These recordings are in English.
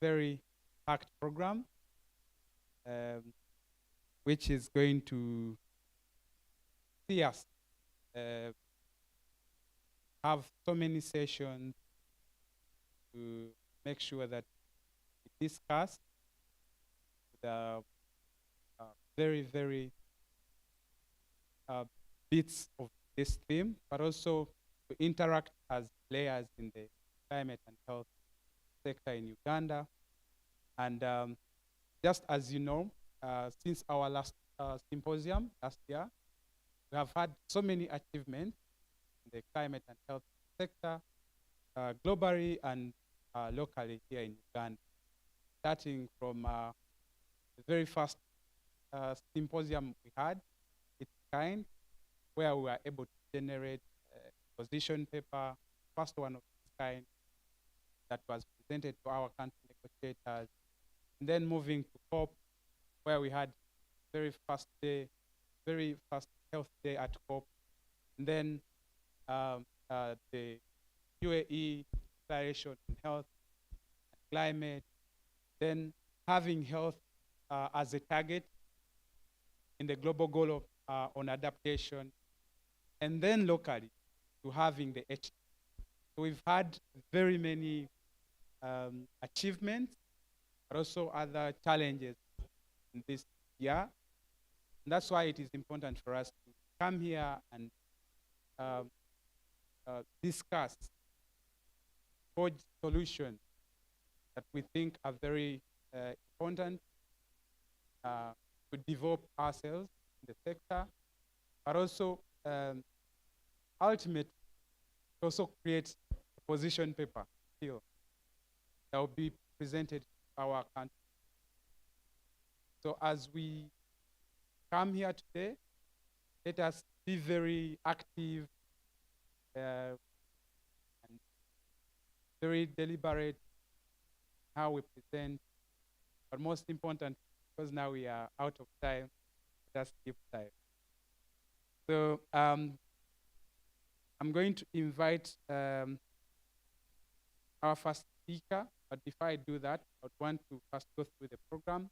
very packed program, which is going to see us have so many sessions to make sure that we discuss the very, very bits of this theme, but also to interact as players in the climate and health sector in Uganda. And just as you know, since our last symposium last year, we have had so many achievements in the climate and health sector, globally and locally here in Uganda, starting from the very first symposium we had, its kind, where we were able to generate a position paper, first one of its kind, that was presented to our country negotiators. And then moving to COP, where we had very first health day at COP. And then the UAE Declaration on Health and Climate. Then having health as a target in the global goal of on adaptation. And then locally to having the H. So we've had very many achievements, but also other challenges in this year. And that's why it is important for us to come here and discuss, forge solutions that we think are very important to develop ourselves in the sector, but also ultimately also create a position paper still that will be presented to our country. So as we come here today, let us be very active and very deliberate how we present, but most important, because now we are out of time, just keep time. So I'm going to invite our first speaker, but before I do that, I would want to first go through the program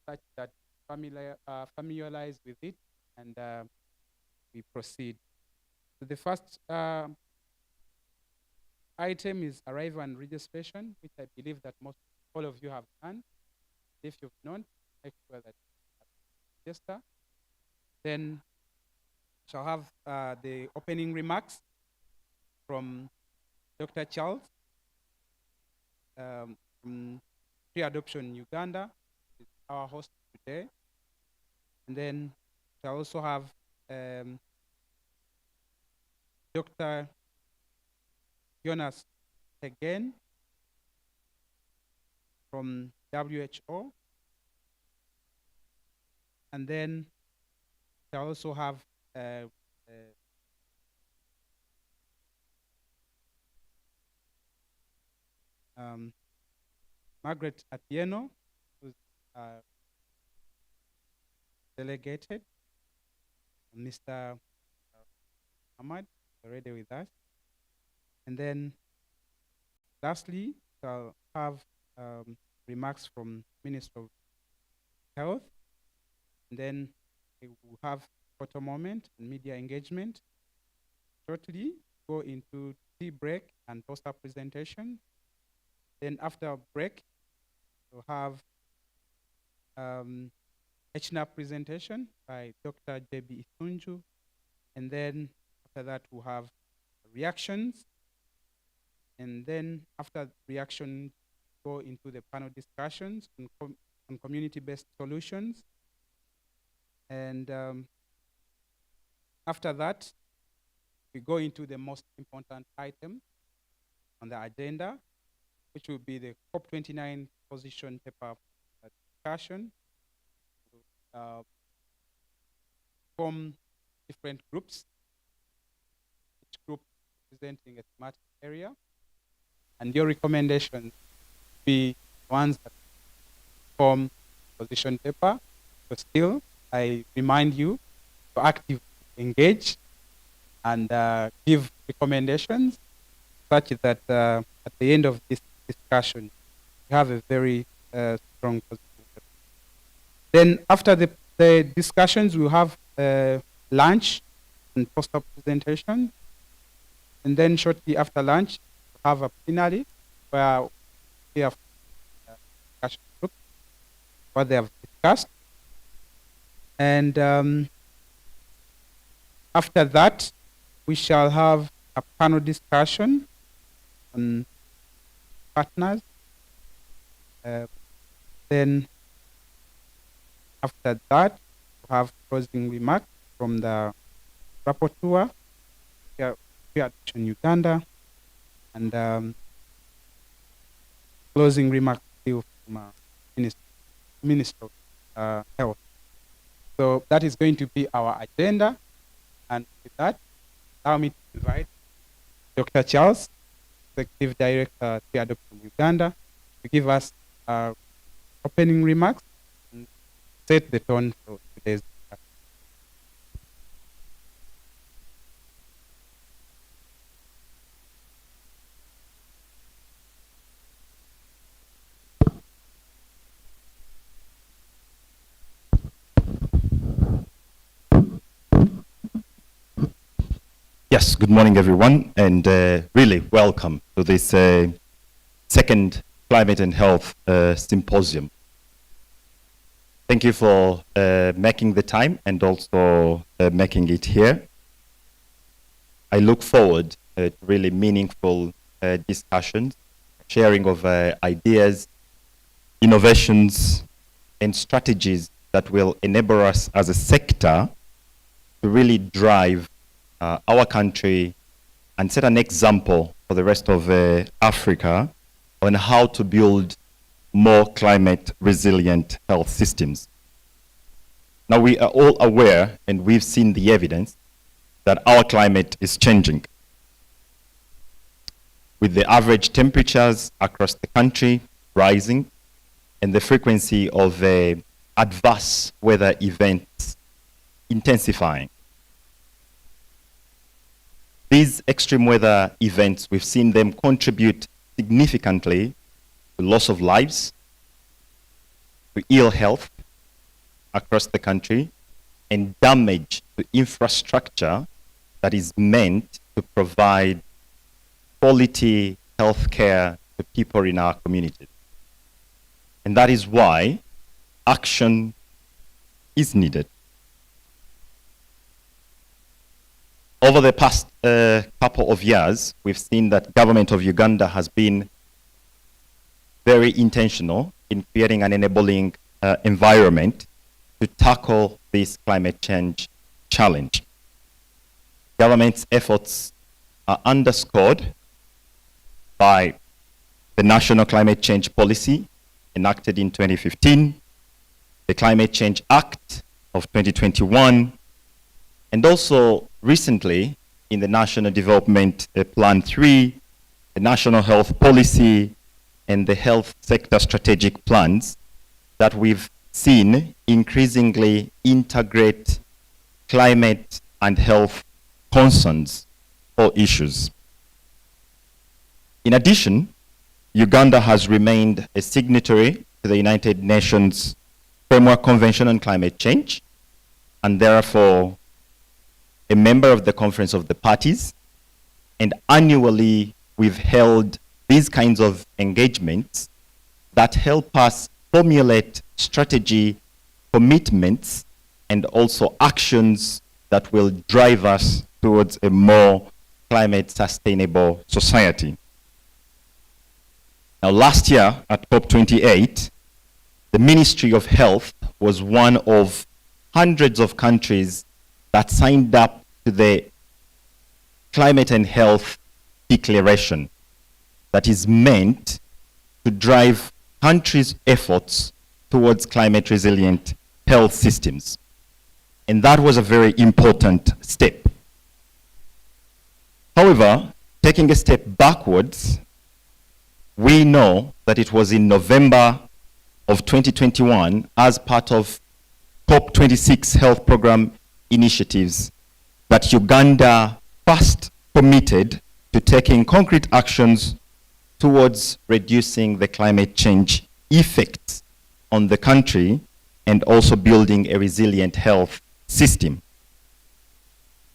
such that familiarize with it, and we proceed. So the first item is arrival and registration, which I believe that all of you have done. If you've not, make sure that you register. Then shall have the opening remarks from Dr. Charles from Tree Adoption Uganda, is our host today. And then shall also have Dr. Jonas again from WHO. And then shall also have Margaret Atieno, who's delegated, Mr. Ahmad, already with us. And then lastly, I'll have remarks from Minister of Health. And then we will have photo moment and media engagement. Shortly, go into tea break and poster presentation. Then after a break, we'll have HNAP presentation by Dr. J.B. Isunju. And then after that, we'll have reactions. And then after reaction, go into the panel discussions on community-based solutions. And after that, we go into the most important item on the agenda, which will be the COP29 position paper discussion. Form different groups, each group presenting a thematic area. And your recommendations be ones that form position paper. So still, I remind you to actively engage and give recommendations such that at the end of this discussion, we have a very strong position. Then after the discussions, we'll have lunch and poster presentation. And then shortly after lunch, we'll have a plenary where we have discussion group, what they have discussed. And after that, we shall have a panel discussion on partners. Then after that, we have closing remarks from the rapporteur, Tree Adoption Uganda, and closing remarks from Minister of Health. So that is going to be our agenda. And with that, allow me to invite Dr. Charles, Executive Director, Tree Adoption Uganda, to give us opening remarks and set the tone for today's discussion. Yes, good morning, everyone, and really welcome to this second Climate and Health Symposium. Thank you for making the time and also making it here. I look forward to really meaningful discussions, sharing of ideas, innovations, and strategies that will enable us as a sector to really drive our country and set an example for the rest of Africa on how to build more climate resilient health systems. Now, we are all aware, and we've seen the evidence, that our climate is changing. With the average temperatures across the country rising and the frequency of adverse weather events intensifying. These extreme weather events, we've seen them contribute significantly to loss of lives, to ill health across the country, and damage to infrastructure that is meant to provide quality health care to people in our communities. And that is why action is needed. Over the past couple of years, we've seen that government of Uganda has been very intentional in creating an enabling environment to tackle this climate change challenge. Government's efforts are underscored by the National Climate Change Policy enacted in 2015, the Climate Change Act of 2021, and also recently in the National Development Plan 3, the National Health Policy, and the health sector strategic plans that we've seen increasingly integrate climate and health concerns or issues. In addition, Uganda has remained a signatory to the United Nations Framework Convention on Climate Change, and therefore a member of the Conference of the Parties, and annually we've held these kinds of engagements that help us formulate strategy, commitments, and also actions that will drive us towards a more climate sustainable society. Now, last year at COP28, the Ministry of Health was one of hundreds of countries that signed up to the Climate and Health Declaration that is meant to drive countries' efforts towards climate resilient health systems. And that was a very important step. However, taking a step backwards, we know that it was in November of 2021, as part of COP26 health program initiatives, that Uganda first committed to taking concrete actions towards reducing the climate change effects on the country and also building a resilient health system.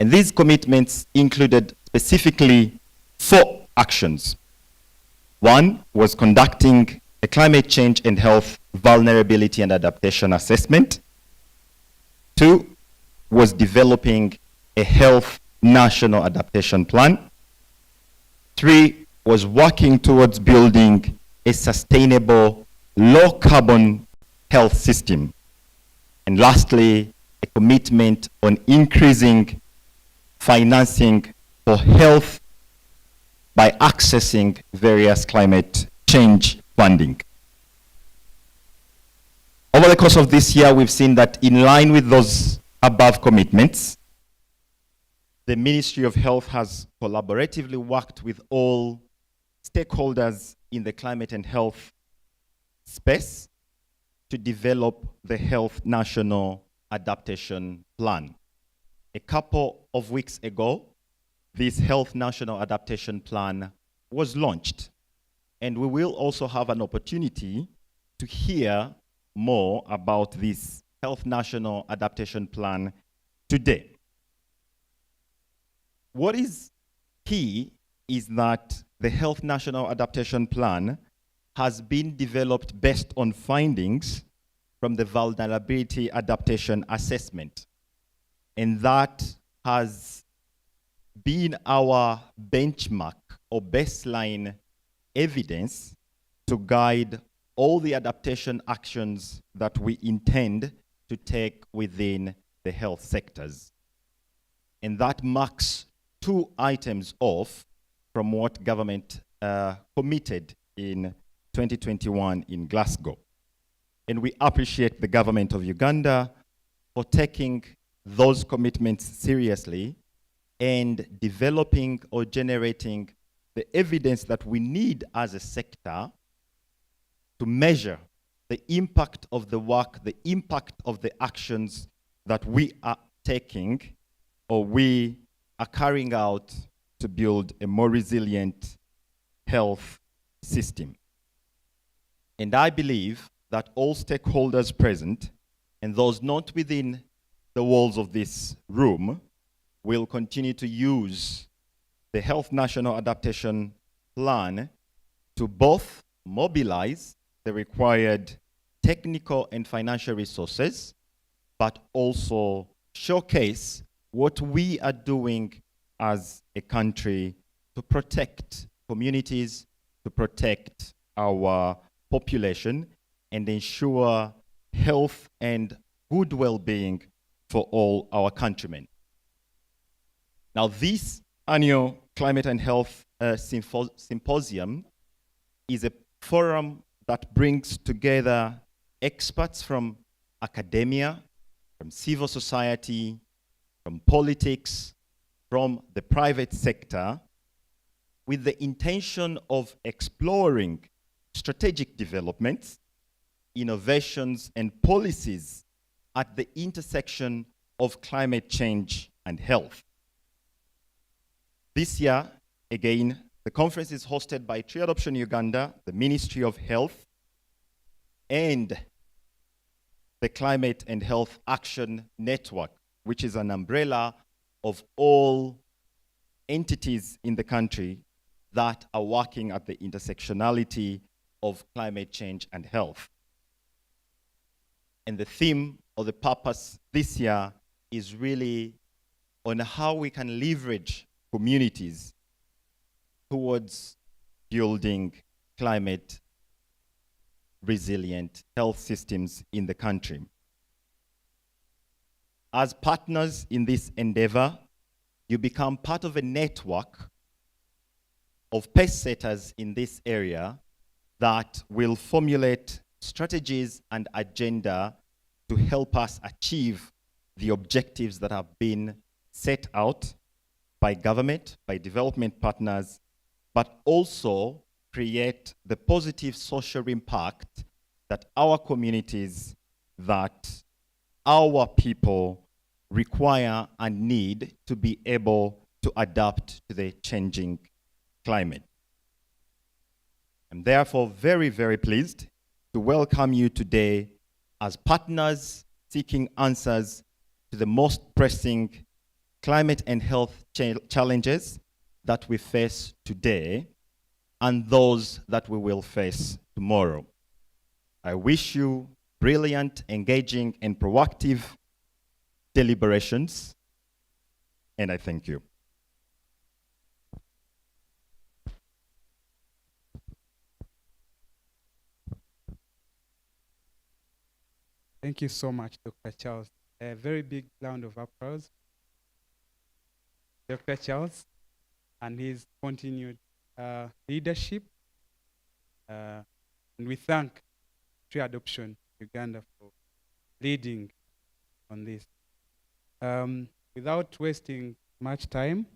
And these commitments included specifically 4 actions. One was conducting a climate change and health vulnerability and adaptation assessment. 2 was developing a health national adaptation plan. 3 was working towards building a sustainable, low-carbon health system. And lastly, a commitment on increasing financing for health by accessing various climate change funding. Over the course of this year, we've seen that in line with those above commitments, the Ministry of Health has collaboratively worked with all stakeholders in the climate and health space to develop the Health National Adaptation Plan. A couple of weeks ago, this Health National Adaptation Plan was launched, and we will also have an opportunity to hear more about this Health National Adaptation Plan today. What is key is that the Health National Adaptation Plan has been developed based on findings from the Vulnerability Adaptation Assessment. And that has been our benchmark or baseline evidence to guide all the adaptation actions that we intend to take within the health sectors. And that marks 2 items off from what government committed in 2021 in Glasgow. And we appreciate the government of Uganda for taking those commitments seriously and developing or generating the evidence that we need as a sector to measure the impact of the work, the impact of the actions that we are taking or we are carrying out to build a more resilient health system. And I believe that all stakeholders present and those not within the walls of this room will continue to use the Health National Adaptation Plan to both mobilize the required technical and financial resources, but also showcase what we are doing as a country to protect communities, to protect our population, and ensure health and good well-being for all our countrymen. Now, this annual Climate and Health Symposium is a forum that brings together experts from academia, from civil society, from politics, from the private sector, with the intention of exploring strategic developments, innovations, and policies at the intersection of climate change and health. This year, again, the conference is hosted by Tree Adoption Uganda, the Ministry of Health, and the Climate and Health Action Network, which is an umbrella of all entities in the country that are working at the intersectionality of climate change and health. And the theme or the purpose this year is really on how we can leverage communities towards building climate resilient health systems in the country. As partners in this endeavor, you become part of a network of pace setters in this area that will formulate strategies and agenda to help us achieve the objectives that have been set out by government, by development partners, but also create the positive social impact that our communities, that our people require and need to be able to adapt to the changing climate. I'm therefore very, very pleased to welcome you today as partners seeking answers to the most pressing climate and health challenges that we face today and those that we will face tomorrow. I wish you brilliant, engaging, and proactive deliberations, and I thank you. Thank you so much, Dr. Charles. A very big round of applause. Dr. Charles and his continued leadership. And we thank Tree Adoption Uganda for leading on this. Without wasting much time,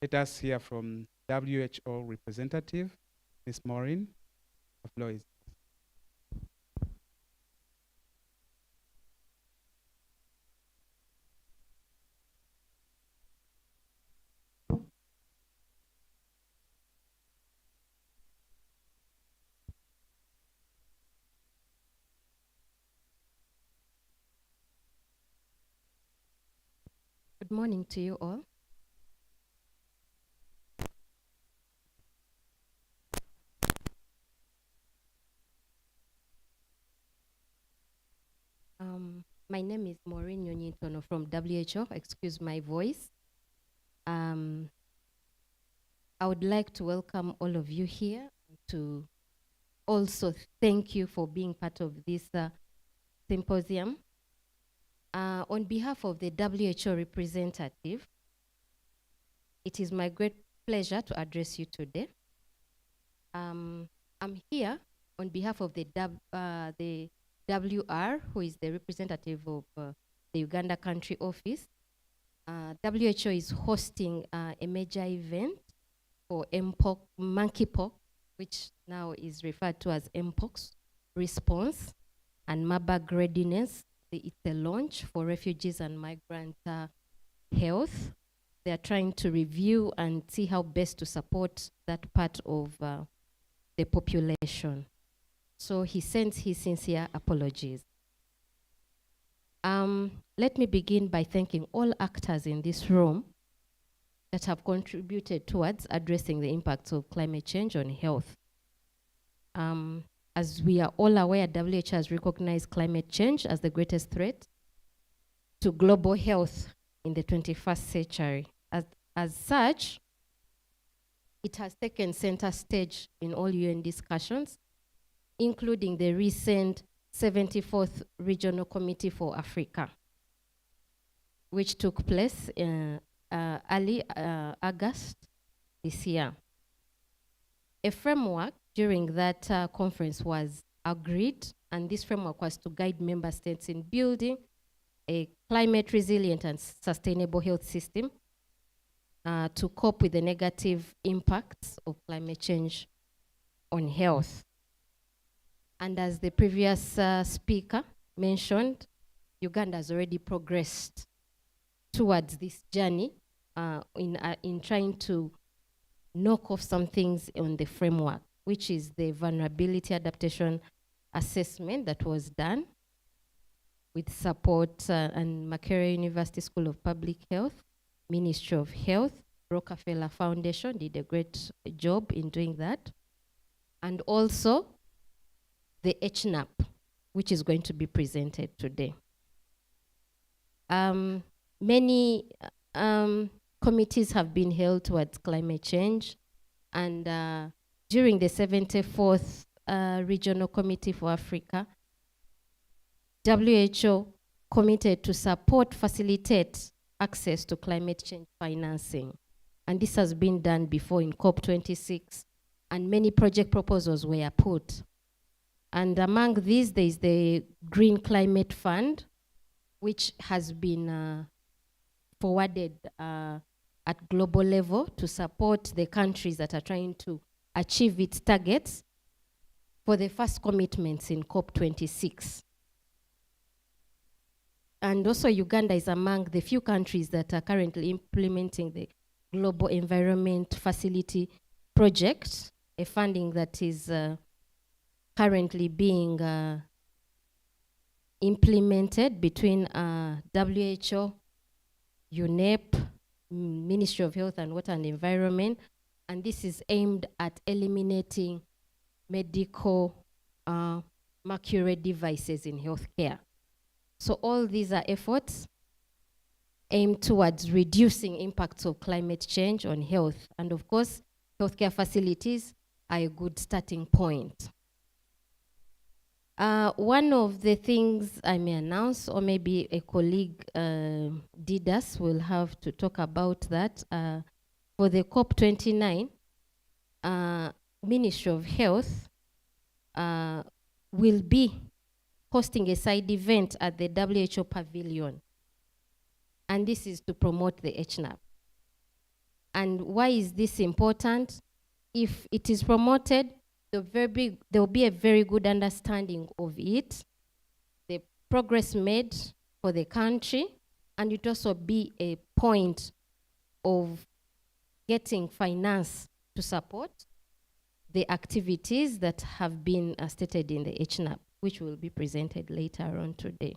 let us hear from WHO representative, Ms. Maureen. The floor is. Good morning to you all. My name is Maureen Nyonyintono from WHO. Excuse my voice. I would like to welcome all of you here, to also thank you for being part of this symposium. On behalf of the WHO representative, it is my great pleasure to address you today. I'm here on behalf of the WR, who is the representative of the Uganda country office. WHO is hosting a major event for monkeypox, which now is referred to as mpox response, and Marburg readiness. It's a launch for refugees and migrant health. They are trying to review and see how best to support that part of the population. So he sends his sincere apologies. Let me begin by thanking all actors in this room that have contributed towards addressing the impacts of climate change on health. As we are all aware, WHO has recognized climate change as the greatest threat to global health in the 21st century. As such, it has taken center stage in all UN discussions, including the recent 74th Regional Committee for Africa, which took place in early August this year. A framework during that conference was agreed, and this framework was to guide member states in building a climate resilient and sustainable health system to cope with the negative impacts of climate change on health. And as the previous speaker mentioned, Uganda has already progressed towards this journey in trying to knock off some things on the framework, which is the vulnerability adaptation assessment that was done with support and Makerere University School of Public Health, Ministry of Health, Rockefeller Foundation did a great job in doing that. And also the HNAP, which is going to be presented today. Many committees have been held towards climate change, and during the 74th Regional Committee for Africa, WHO committed to facilitate access to climate change financing. And this has been done before in COP26, and many project proposals were put. And among these, there is the Green Climate Fund, which has been forwarded at global level to support the countries that are trying to achieve its targets for the first commitments in COP26. And also Uganda is among the few countries that are currently implementing the Global Environment Facility project, a funding that is currently being implemented between WHO, UNEP, Ministry of Health and Water and Environment, and this is aimed at eliminating medical mercury devices in healthcare. So all these are efforts aimed towards reducing impacts of climate change on health. And of course, healthcare facilities are a good starting point. One of the things I may announce, or maybe a colleague, Didas, will have to talk about that. For the COP29, Ministry of Health will be hosting a side event at the WHO Pavilion. And this is to promote the HNAP. And why is this important? If it is promoted, there will be a very good understanding of it, the progress made for the country, and it also be a point of getting finance to support the activities that have been stated in the HNAP, which will be presented later on today.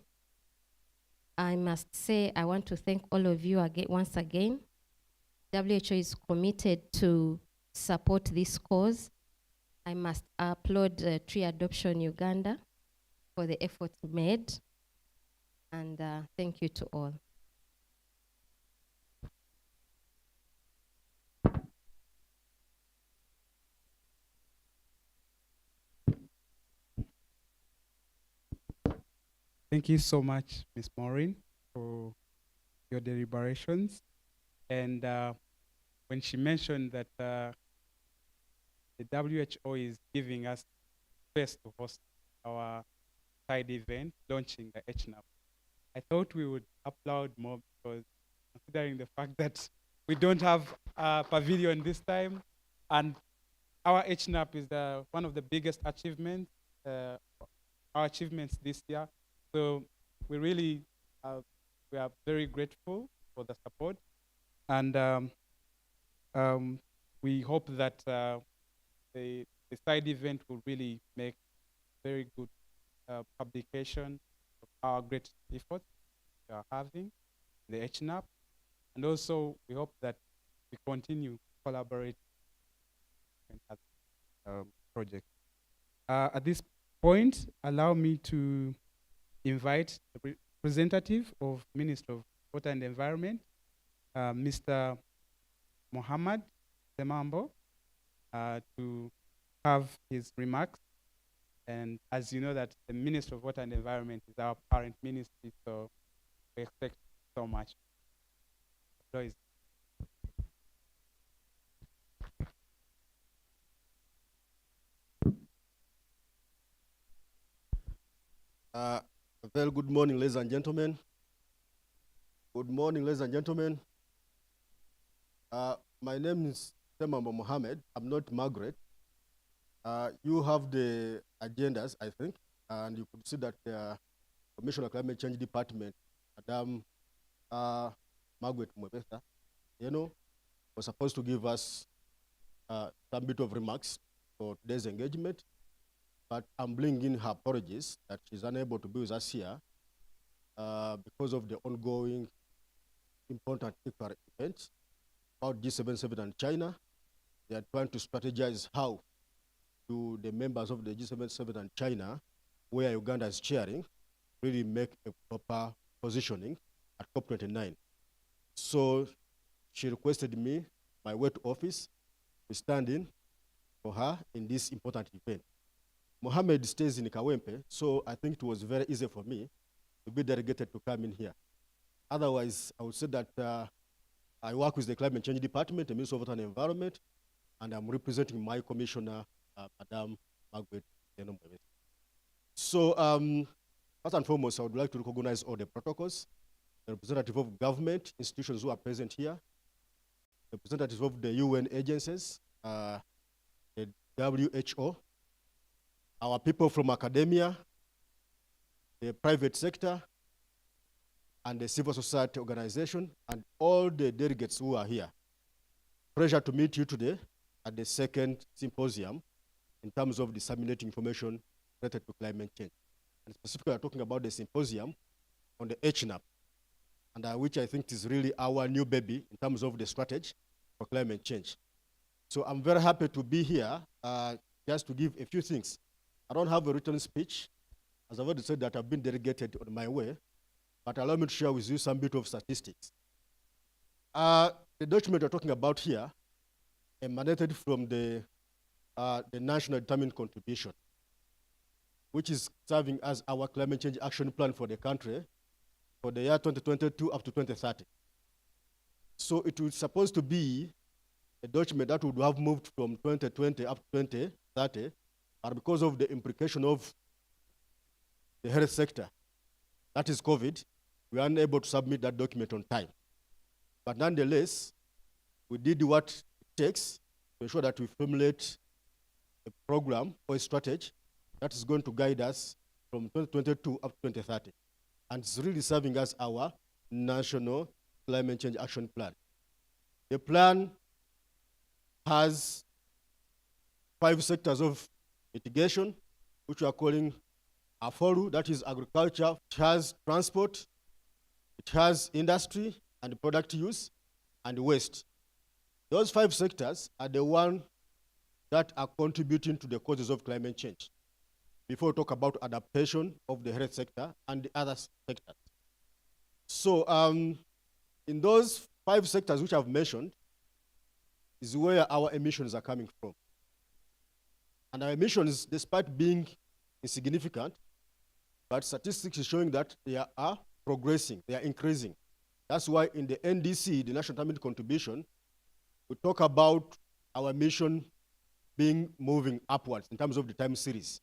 I must say, I want to thank all of you once again. WHO is committed to support this cause. I must applaud Tree Adoption Uganda for the efforts made, and thank you to all. Thank you so much, Ms. Maureen, for your deliberations. And when she mentioned that the WHO is giving us space to host our side event, launching the HNAP, I thought we would applaud more, because considering the fact that we don't have a pavilion this time, and our HNAP is one of the biggest achievements, our achievements this year. So we really, we are very grateful for the support, and we hope that the side event will really make very good publication of our great efforts we are having, the HNAP, and also we hope that we continue collaborating with project. At this point, allow me to invite the representative of Ministry of Water and Environment, Mr. Mohammed Semambo, to have his remarks. And as you know, that the Ministry of Water and Environment is our parent ministry, so we expect so much. Please. Very good morning, ladies and gentlemen. Good morning, ladies and gentlemen. My name is Semambo Mohammed. I'm not Margaret. You have the agendas, I think, and you could see that the Commissioner of Climate Change Department, Madam Margaret Mwebesa, was supposed to give us some bit of remarks for today's engagement, but I'm bringing her apologies that she's unable to be with us here because of the ongoing important events about G77 and China. They are trying to strategize how do the members of the G77 and China, where Uganda is chairing, really make a proper positioning at COP29. So she requested me, my wet office, to stand in for her in this important event. Mohammed stays in Kawempe, so I think it was very easy for me to be delegated to come in here. Otherwise, I would say that I work with the Climate Change Department, the Ministry of Water and Environment, and I'm representing my commissioner, Madam Margaret. So first and foremost, I would like to recognize all the protocols, the representative of government institutions who are present here, representatives of the UN agencies, the WHO, our people from academia, the private sector, and the civil society organization, and all the delegates who are here. Pleasure to meet you today. at the second symposium in terms of disseminating information related to climate change. And specifically, we're talking about the symposium on the HNAP, and which I think is really our new baby in terms of the strategy for climate change. So I'm very happy to be here just to give a few things. I don't have a written speech, as I've already said that I've been delegated on my way, but allow me to share with you some bit of statistics. The document we're talking about here emanated from the National Determined Contribution, which is serving as our climate change action plan for the country for the year 2022 up to 2030. So it was supposed to be a document that would have moved from 2020 up to 2030, but because of the implication of the health sector, that is COVID, we are unable to submit that document on time. But nonetheless, we did what it takes to ensure that we formulate a program or a strategy that is going to guide us from 2022 up to 2030. And it's really serving as our national climate change action plan. The plan has 5 sectors of mitigation, which we are calling AFORU, that is agriculture. It has transport, it has industry and product use, and waste. Those 5 sectors are the ones that are contributing to the causes of climate change, before we talk about adaptation of the health sector and the other sectors. So in those 5 sectors which I've mentioned is where our emissions are coming from. And our emissions, despite being insignificant, but statistics is showing that they are progressing, they are increasing. That's why in the NDC, the National Determined Contribution, we talk about our emission being moving upwards in terms of the time series,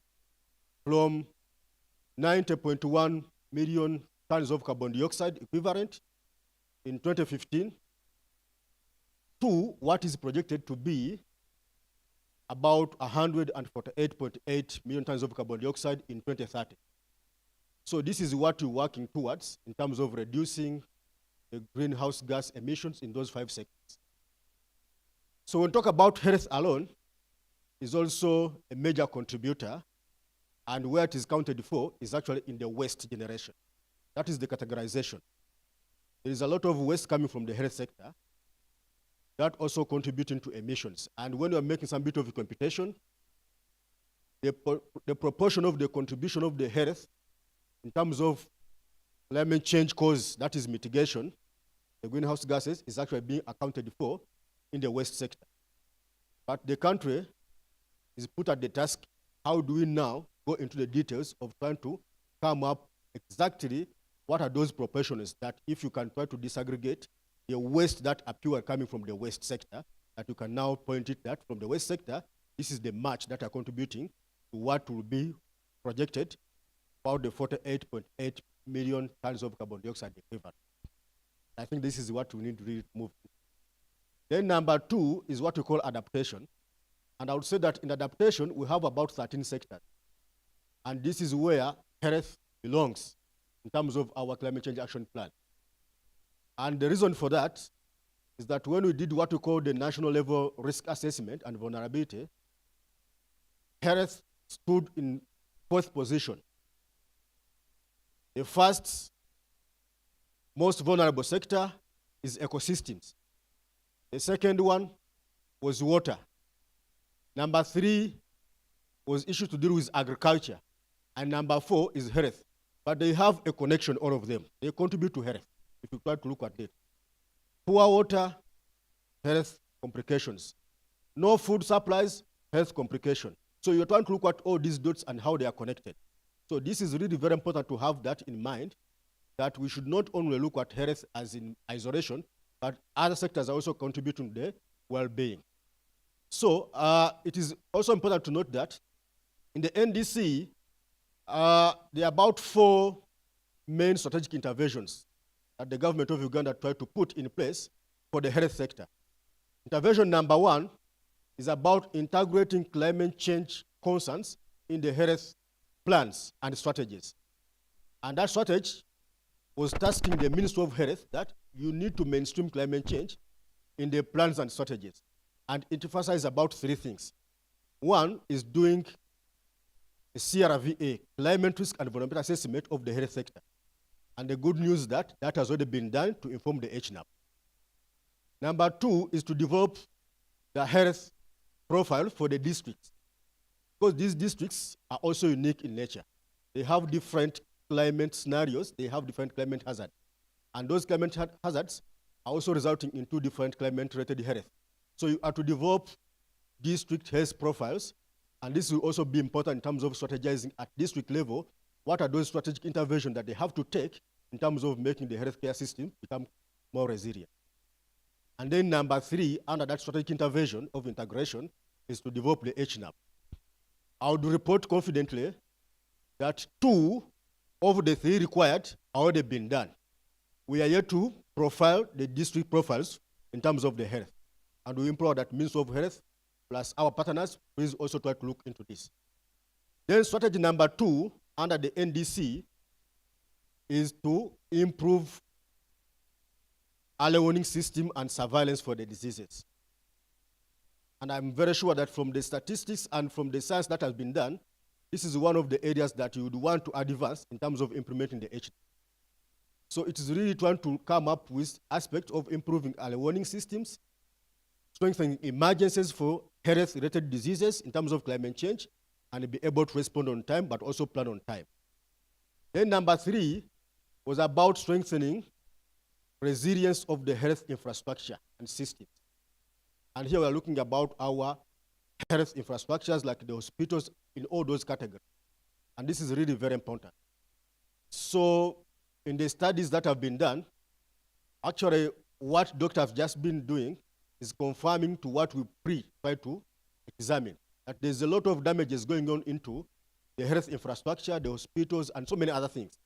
from 90.1 million tons of carbon dioxide equivalent in 2015 to what is projected to be about 148.8 million tons of carbon dioxide in 2030. So this is what we're working towards in terms of reducing the greenhouse gas emissions in those 5 sectors. So when we talk about health alone, is also a major contributor, and where it is counted for is actually in the waste generation. That is the categorization. There is a lot of waste coming from the health sector that also contributing to emissions. And when you're making some bit of a computation, the proportion of the contribution of the health in terms of climate change cause, that is mitigation, the greenhouse gases is actually being accounted for in the waste sector. But the country is put at the task, how do we now go into the details of trying to come up exactly what are those proportions that if you can try to disaggregate the waste that appear coming from the waste sector, that you can now point it that from the waste sector, this is the match that are contributing to what will be projected about the 48.8 million tons of carbon dioxide equivalent. I think this is what we need to really move to. Then number 2 is what we call adaptation. And I would say that in adaptation, we have about 13 sectors. And this is where health belongs in terms of our climate change action plan. And the reason for that is that when we did what we call the national level risk assessment and vulnerability, health stood in 4th position. The first most vulnerable sector is ecosystems. The second one was water. Number 3 was issues to deal with agriculture. And number 4 is health. But they have a connection, all of them. They contribute to health, if you try to look at it. Poor water, health complications. No food supplies, health complication. So you're trying to look at all these dots and how they are connected. So this is really very important to have that in mind, that we should not only look at health as in isolation, but other sectors are also contributing to the well-being. So it is also important to note that in the NDC, there are about 4 main strategic interventions that the government of Uganda tried to put in place for the health sector. Intervention number 1 is about integrating climate change concerns in the health plans and strategies. And that strategy was tasking the Ministry of Health that you need to mainstream climate change in the plans and strategies. and it emphasizes about 3 things. One is doing a CRVA, climate risk and environmental assessment of the health sector. And the good news is that that has already been done to inform the HNAP. Number 2 is to develop the health profile for the districts, because these districts are also unique in nature. They have different climate scenarios, they have different climate hazards. And those climate hazards are also resulting in 2 different climate-related health. So you are to develop district health profiles, and this will also be important in terms of strategizing at district level. What are those strategic interventions that they have to take in terms of making the healthcare system become more resilient? And then number 3, under that strategic intervention of integration, is to develop the HNAP. I would report confidently that 2 of the 3 required are already been done. We are yet to profile the district profiles in terms of the health. And we implore that Ministry of Health plus our partners, please also try to look into this. Then strategy number 2 under the NDC is to improve early warning system and surveillance for the diseases. And I'm very sure that from the statistics and from the science that has been done, this is one of the areas that you would want to advance in terms of implementing the HNAP. So it is really trying to come up with aspects of improving early warning systems, strengthening emergencies for health-related diseases in terms of climate change, and be able to respond on time, but also plan on time. Then number 3 was about strengthening resilience of the health infrastructure and systems. And here we are looking about our health infrastructures like the hospitals in all those categories. And this is really very important. So in the studies that have been done, actually what doctors have just been doing is confirming to what we try to examine, that there's a lot of damages going on into the health infrastructure, the hospitals, and so many other things.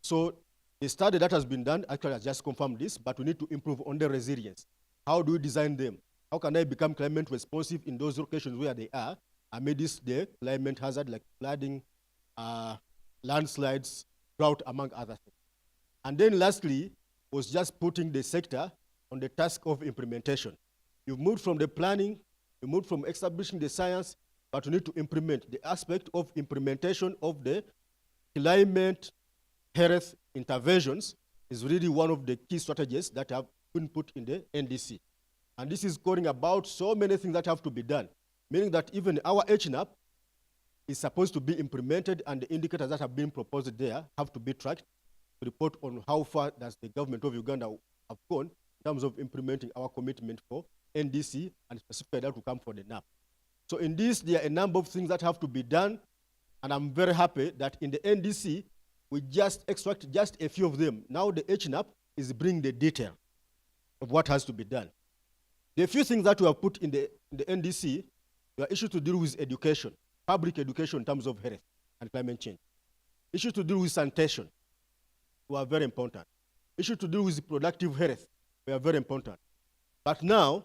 So the study that has been done actually has just confirmed this, but we need to improve on the resilience. How do we design them? How can they become climate responsive in those locations where they are amidst the climate hazard like flooding, landslides, drought, among other things. And then lastly was just putting the sector on the task of implementation. You've moved from the planning, you moved from establishing the science, but you need to implement. The aspect of implementation of the climate health interventions is really one of the key strategies that have been put in the NDC. And this is calling about so many things that have to be done, meaning that even our HNAP is supposed to be implemented, and the indicators that have been proposed there have to be tracked to report on how far does the government of Uganda have gone in terms of implementing our commitment for NDC, and specifically that will come for the NAP. So in this, there are a number of things that have to be done, and I'm very happy that in the NDC, we just extract just a few of them. Now the HNAP is bringing the detail of what has to be done. The few things that we have put in the NDC were issues to deal with education, public education in terms of health and climate change. Issues to deal with sanitation were very important. Issues to deal with productive health were very important. But now,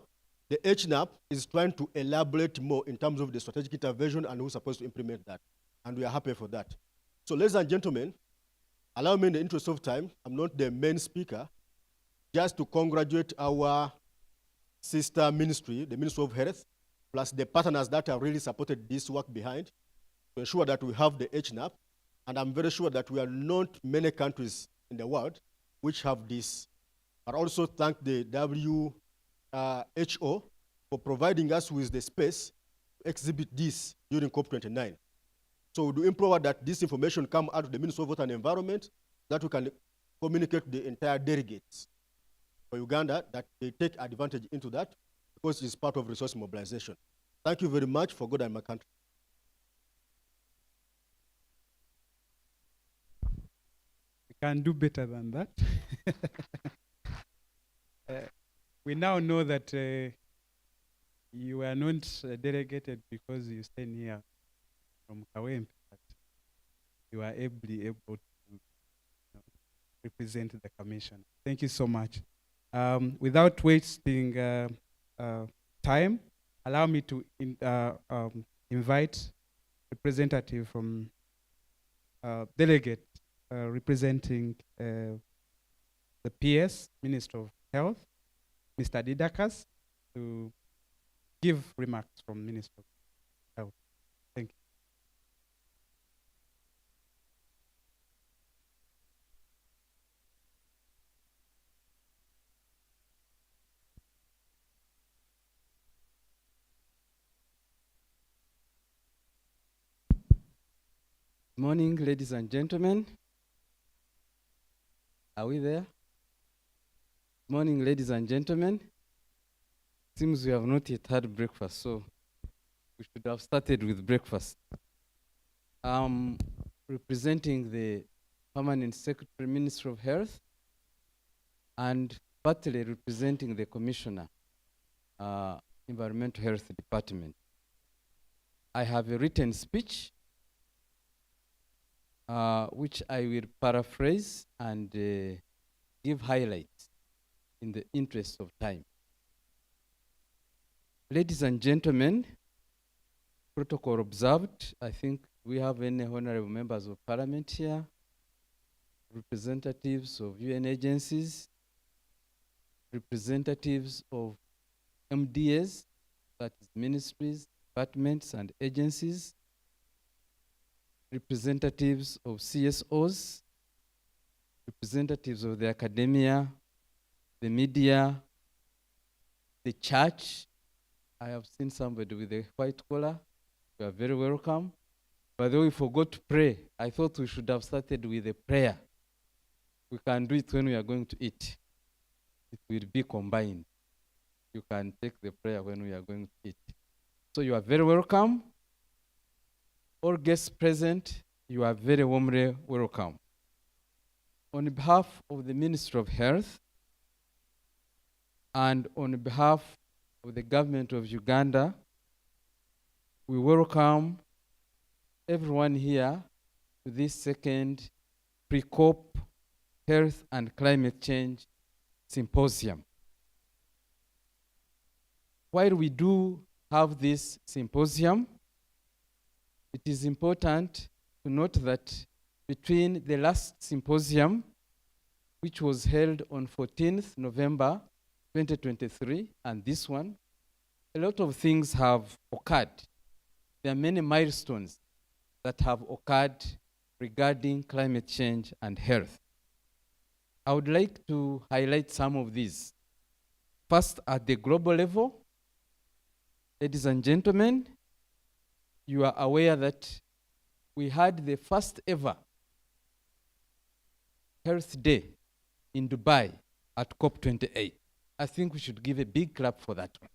the HNAP is trying to elaborate more in terms of the strategic intervention and who's supposed to implement that. And we are happy for that. So ladies and gentlemen, allow me in the interest of time, I'm not the main speaker, just to congratulate our sister ministry, the Ministry of Health, plus the partners that have really supported this work behind, to ensure that we have the HNAP. And I'm very sure that we are not many countries in the world which have this. But also thank the WHO for providing us with the space to exhibit this during COP29. So we do implore that this information come out of the Ministry of Water and Environment, that we can communicate to the entire delegates for Uganda, that they take advantage into that, because it's part of resource mobilization. Thank you very much for God and my country. We can do better than that. We now know that you are not delegated because you stand here from Kawempe, but you are able to represent the commission. Thank you so much. Without wasting time, allow me to invite representative from delegate representing the PS, Minister of Health, Mr. Didakas, to give remarks from Minister of Health. Thank you. Morning, ladies and gentlemen. Are we there? Morning, ladies and gentlemen. Seems we have not yet had breakfast, so we should have started with breakfast. I'm representing the Permanent Secretary, Minister of Health, and partly representing the Commissioner, Environmental Health Department. I have a written speech which I will paraphrase and give highlights in the interest of time. Ladies and gentlemen, protocol observed. I think we have any honorable members of parliament here, representatives of UN agencies, representatives of MDAs, that is ministries, departments, and agencies, representatives of CSOs, representatives of the academia, the media, the church. I have seen somebody with a white collar. You are very welcome. By the way, we forgot to pray. I thought we should have started with a prayer. We can do it when we are going to eat. It will be combined. You can take the prayer when we are going to eat. So you are very welcome. All guests present, you are very warmly welcome. On behalf of the Ministry of Health and on behalf of the government of Uganda, we welcome everyone here to this second pre-COP Health and Climate Change Symposium. While we do have this symposium, it is important to note that between the last symposium, which was held on 14th November 2023, and this one, a lot of things have occurred. There are many milestones that have occurred regarding climate change and health. I would like to highlight some of these. First, at the global level, ladies and gentlemen, you are aware that we had the first ever Health Day in Dubai at COP28. I think we should give a big clap for that one.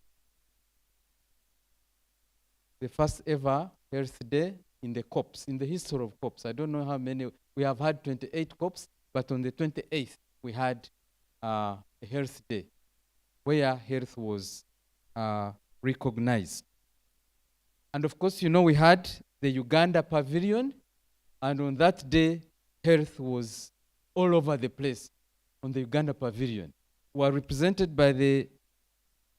The first ever Health Day in the COPs, in the history of COPs. I don't know how many, we have had 28 COPs, but on the 28th, we had a Health Day where health was recognized. And of course, you know, we had the Uganda Pavilion, and on that day, health was all over the place on the Uganda Pavilion. We were represented by the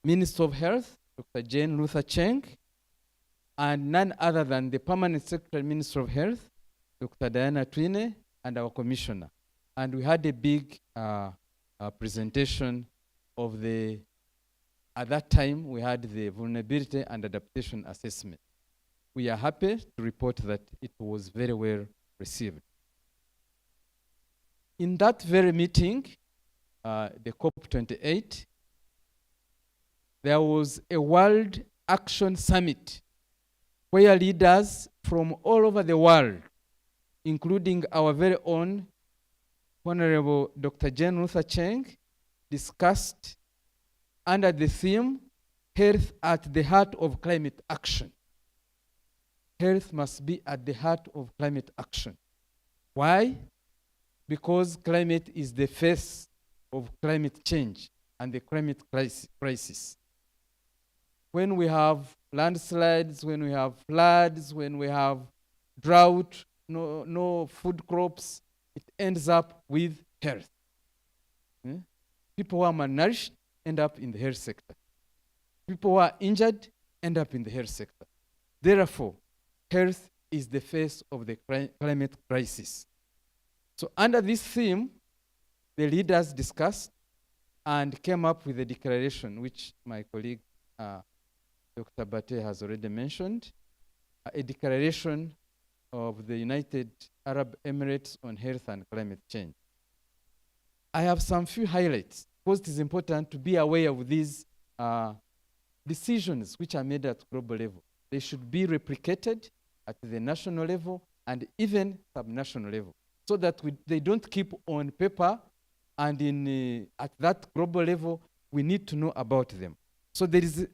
Minister of Health, Dr. Jane Luther Cheng, and none other than the Permanent Secretary Minister of Health, Dr. Diana Twine, and our Commissioner. And we had a big presentation of the, at that time, we had the vulnerability and adaptation assessment. We are happy to report that it was very well received. In that very meeting, the COP28, there was a World Action Summit where leaders from all over the world, including our very own Honorable Dr. Jane Luther Cheng, discussed under the theme, Health at the Heart of Climate Action. Health must be at the heart of climate action. Why? Because climate is the face of climate change and the climate crisis. When we have landslides, when we have floods, when we have drought, no food crops, it ends up with health. People who are malnourished end up in the health sector. People who are injured end up in the health sector. Therefore, health is the face of the climate crisis. So under this theme, the leaders discussed and came up with a declaration, which my colleague Dr. Bate has already mentioned, a declaration of the United Arab Emirates on health and climate change. I have some few highlights because it is important to be aware of these decisions which are made at global level. They should be replicated at the national level and even subnational level, so that they don't keep on paper and at that global level, we need to know about them. So there is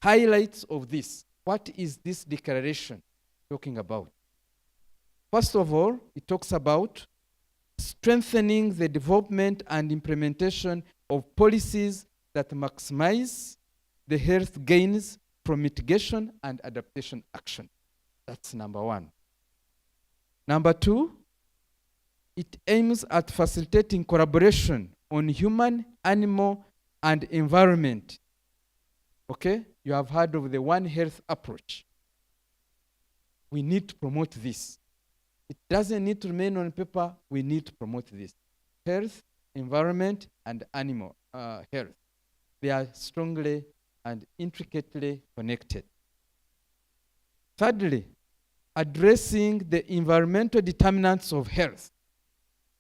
highlights of this. What is this declaration talking about? First of all, it talks about strengthening the development and implementation of policies that maximize the health gains from mitigation and adaptation action. That's number one. Number two, it aims at facilitating collaboration on human, animal, and environment. Okay? You have heard of the One Health approach. We need to promote this. It doesn't need to remain on paper. We need to promote this. Health, environment, and animal health. They are strongly and intricately connected. Thirdly, addressing the environmental determinants of health.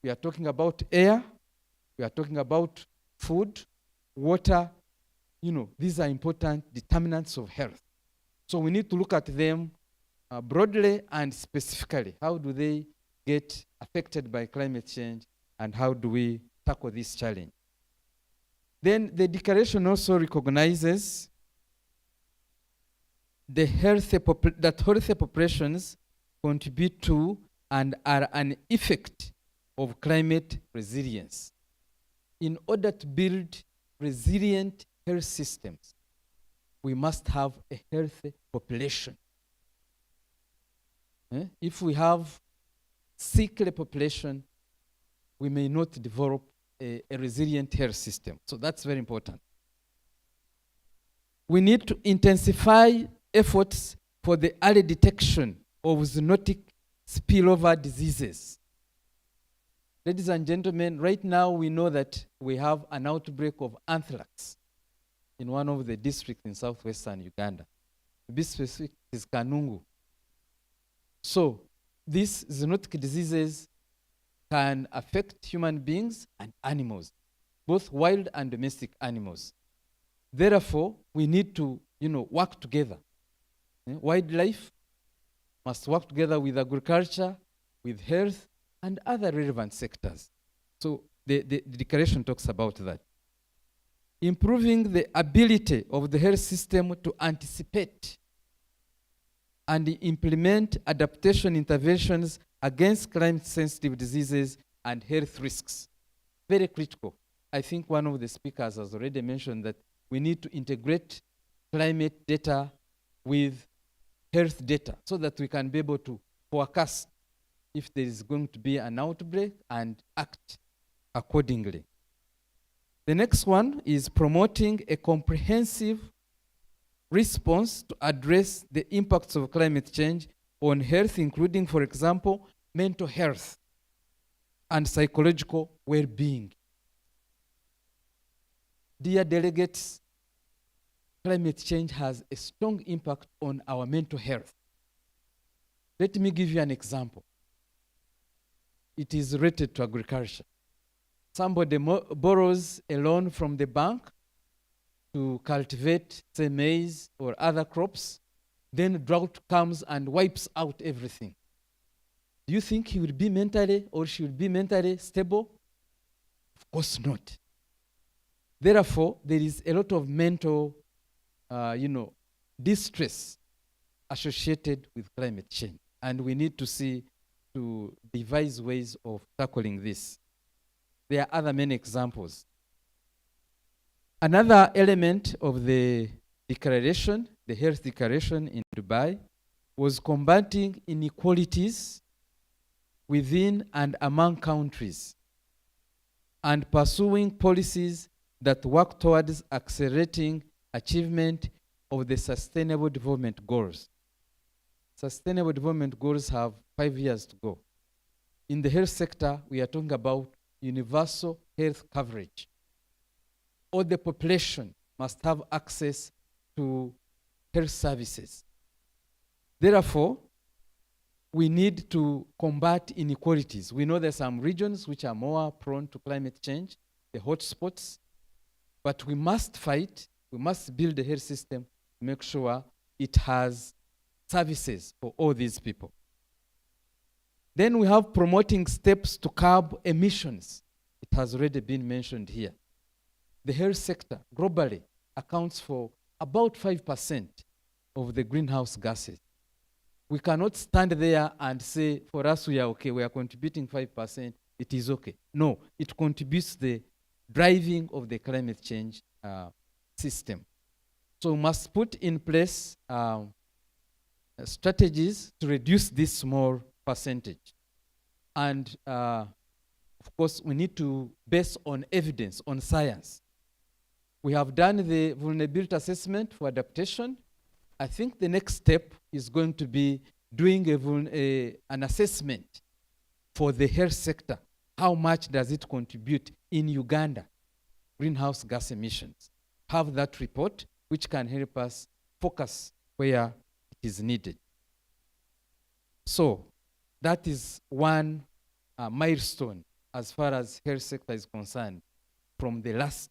We are talking about air, we are talking about food, water. You know, these are important determinants of health. So we need to look at them broadly and specifically. How do they get affected by climate change, and how do we tackle this challenge? Then the declaration also recognizes that healthy populations contribute to and are an effect of climate resilience. In order to build resilient health systems, we must have a healthy population. If we have sickly population, we may not develop a resilient health system. So that's very important. We need to intensify efforts for the early detection of zoonotic spillover diseases. Ladies and gentlemen, right now we know that we have an outbreak of anthrax in one of the districts in southwestern Uganda. To be specific, it is Kanungu. So these zoonotic diseases can affect human beings and animals, both wild and domestic animals. Therefore, we need to, work together. Wildlife must work together with agriculture, with health, and other relevant sectors. So the declaration talks about that. Improving the ability of the health system to anticipate and implement adaptation interventions against climate-sensitive diseases and health risks. Very critical. I think one of the speakers has already mentioned that we need to integrate climate data with health data so that we can be able to forecast if there is going to be an outbreak and act accordingly. The next one is promoting a comprehensive response to address the impacts of climate change on health, including, for example, mental health and psychological well-being. Dear delegates, climate change has a strong impact on our mental health. Let me give you an example. It is related to agriculture. Somebody borrows a loan from the bank to cultivate, say, maize or other crops, then drought comes and wipes out everything. Do you think he will be mentally or she will be mentally stable? Of course not. Therefore, there is a lot of mental, distress associated with climate change. And we need to devise ways of tackling this. There are other many examples. Another element of the declaration, the health declaration in Dubai, was combating inequalities within and among countries and pursuing policies that work towards accelerating achievement of the Sustainable Development Goals. Sustainable Development Goals have 5 years to go. In the health sector, we are talking about universal health coverage. All the population must have access to health services. Therefore, we need to combat inequalities. We know there's some regions which are more prone to climate change, the hotspots, but we must fight, we must build a health system to make sure it has services for all these people. Then we have promoting steps to curb emissions. It has already been mentioned here. The health sector globally accounts for about 5% of the greenhouse gases. We cannot stand there and say, for us, we are okay, we are contributing 5%, it is okay. No, it contributes the driving of the climate change system. So we must put in place strategies to reduce this small percentage. And of course, we need to base on evidence, on science. We have done the vulnerability assessment for adaptation. I think the next step is going to be doing an assessment for the health sector. How much does it contribute in Uganda, greenhouse gas emissions? Have that report, which can help us focus where it is needed. So that is one milestone as far as health sector is concerned from the last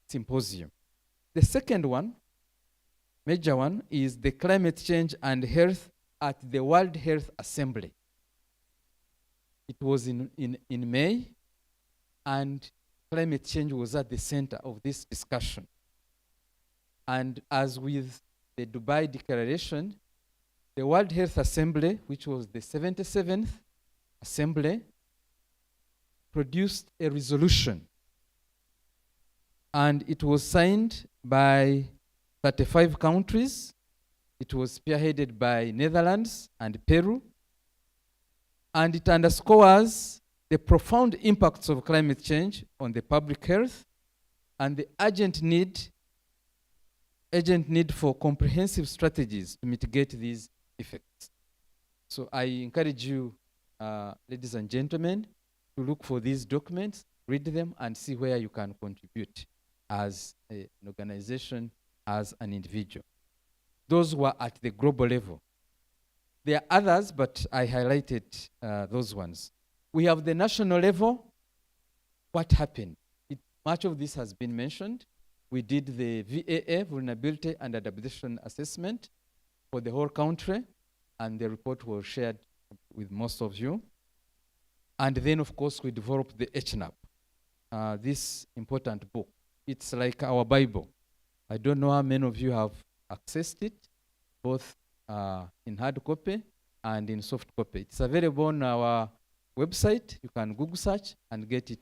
symposium. The second one, major one, is the climate change and health at the World Health Assembly. It was in May, and climate change was at the center of this discussion. And as with the Dubai Declaration, the World Health Assembly, which was the 77th Assembly, produced a resolution. And it was signed by 35 countries. It was spearheaded by Netherlands and Peru. And it underscores the profound impacts of climate change on the public health and the urgent need for comprehensive strategies to mitigate these effects. So I encourage you, ladies and gentlemen, to look for these documents, read them, and see where you can contribute as an organization, as an individual. Those were at the global level. There are others, but I highlighted those ones. We have the national level. What happened? Much of this has been mentioned. We did the VAA, Vulnerability and Adaptation Assessment, for the whole country, and the report was shared with most of you. And then, of course, we developed the HNAP, this important book. It's like our Bible. I don't know how many of you have accessed it, both in hard copy and in soft copy. It's available on our website. You can Google search and get it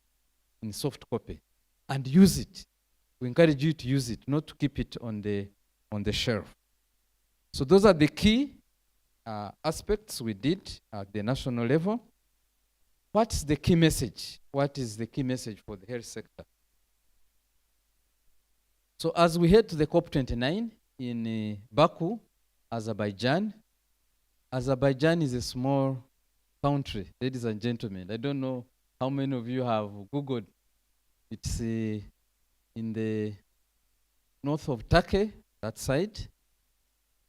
in soft copy and use it. We encourage you to use it, not to keep it on the shelf. So those are the key aspects we did at the national level. What's the key message? What is the key message for the health sector? So as we head to the COP29 in Baku, Azerbaijan is a small country, ladies and gentlemen. I don't know how many of you have Googled. It's in the north of Turkey, that side.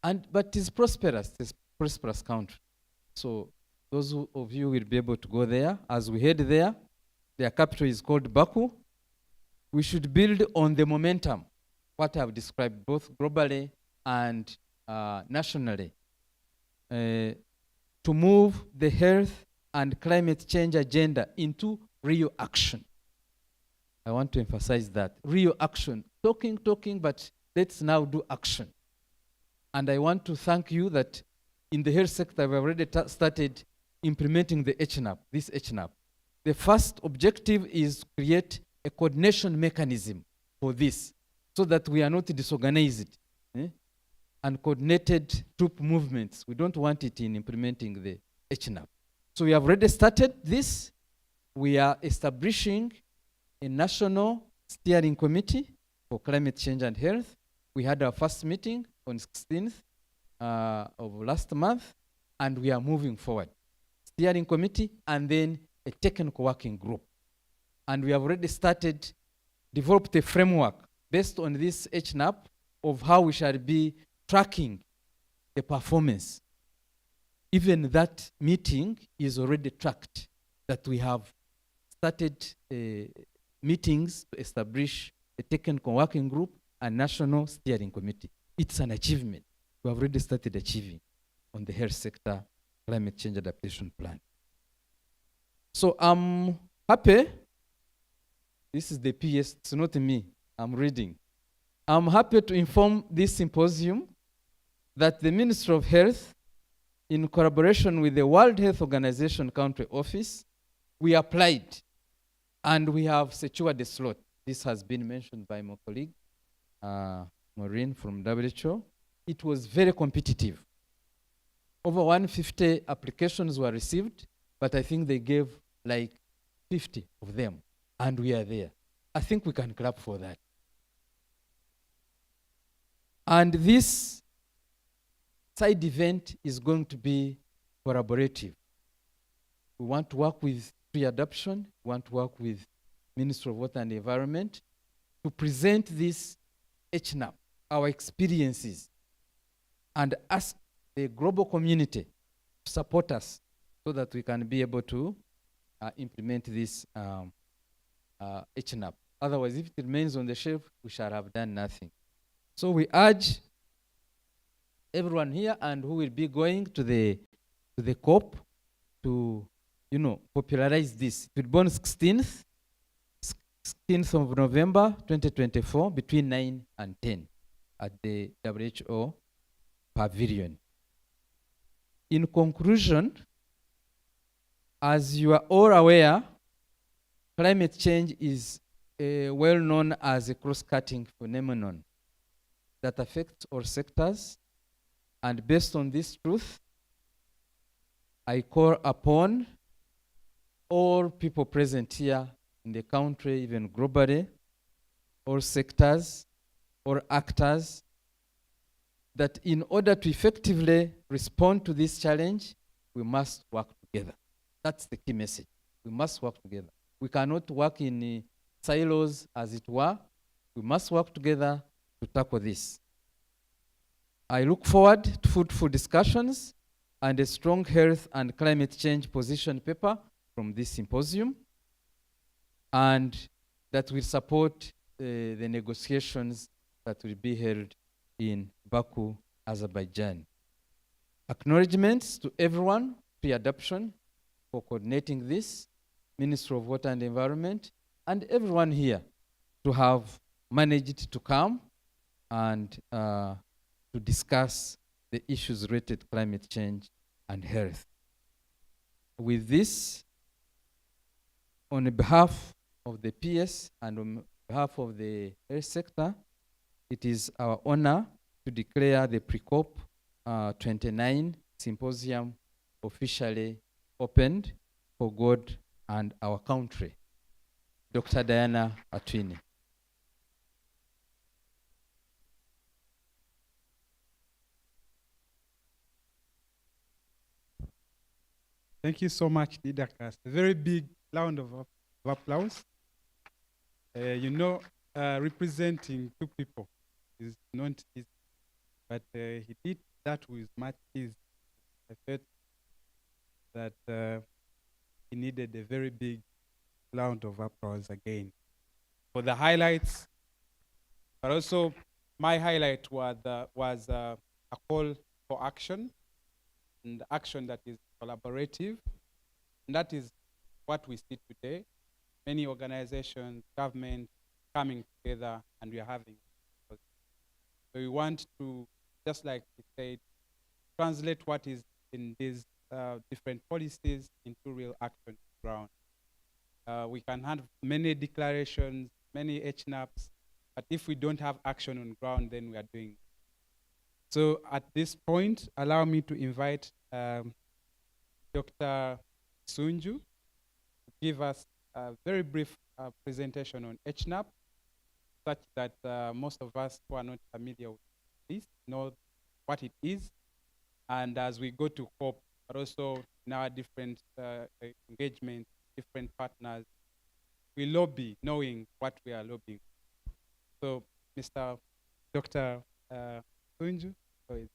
But it's prosperous. It's a prosperous country. So those of you will be able to go there. As we head there, their capital is called Baku. We should build on the momentum, what I've described, both globally and nationally, to move the health and climate change agenda into real action. I want to emphasize that. Real action. Talking, but let's now do action. And I want to thank you that in the health sector, we've already started implementing the HNAP, this HNAP. The first objective is to create a coordination mechanism for this, so that we are not disorganized and coordinated troop movements. We don't want it in implementing the HNAP. So we have already started this. We are establishing a national steering committee for climate change and health. We had our first meeting on 16th of last month, and we are moving forward. Steering committee and then a technical working group. And we have already started, developed a framework based on this HNAP of how we shall be tracking the performance. Even that meeting is already tracked, that we have started meetings to establish a technical working group and national steering committee. It's an achievement. We have already started achieving on the health sector climate change adaptation plan. So I'm happy. This is the PS, it's not me, I'm reading. I'm happy to inform this symposium that the Ministry of Health, in collaboration with the World Health Organization country office, we applied and we have secured a slot. This has been mentioned by my colleague, Maureen from WHO. It was very competitive. Over 150 applications were received, but I think they gave like 50 of them, and we are there. I think we can clap for that. And this side event is going to be collaborative. We want to work with Tree Adoption, we want to work with Ministry of Water and Environment to present this HNAP, our experiences, and ask the global community to support us so that we can be able to implement this HNAP. Otherwise, if it remains on the shelf, we shall have done nothing. So we urge everyone here and who will be going to the COP to, popularize this. It will be on 16th of November 2024 between 9 and 10 at the WHO pavilion. In conclusion, as you are all aware, climate change is well known as a cross-cutting phenomenon that affects all sectors. And based on this truth, I call upon all people present here in the country, even globally, all sectors, all actors, that in order to effectively respond to this challenge, we must work together. That's the key message. We must work together. We cannot work in silos, as it were. We must work together to tackle this. I look forward to fruitful discussions and a strong health and climate change position paper from this symposium, and that will support the negotiations that will be held in Baku, Azerbaijan. Acknowledgements to everyone, Tree Adoption, for coordinating this, Ministry of Water and Environment, and everyone here to have managed to come and to discuss the issues related to climate change and health. With this, on behalf of the PS and on behalf of the health sector, it is our honor to declare the pre-COP 29 symposium officially opened for God and our country. Dr. Diana Atwine. Thank you so much, Leader Cast. A very big round of applause. Representing two people is not easy, but he did that with much ease. I felt that he needed a very big round of applause again for the highlights, but also my highlight was a call for action, and action that is collaborative, and that is what we see today. Many organizations, government coming together, and we are having. So we want to, just like he said, translate what is in these different policies into real action on the ground. We can have many declarations, many HNAPs, but if we don't have action on the ground, then we are doing. So at this point, allow me to invite Dr. Sunju to give us a very brief presentation on HNAP, such that most of us who are not familiar with this know what it is. And as we go to COP, but also in our different engagements, different partners, we lobby knowing what we are lobbying. So, Dr. Tunju. So it's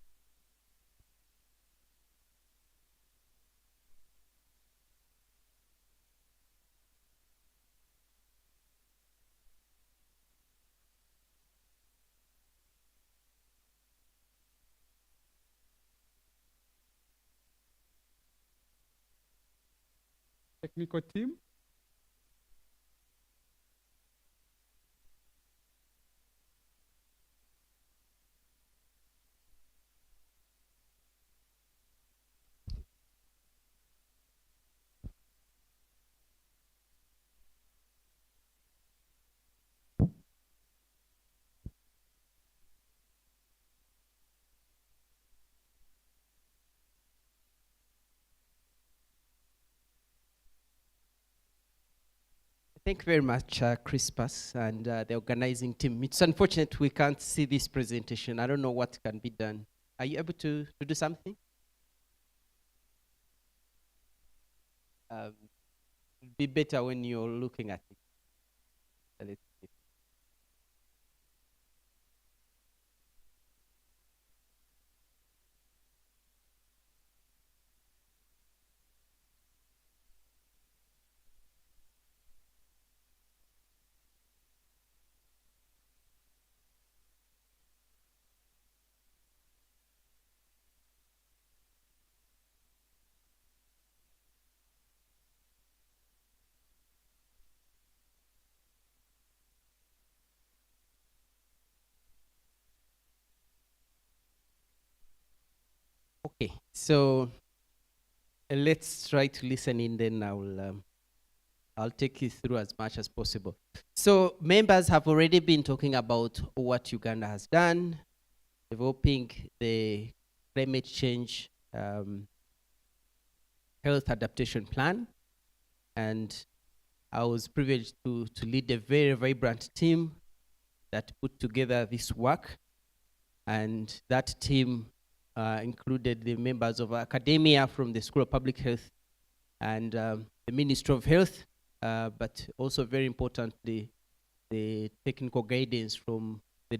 technical team. Thank you very much, Crispus and the organizing team. It's unfortunate we can't see this presentation. I don't know what can be done. Are you able to do something? It'd be better when you're looking at it. Let's see. Okay, so let's try to listen in, then I'll take you through as much as possible. So members have already been talking about what Uganda has done, developing the climate change health adaptation plan. And I was privileged to lead a very vibrant team that put together this work. And that team included the members of academia from the School of Public Health and the Ministry of Health, but also very importantly, the technical guidance from the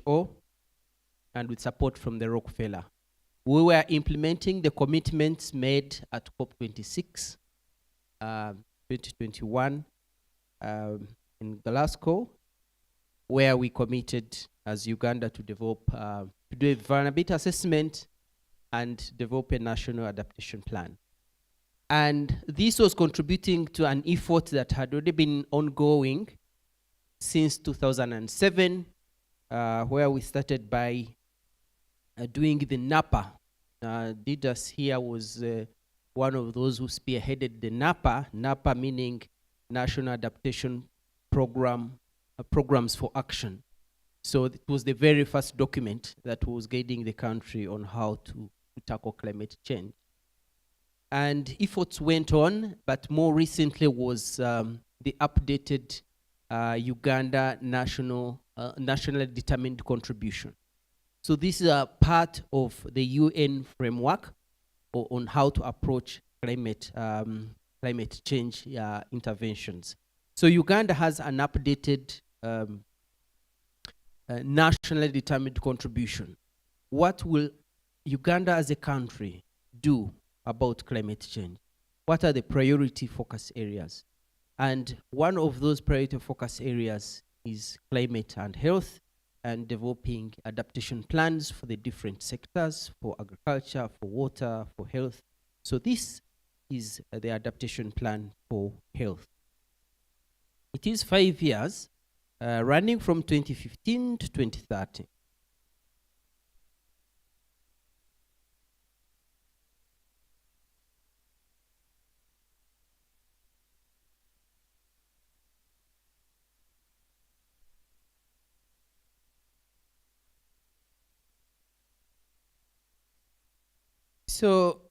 WHO and with support from the Rockefeller. We were implementing the commitments made at COP26, 2021 in Glasgow, where we committed as Uganda to develop, to do a vulnerability assessment and develop a national adaptation plan. And this was contributing to an effort that had already been ongoing since 2007, where we started by doing the NAPA. Didas here was one of those who spearheaded the NAPA, NAPA meaning National Adaptation Program, Programs for Action. So it was the very first document that was guiding the country on how to tackle climate change. And efforts went on, but more recently was the updated Uganda nationally determined contribution. So this is a part of the UN framework on how to approach climate change interventions. So Uganda has an updated nationally determined contribution. What will Uganda as a country do about climate change? What are the priority focus areas? And one of those priority focus areas is climate and health, and developing adaptation plans for the different sectors, for agriculture, for water, for health. So this is the adaptation plan for health. It is 5 years, running from 2015 to 2030. So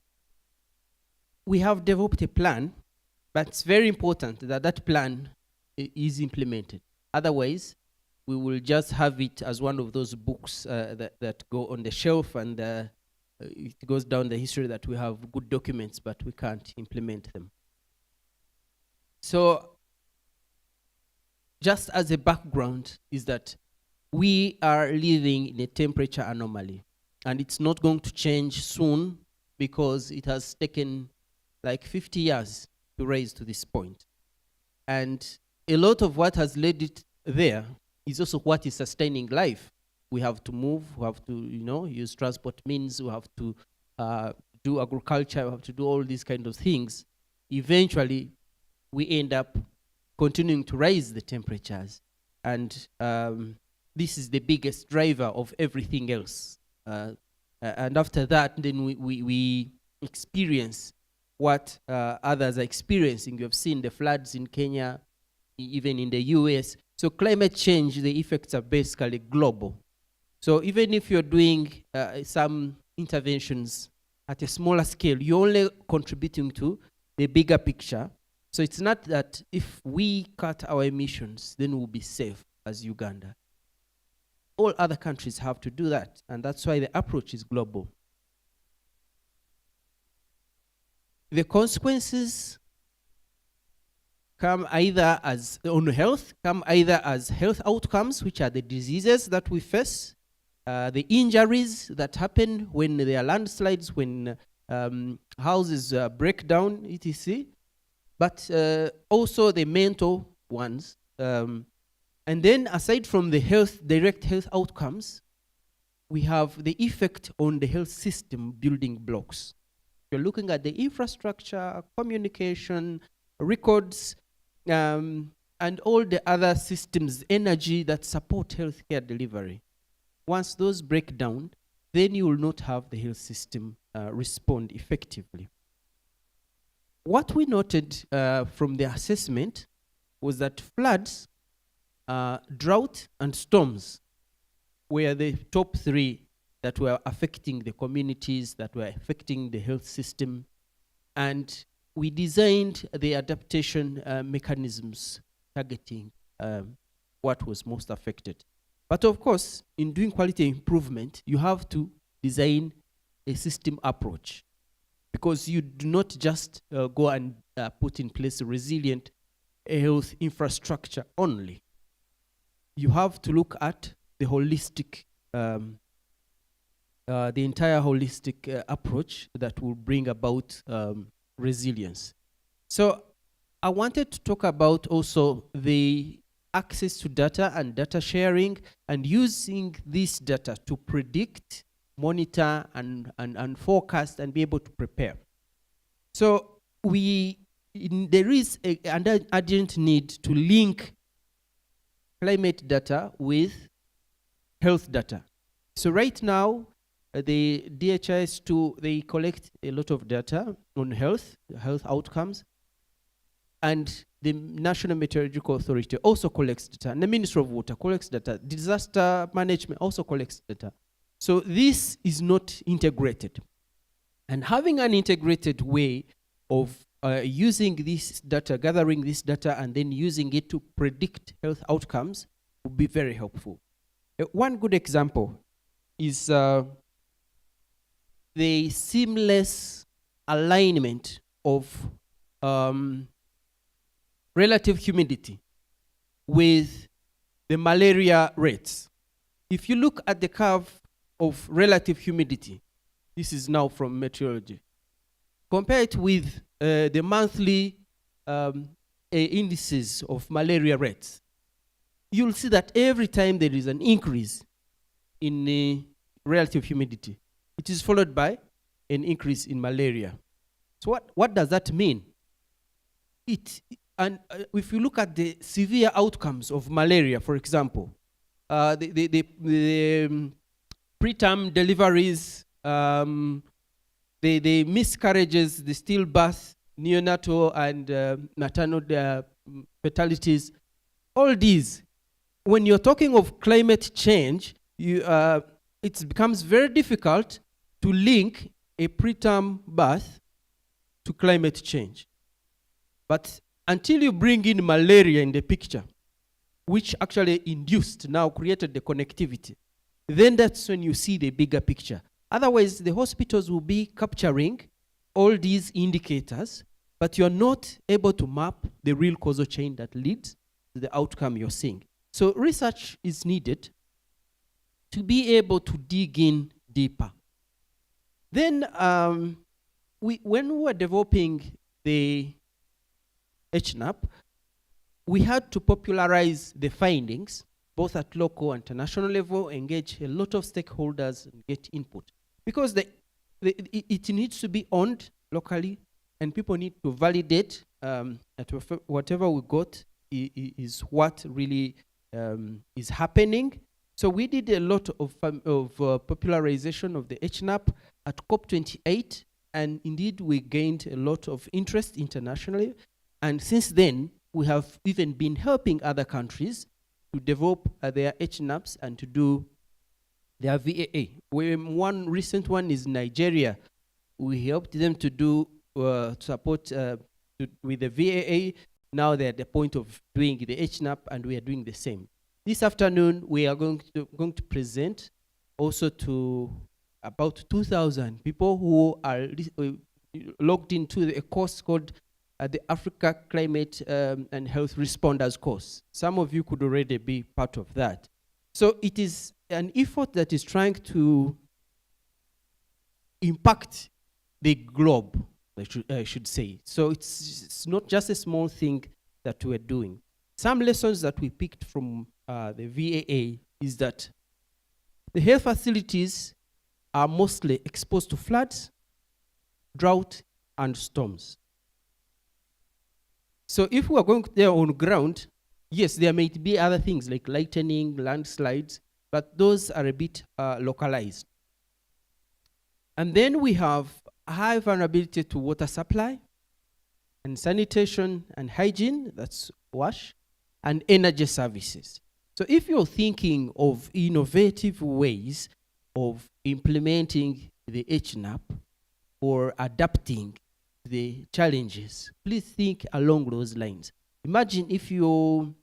we have developed a plan, but it's very important that that plan is implemented. Otherwise, we will just have it as one of those books that go on the shelf, and it goes down the history that we have good documents, but we can't implement them. So just as a background is that we are living in a temperature anomaly, and it's not going to change soon because it has taken like 50 years to raise to this point. And a lot of what has led it there is also what is sustaining life. We have to move, we have to, use transport means, we have to do agriculture, we have to do all these kind of things. Eventually, we end up continuing to raise the temperatures. And this is the biggest driver of everything else. And after that, then we experience what others are experiencing. You have seen the floods in Kenya, even in the US. So climate change, the effects are basically global. So even if you're doing some interventions at a smaller scale, you're only contributing to the bigger picture. So it's not that if we cut our emissions, then we'll be safe as Uganda. All other countries have to do that, and that's why the approach is global. The consequences come either as on health, come either as health outcomes, which are the diseases that we face, the injuries that happen when there are landslides, when houses break down, etc. But also the mental ones. And then aside from the direct health outcomes, we have the effect on the health system building blocks. You're looking at the infrastructure, communication, records, and all the other systems, energy that support healthcare delivery. Once those break down, then you will not have the health system respond effectively. What we noted from the assessment was that floods, drought, and storms were the top three that were affecting the communities, that were affecting the health system. And we designed the adaptation mechanisms targeting what was most affected. But of course, in doing quality improvement, you have to design a system approach, because you do not just go and put in place a resilient health infrastructure only. You have to look at the holistic, the entire holistic approach that will bring about resilience. So I wanted to talk about also the access to data and data sharing, and using this data to predict, monitor, and forecast, and be able to prepare. So there is an urgent need to link climate data with health data. So right now, the DHIS2, they collect a lot of data on health outcomes, and the National Meteorological Authority also collects data, and the Ministry of Water collects data, disaster management also collects data. So this is not integrated. And having an integrated way of using this data, gathering this data, and then using it to predict health outcomes would be very helpful. One good example is the seamless alignment of relative humidity with the malaria rates. If you look at the curve of relative humidity, this is now from meteorology, compare it with the monthly indices of malaria rates, you'll see that every time there is an increase in relative humidity, it is followed by an increase in malaria. So what does that mean? If you look at the severe outcomes of malaria, for example, the preterm deliveries, the miscarriages, the stillbirth, neonatal and maternal fatalities, all these, when you're talking of climate change, it becomes very difficult to link a preterm birth to climate change. But until you bring in malaria in the picture, which actually created the connectivity, then that's when you see the bigger picture. Otherwise, the hospitals will be capturing all these indicators, but you're not able to map the real causal chain that leads to the outcome you're seeing. So research is needed to be able to dig in deeper. Then when we were developing the HNAP, we had to popularize the findings, both at local and international level, engage a lot of stakeholders and get input. Because it needs to be owned locally, and people need to validate that whatever we got is what really is happening. So we did a lot of popularization of the HNAP at COP28, and indeed we gained a lot of interest internationally. And since then, we have even been helping other countries to develop their HNAPs and to do their VAA. One recent one is Nigeria. We helped them to do support with the VAA. Now they're at the point of doing the HNAP, and we are doing the same. This afternoon, we are going to present also to about 2,000 people who are logged into a course called the Africa Climate and Health Responders course. Some of you could already be part of that. So it is an effort that is trying to impact the globe, I should say. So it's not just a small thing that we're doing. Some lessons that we picked from the VAA is that the health facilities are mostly exposed to floods, drought, and storms. So if we are going there on ground, yes, there may be other things like lightning, landslides, but those are a bit localized. And then we have high vulnerability to water supply and sanitation and hygiene, that's WASH, and energy services. So if you're thinking of innovative ways of implementing the HNAP or adapting the challenges, please think along those lines. Imagine if your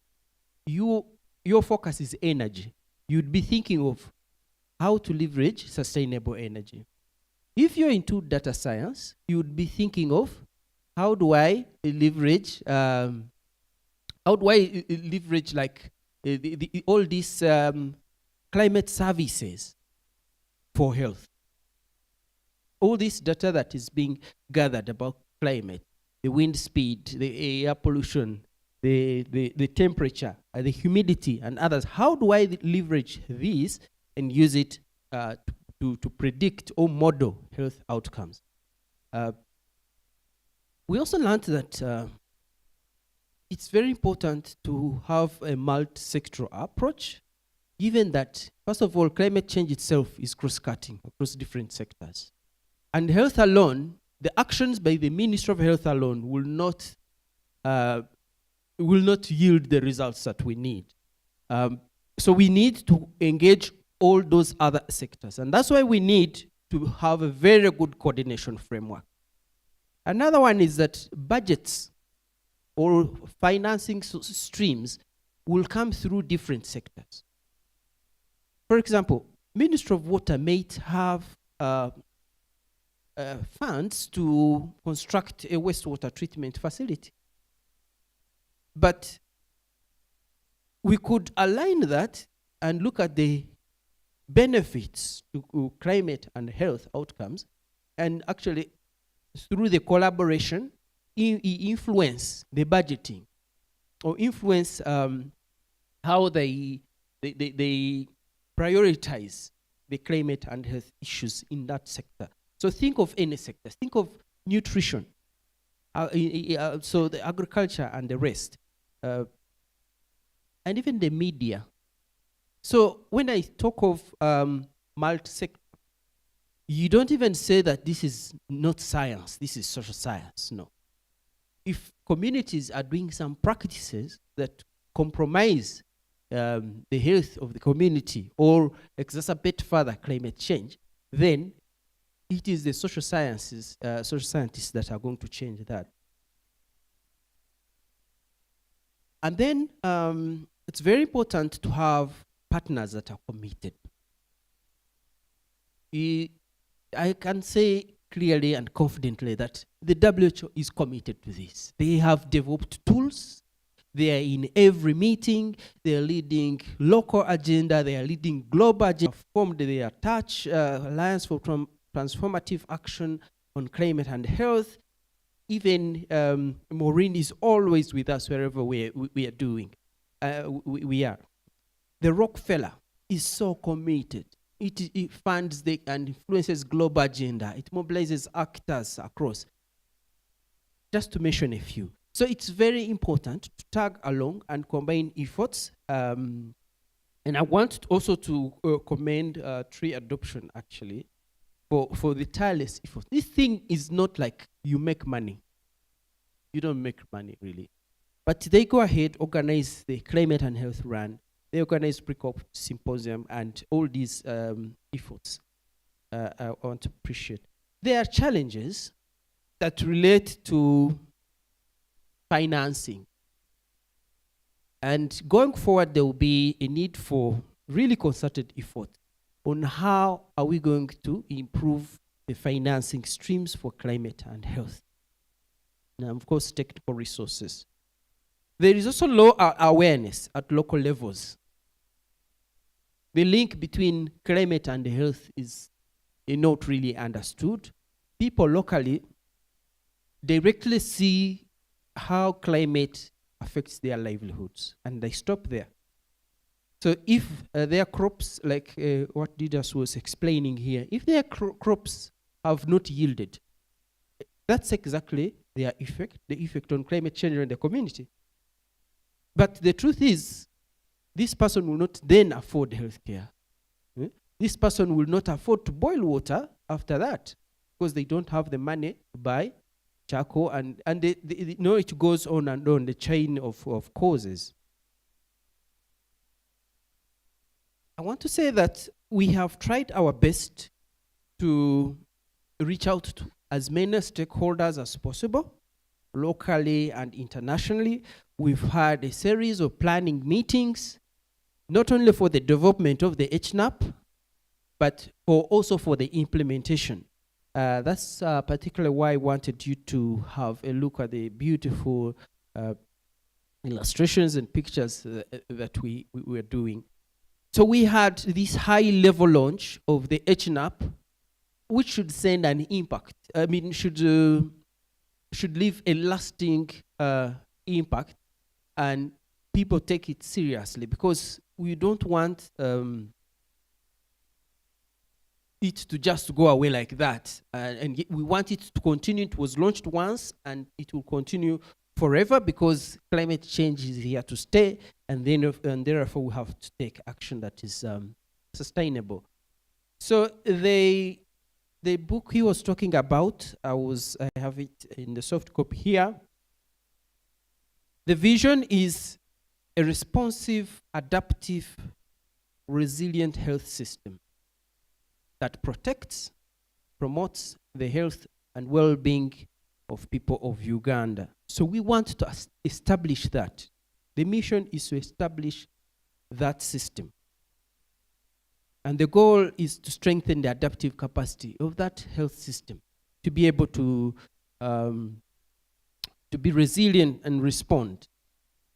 focus is energy, you'd be thinking of how to leverage sustainable energy. If you're into data science, you would be thinking of how do I leverage like all these climate services for health. All this data that is being gathered about climate, the wind speed, the air pollution, the temperature, the humidity, and others. How do I leverage these and use it to predict or model health outcomes? We also learned that it's very important to have a multi-sectoral approach, given that, first of all, climate change itself is cross-cutting across different sectors. And health alone, the actions by the Ministry of Health alone will not yield the results that we need. So we need to engage all those other sectors. And that's why we need to have a very good coordination framework. Another one is that budgets or financing streams will come through different sectors. For example, Ministry of Water may have funds to construct a wastewater treatment facility. But we could align that and look at the benefits to climate and health outcomes, and actually, through the collaboration, influence the budgeting, or influence how they prioritize the climate and health issues in that sector. So think of any sector. Think of nutrition, so the agriculture and the rest, and even the media. So when I talk of multi-sector, you don't even say that this is not science, this is social science, no. If communities are doing some practices that compromise the health of the community or exacerbate further climate change, then it is the social scientists that are going to change that. And then it's very important to have partners that are committed. I can say clearly and confidently that the WHO is committed to this. They have developed tools, They are in every meeting. They are leading local agenda. They are leading global agenda. Formed their Touch Alliance for Transformative Action on Climate and Health. Even Maureen is always with us wherever we are doing. We are. The Rockefeller is so committed. It funds and influences global agenda. It mobilizes actors across. Just to mention a few. So it's very important to tag along and combine efforts. And I want also to commend Tree Adoption, actually, for the tireless effort. This thing is not like you make money. You don't make money, really. But they go ahead, organize the Climate and Health Run. They organize pre-COP Symposium and all these efforts. I want to appreciate. There are challenges that relate to financing. And going forward, there will be a need for really concerted effort on how are we going to improve the financing streams for climate and health. And of course, technical resources. There is also low awareness at local levels. The link between climate and health is not really understood. People locally directly see how climate affects their livelihoods, and they stop there. So if their crops, like what Didas was explaining here, if their crops have not yielded, that's exactly their effect, the effect on climate change in the community. But the truth is, this person will not then afford healthcare. This person will not afford to boil water after that because they don't have the money to buy charcoal, and it goes on and on, the chain of causes. I want to say that we have tried our best to reach out to as many stakeholders as possible, locally and internationally. We've had a series of planning meetings, not only for the development of the HNAP, but also for the implementation. That's particularly why I wanted you to have a look at the beautiful illustrations and pictures that we were doing. So we had this high-level launch of the HNAP, which should send an impact. I mean, should leave a lasting impact, and people take it seriously, because we don't want it to just go away like that. And we want it to continue. It was launched once, and it will continue forever, because climate change is here to stay, and therefore we have to take action that is sustainable. So the book he was talking about, I have it in the soft copy here. The vision is a responsive, adaptive, resilient health system that protects, promotes the health and well-being of people of Uganda. So we want to establish that. The mission is to establish that system. And the goal is to strengthen the adaptive capacity of that health system, to be able to be resilient and respond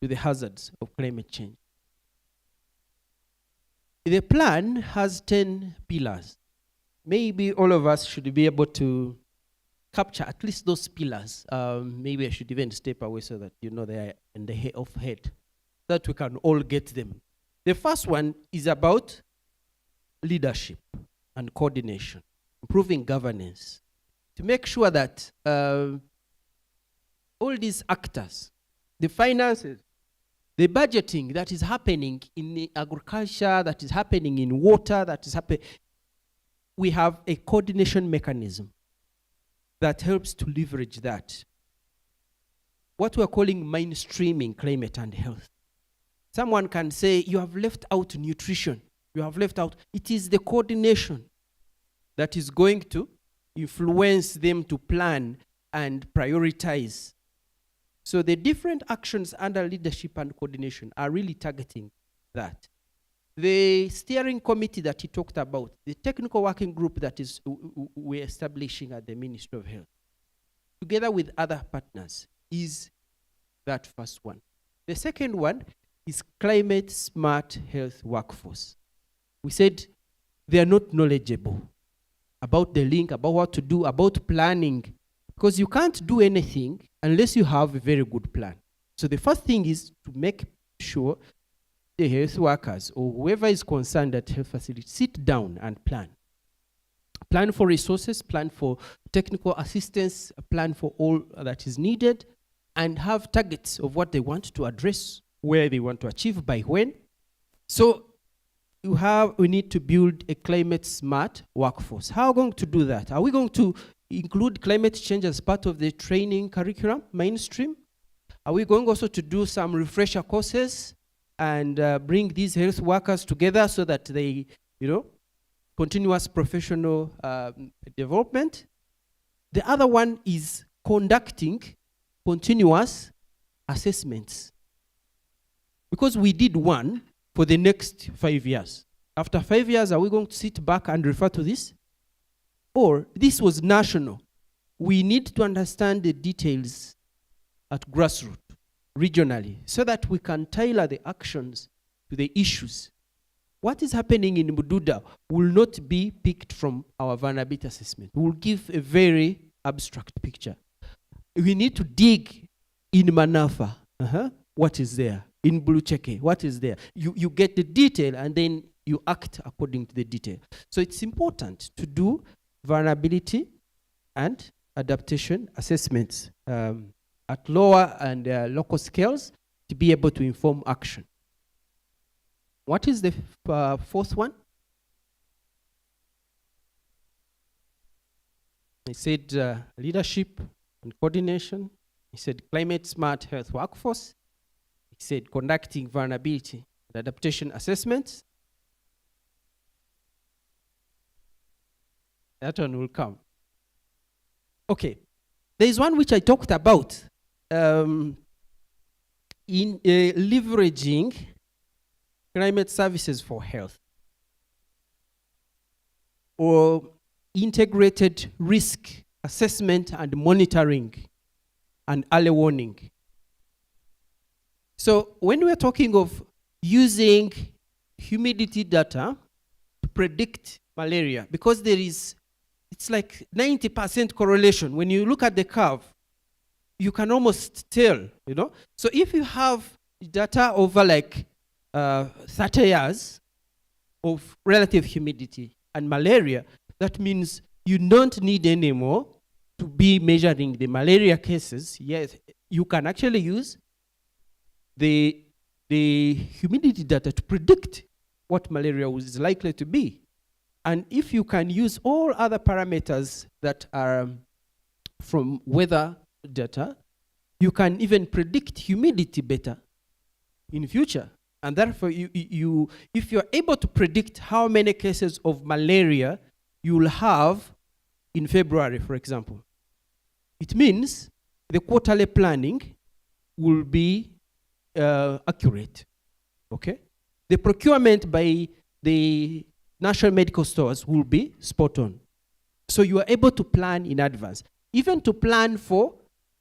to the hazards of climate change. The plan has 10 pillars. Maybe all of us should be able to capture at least those pillars. Maybe I should even step away so that you know they are in the head, so that we can all get them. The first one is about leadership and coordination, improving governance, to make sure that all these actors, the finances, the budgeting that is happening in the agriculture, that is happening in water, that is happening, we have a coordination mechanism that helps to leverage that. What we're calling mainstreaming climate and health. Someone can say, you have left out nutrition. You have left out. It is the coordination that is going to influence them to plan and prioritize. So the different actions under leadership and coordination are really targeting that. The steering committee that he talked about, the technical working group that is we're establishing at the Ministry of Health, together with other partners, is that first one. The second one is climate smart health workforce. We said they are not knowledgeable about the link, about what to do, about planning, because you can't do anything unless you have a very good plan. So the first thing is to make sure the health workers or whoever is concerned at health facilities sit down and plan. Plan for resources, plan for technical assistance, plan for all that is needed, and have targets of what they want to address, where they want to achieve, by when. So we need to build a climate smart workforce. How are we going to do that? Are we going to include climate change as part of the training curriculum, mainstream? Are we going also to do some refresher courses and bring these health workers together so that they, continuous professional development? The other one is conducting continuous assessments. Because we did one for the next 5 years. After 5 years, are we going to sit back and refer to this? Or this was national. We need to understand the details at grassroots, regionally, so that we can tailor the actions to the issues. What is happening in Bududa will not be picked from our vulnerability assessment. We will give a very abstract picture. We need to dig in Manafa. What is there? In Bulucheke, what is there? You get the detail and then you act according to the detail. So it's important to do vulnerability and adaptation assessments at lower and local scales to be able to inform action. What is the fourth one? I said leadership and coordination. I said climate smart health workforce. I said conducting vulnerability and adaptation assessments. That one will come. Okay. There is one which I talked about in leveraging climate services for health, or integrated risk assessment and monitoring and early warning. So when we're talking of using humidity data to predict malaria, because it's like 90% correlation. When you look at the curve, you can almost tell, So if you have data over like 30 years of relative humidity and malaria, that means you don't need anymore to be measuring the malaria cases. Yes, you can actually use the humidity data to predict what malaria is likely to be. And if you can use all other parameters that are from weather data, you can even predict humidity better in future. And therefore, if you're able to predict how many cases of malaria you will have in February, for example, it means the quarterly planning will be accurate, okay? The procurement by the national medical stores will be spot on. So you are able to plan in advance, even to plan for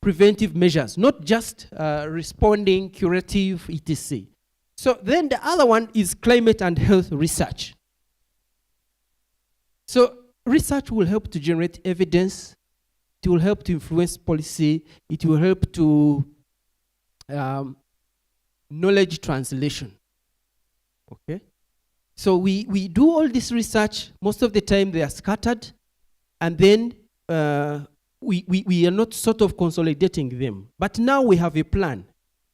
preventive measures, not just responding, curative, etc. So then the other one is climate and health research. So research will help to generate evidence, it will help to influence policy, it will help to knowledge translation, okay? So we do all this research, most of the time they are scattered, and then we are not sort of consolidating them. But now we have a plan.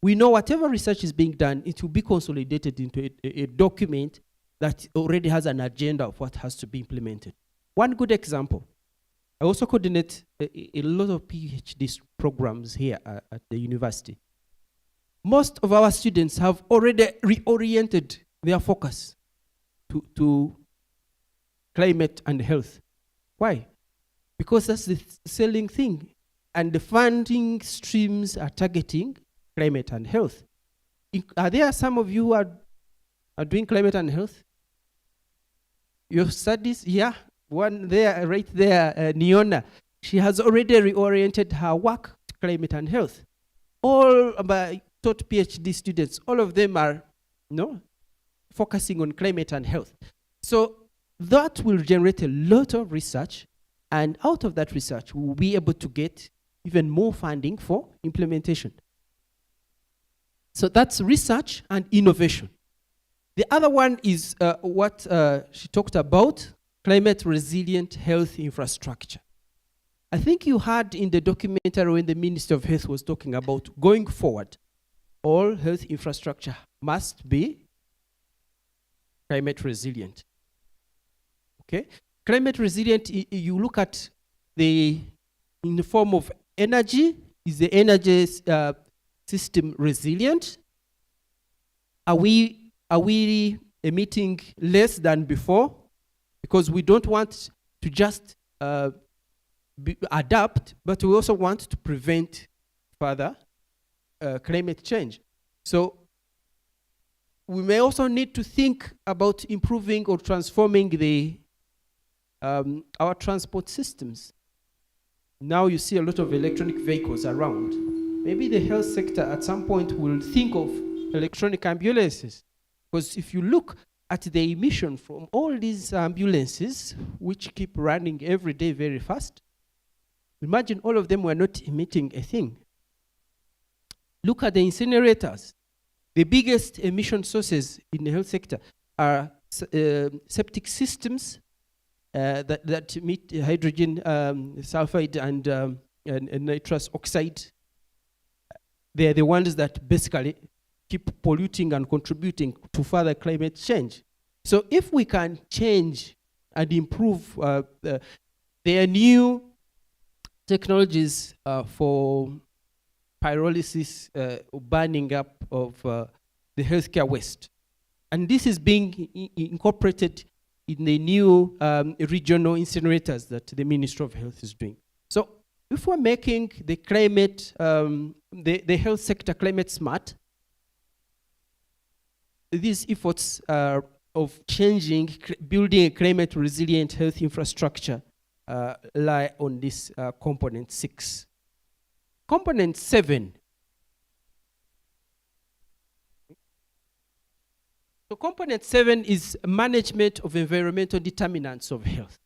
We know whatever research is being done, it will be consolidated into a document that already has an agenda of what has to be implemented. One good example, I also coordinate a lot of PhD programs here at the university. Most of our students have already reoriented their focus to climate and health. Why? Because that's the selling thing. And the funding streams are targeting climate and health. Are there some of you who are doing climate and health? Your studies? Yeah, one there, right there, Niona. She has already reoriented her work to climate and health. All by taught PhD students, all of them are focusing on climate and health. So that will generate a lot of research, and out of that research, we'll be able to get even more funding for implementation. So that's research and innovation. The other one is what she talked about, climate resilient health infrastructure. I think you heard in the documentary when the Minister of Health was talking about going forward, all health infrastructure must be climate resilient. Okay? Climate resilient, you look at in the form of energy. Is the energy system resilient? Are we emitting less than before? Because we don't want to just adapt, but we also want to prevent further climate change. So we may also need to think about improving or transforming our transport systems. Now you see a lot of electronic vehicles around. Maybe the health sector at some point will think of electronic ambulances. Because if you look at the emission from all these ambulances, which keep running every day very fast, imagine all of them were not emitting a thing. Look at the incinerators. The biggest emission sources in the health sector are septic systems that emit hydrogen sulfide and nitrous oxide. They're the ones that basically keep polluting and contributing to further climate change. So if we can change and improve their new technologies for pyrolysis, burning up of the healthcare waste. And this is being incorporated in the new regional incinerators that the Ministry of Health is doing. So if we're making the climate, the health sector climate smart, these efforts of changing, building a climate resilient health infrastructure lie on this component 6. Component 7. So component 7 is management of environmental determinants of health.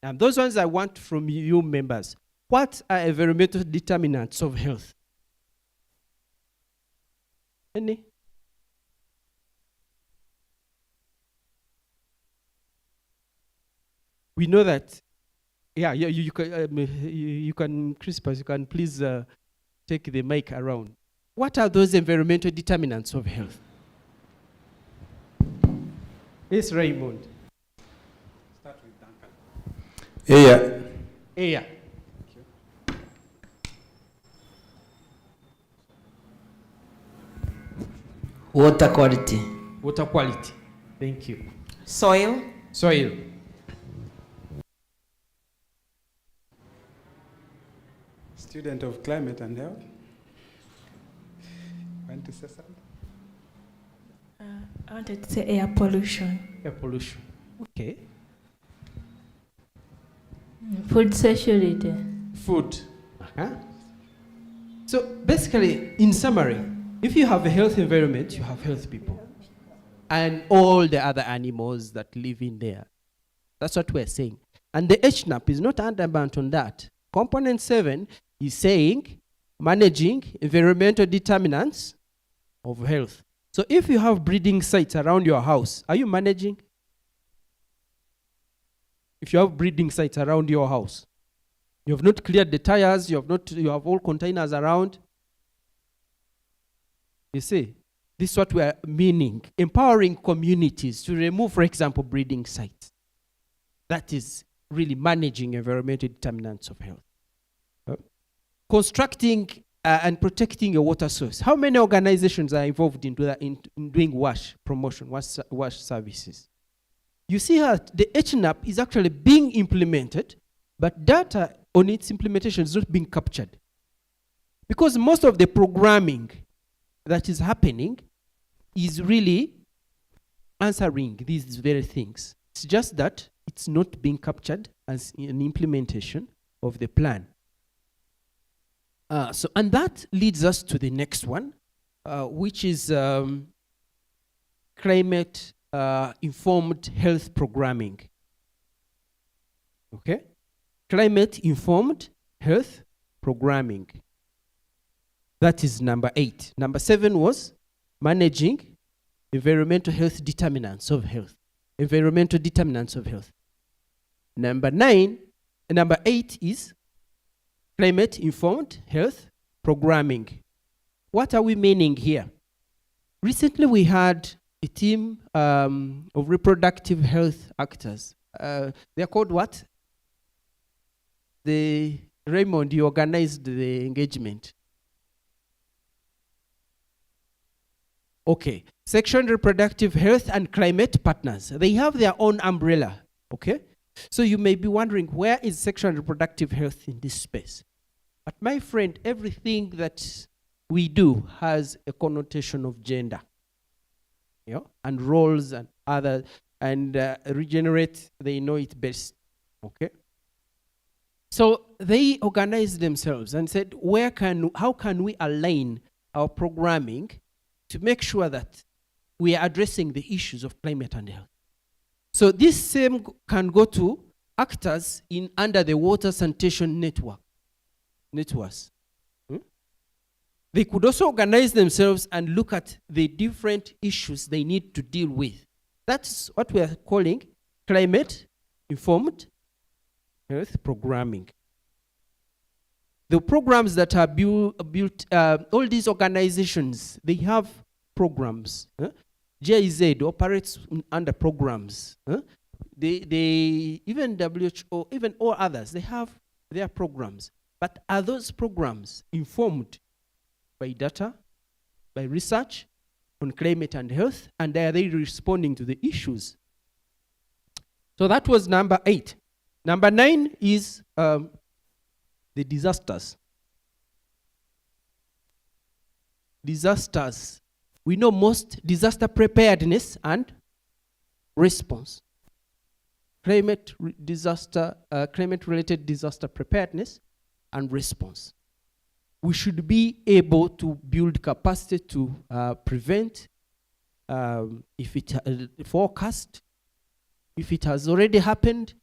And those ones I want from you members. What are environmental determinants of health? Any? We know that, you can, Crispus, you can please take the mic around. What are those environmental determinants of health? Yes, Raymond. Start with Duncan. Air. Water quality. Water quality. Thank you. Soil. Soil. Student of climate and health. Want to say something? I wanted to say air pollution. Air pollution. Okay. Food security. Food. Uh-huh. So basically, in summary, if you have a healthy environment, you have healthy people. And all the other animals that live in there. That's what we're saying. And the HNAP is not adamant on that. Component 7 is saying managing environmental determinants of health. So if you have breeding sites around your house, are you managing? If you have breeding sites around your house, you have not cleared the tires, you have all containers around. You see, this is what we are meaning. Empowering communities to remove, for example, breeding sites. That is really managing environmental determinants of health. Constructing and protecting a water source. How many organizations are involved in doing WASH promotion, WASH services? You see how the HNAP is actually being implemented, but data on its implementation is not being captured. Because most of the programming that is happening is really answering these very things. It's just that it's not being captured as an implementation of the plan. And that leads us to the next one, which is climate informed health programming. Okay? Climate informed health programming. That is number 8. Number 7 was managing environmental health determinants of health. Environmental determinants of health. Number 8 is climate informed health programming. What are we meaning here? Recently we had a team of reproductive health actors. They're called what? Raymond, you organized the engagement. Okay, Sexual and Reproductive Health and Climate Partners. They have their own umbrella, okay? So you may be wondering, where is sexual and reproductive health in this space? But my friend, everything that we do has a connotation of gender, you know, and roles and other, and Regenerate, they know it best, okay? So they organized themselves and said, how can we align our programming to make sure that we are addressing the issues of climate and health? So this same can go to actors under the water sanitation networks. They could also organize themselves and look at the different issues they need to deal with. That's what we are calling climate-informed health programming. The programs that are built, all these organizations, they have programs. GIZ operates under programs. Even WHO, even all others, they have their programs. But are those programs informed by data, by research on climate and health, and are they responding to the issues? So that was number 8. Number 9 is the disasters. Disasters. We know most disaster preparedness and response. Climate-related disaster preparedness and response. We should be able to build capacity to prevent, if it forecast, if it has already happened,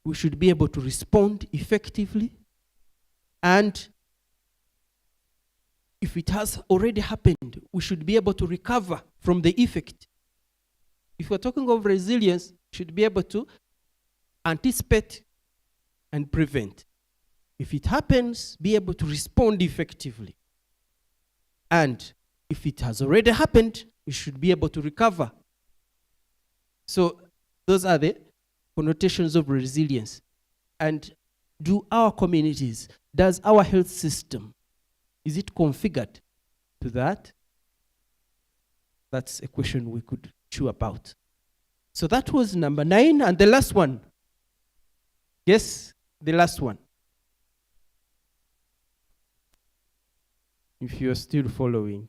we should be able to respond effectively. And if it has already happened, we should be able to recover from the effect. If we're talking of resilience, we should be able to anticipate and prevent. If it happens, be able to respond effectively. And if it has already happened, we should be able to recover. So those are the connotations of resilience. And do our communities, does our health system, is it configured to that? That's a question we could chew about. So that was number 9, and the last one. Yes, the last one. If you're still following.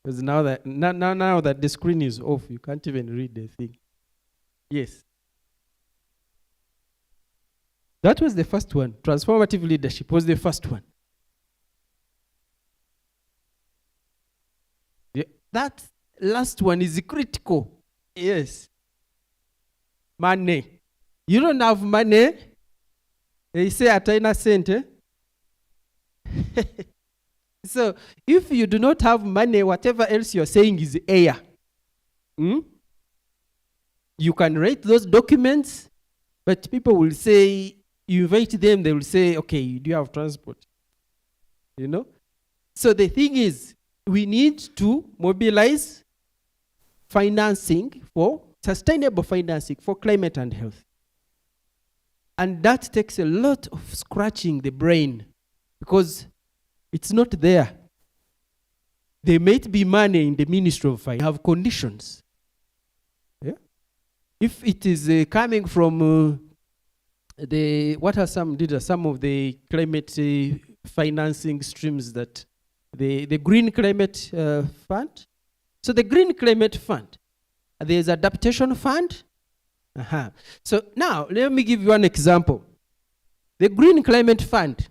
Because now that the screen is off, you can't even read the thing. Yes. That was the first one. Transformative leadership was the first one. That last one is critical. Yes. Money. You don't have money. They say ataina sente. So if you do not have money, whatever else you're saying is air. You can write those documents, but people will say, you invite them, they will say, okay, do you have transport? You know? So the thing is, we need to mobilize financing for sustainable financing for climate and health. And that takes a lot of scratching the brain because it's not there. There might be money in the Ministry of Finance, have conditions. Yeah? If it is coming from what are some of the climate financing streams that the Green Climate Fund? So the Green Climate Fund, there's Adaptation Fund. So now, let me give you an example. The Green Climate Fund,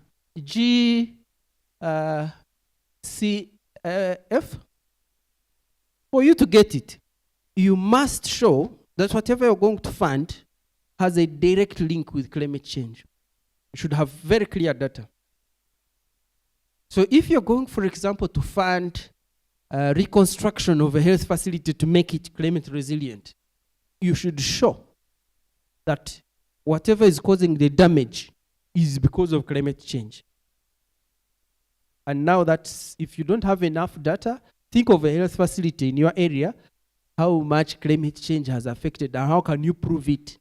F, for you to get it, you must show that whatever you're going to fund has a direct link with climate change. You should have very clear data. So if you're going, for example, to fund reconstruction of a health facility to make it climate resilient, you should show that whatever is causing the damage is because of climate change. And now that's, if you don't have enough data, think of a health facility in your area, how much climate change has affected, and how can you prove it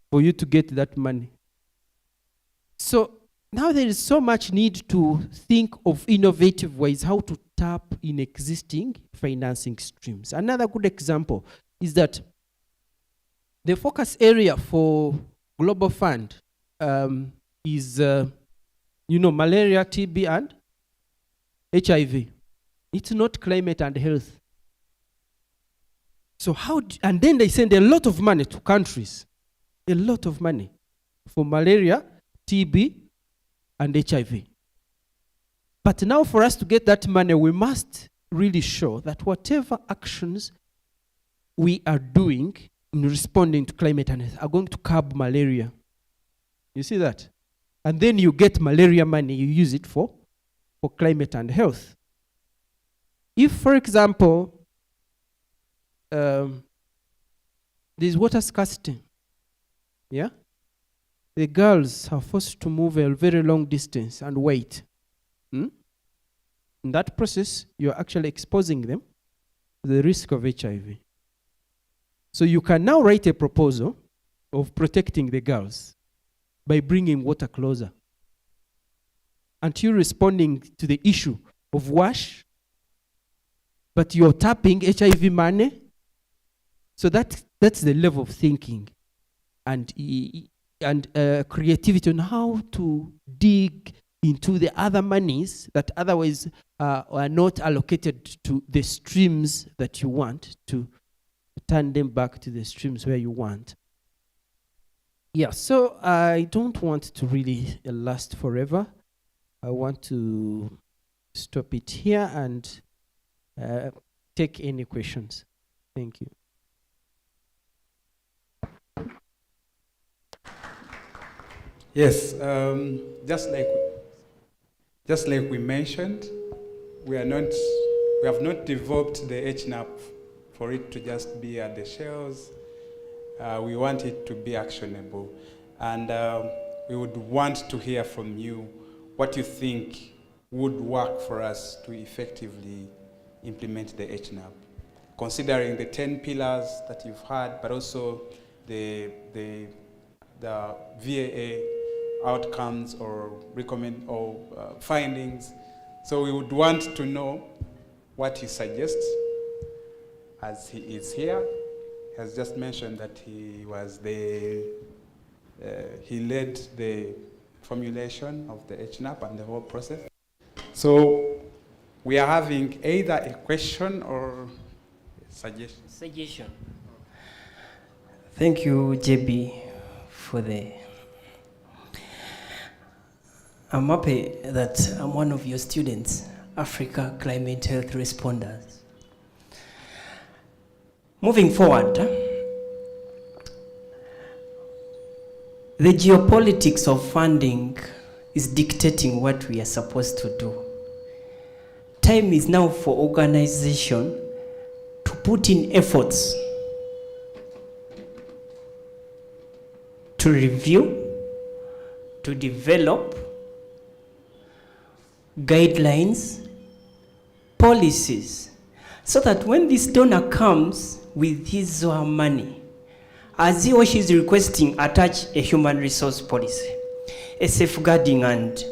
for you to get that money. So now there is so much need to think of innovative ways how to tap in existing financing streams. Another good example is that the focus area for Global Fund is, malaria, TB, and HIV. It's not climate and health. So and then they send a lot of money to countries, a lot of money for malaria, TB, and HIV. But now for us to get that money, we must really show that whatever actions we are doing in responding to climate and health are going to curb malaria. You see that? And then you get malaria money, you use it for climate and health. If, for example, there's water scarcity, yeah? The girls are forced to move a very long distance and wait. In that process, you're actually exposing them to the risk of HIV. So you can now write a proposal of protecting the girls by bringing water closer. And you're responding to the issue of WASH, but you're tapping HIV money. So that's the level of thinking and creativity on how to dig into the other monies that otherwise are not allocated to the streams that you want, to turn them back to the streams where you want. Yeah, so I don't want to really last forever. I want to stop it here and take any questions. Thank you. Yes, just like we mentioned, we have not developed the HNAP for it to just be at the shelves. We want it to be actionable, and we would want to hear from you what you think would work for us to effectively implement the HNAP, considering the 10 pillars that you've had, but also the VAA outcomes or findings. So we would want to know what he suggests, as he is here. He has just mentioned that he led the formulation of the HNAP and the whole process. So we are having either a question or a suggestion. Thank you, JB, for the... I'm happy that I'm one of your students, Africa Climate Health Responders. Moving forward, the geopolitics of funding is dictating what we are supposed to do. Time is now for organization to put in efforts to review, to develop guidelines, policies, so that when this donor comes with his or her money, as he or she is requesting, attach a human resource policy, a safeguarding and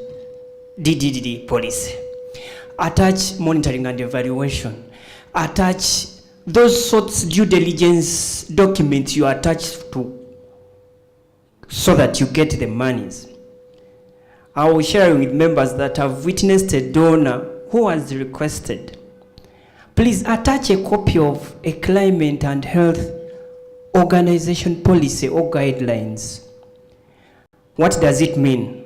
DDD policy, attach monitoring and evaluation, attach those sorts of due diligence documents you attach to, so that you get the monies. I will share with members that have witnessed a donor who has requested, please attach a copy of a climate and health organization policy or guidelines. What does it mean?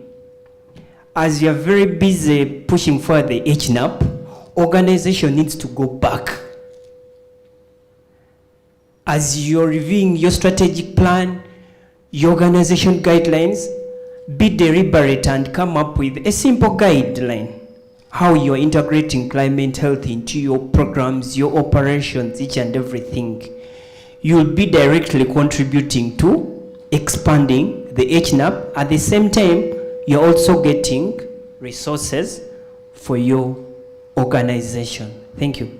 As you are very busy pushing for the HNAP, organization needs to go back. As you're reviewing your strategic plan, your organization guidelines, be deliberate and come up with a simple guideline. How you're integrating climate health into your programs, your operations, each and everything. You'll be directly contributing to expanding the HNAP. At the same time, you're also getting resources for your organization. Thank you.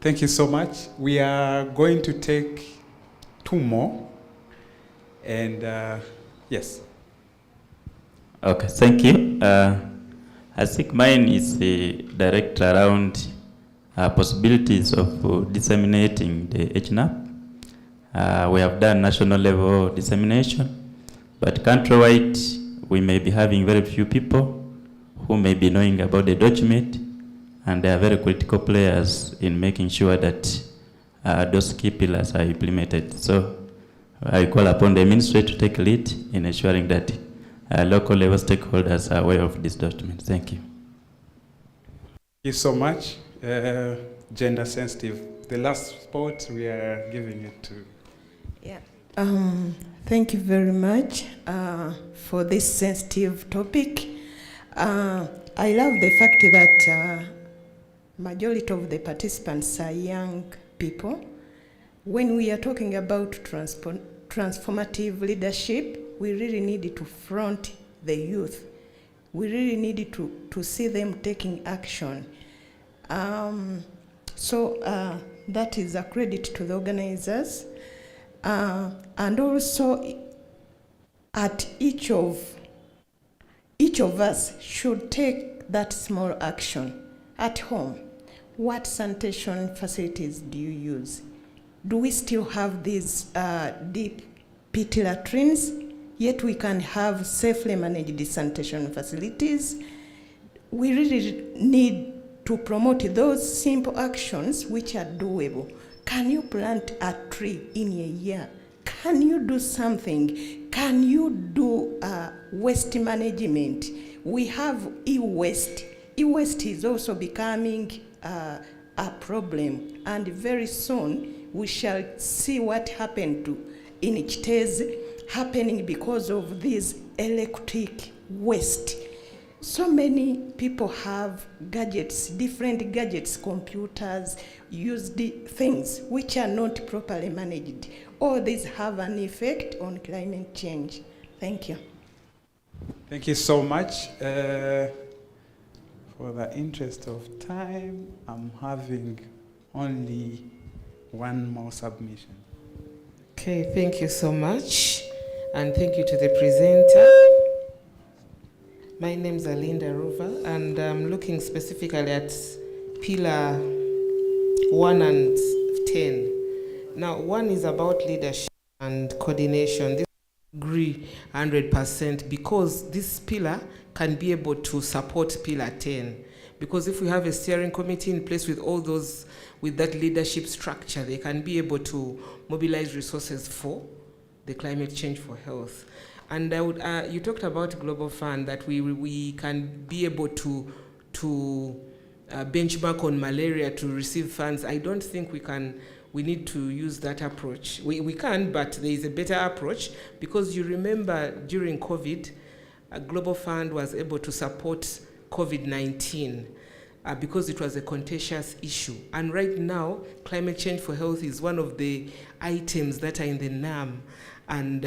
Thank you so much. We are going to take 2 more. And yes. Okay, thank you. I think mine is direct around possibilities of disseminating the HNAP. We have done national level dissemination, but countrywide, we may be having very few people who may be knowing about the document, and they are very critical players in making sure that those key pillars are implemented. So I call upon the ministry to take lead in ensuring that local level stakeholders are aware of this document. Thank you. Thank you so much. Gender sensitive. The last spot we are giving it to. Yeah. Thank you very much for this sensitive topic. I love the fact that majority of the participants are young people. When we are talking about transformative leadership, we really need to front the youth. We really need to see them taking action. So that is a credit to the organizers. And also, at each of us should take that small action at home. What sanitation facilities do you use? Do we still have these deep pit latrines? Yet we can have safely managed sanitation facilities. We really need to promote those simple actions which are doable. Can you plant a tree in a year? Can you do something? Can you do waste management? We have e-waste. E-waste is also becoming a problem, and very soon we shall see what happened to Inichtes happening because of this electric waste. So many people have gadgets, different gadgets, computers, used things which are not properly managed. All these have an effect on climate change. Thank you. Thank you so much. For the interest of time, I'm having only one more submission. Okay, thank you so much. And thank you to the presenter. My name is Alinda Ruva, and I'm looking specifically at pillar 1 and 10. Now, 1 is about leadership and coordination. This I agree 100% because this pillar can be able to support pillar 10. Because if we have a steering committee in place with all those, with that leadership structure, they can be able to mobilize resources for the climate change for health. And I would, you talked about Global Fund, that we can be able to benchmark on malaria to receive funds. I don't think we need to use that approach. We can, but there is a better approach, because you remember during COVID, a Global Fund was able to support COVID-19 because it was a contentious issue. And right now, climate change for health is one of the items that are in the NAM. And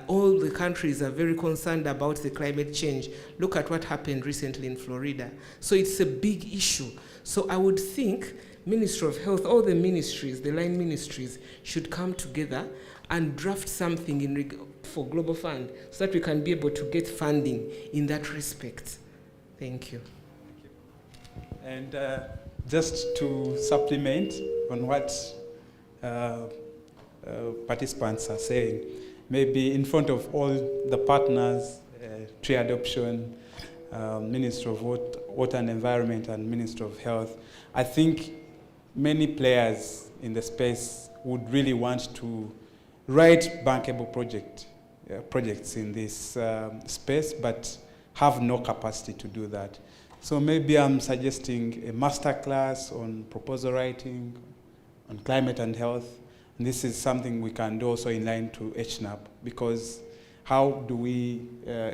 all the countries are very concerned about the climate change. Look at what happened recently in Florida. So it's a big issue. So I would think Ministry of Health, all the ministries, the line ministries, should come together and draft something for Global Fund so that we can be able to get funding in that respect. Thank you. And just to supplement on what participants are saying, maybe in front of all the partners, Tree Adoption, Ministry of Water and Environment, and Ministry of Health, I think many players in the space would really want to write bankable projects in this space, but have no capacity to do that. So maybe I'm suggesting a master class on proposal writing, on climate and health. And this is something we can do also in line to HNAP, because how do we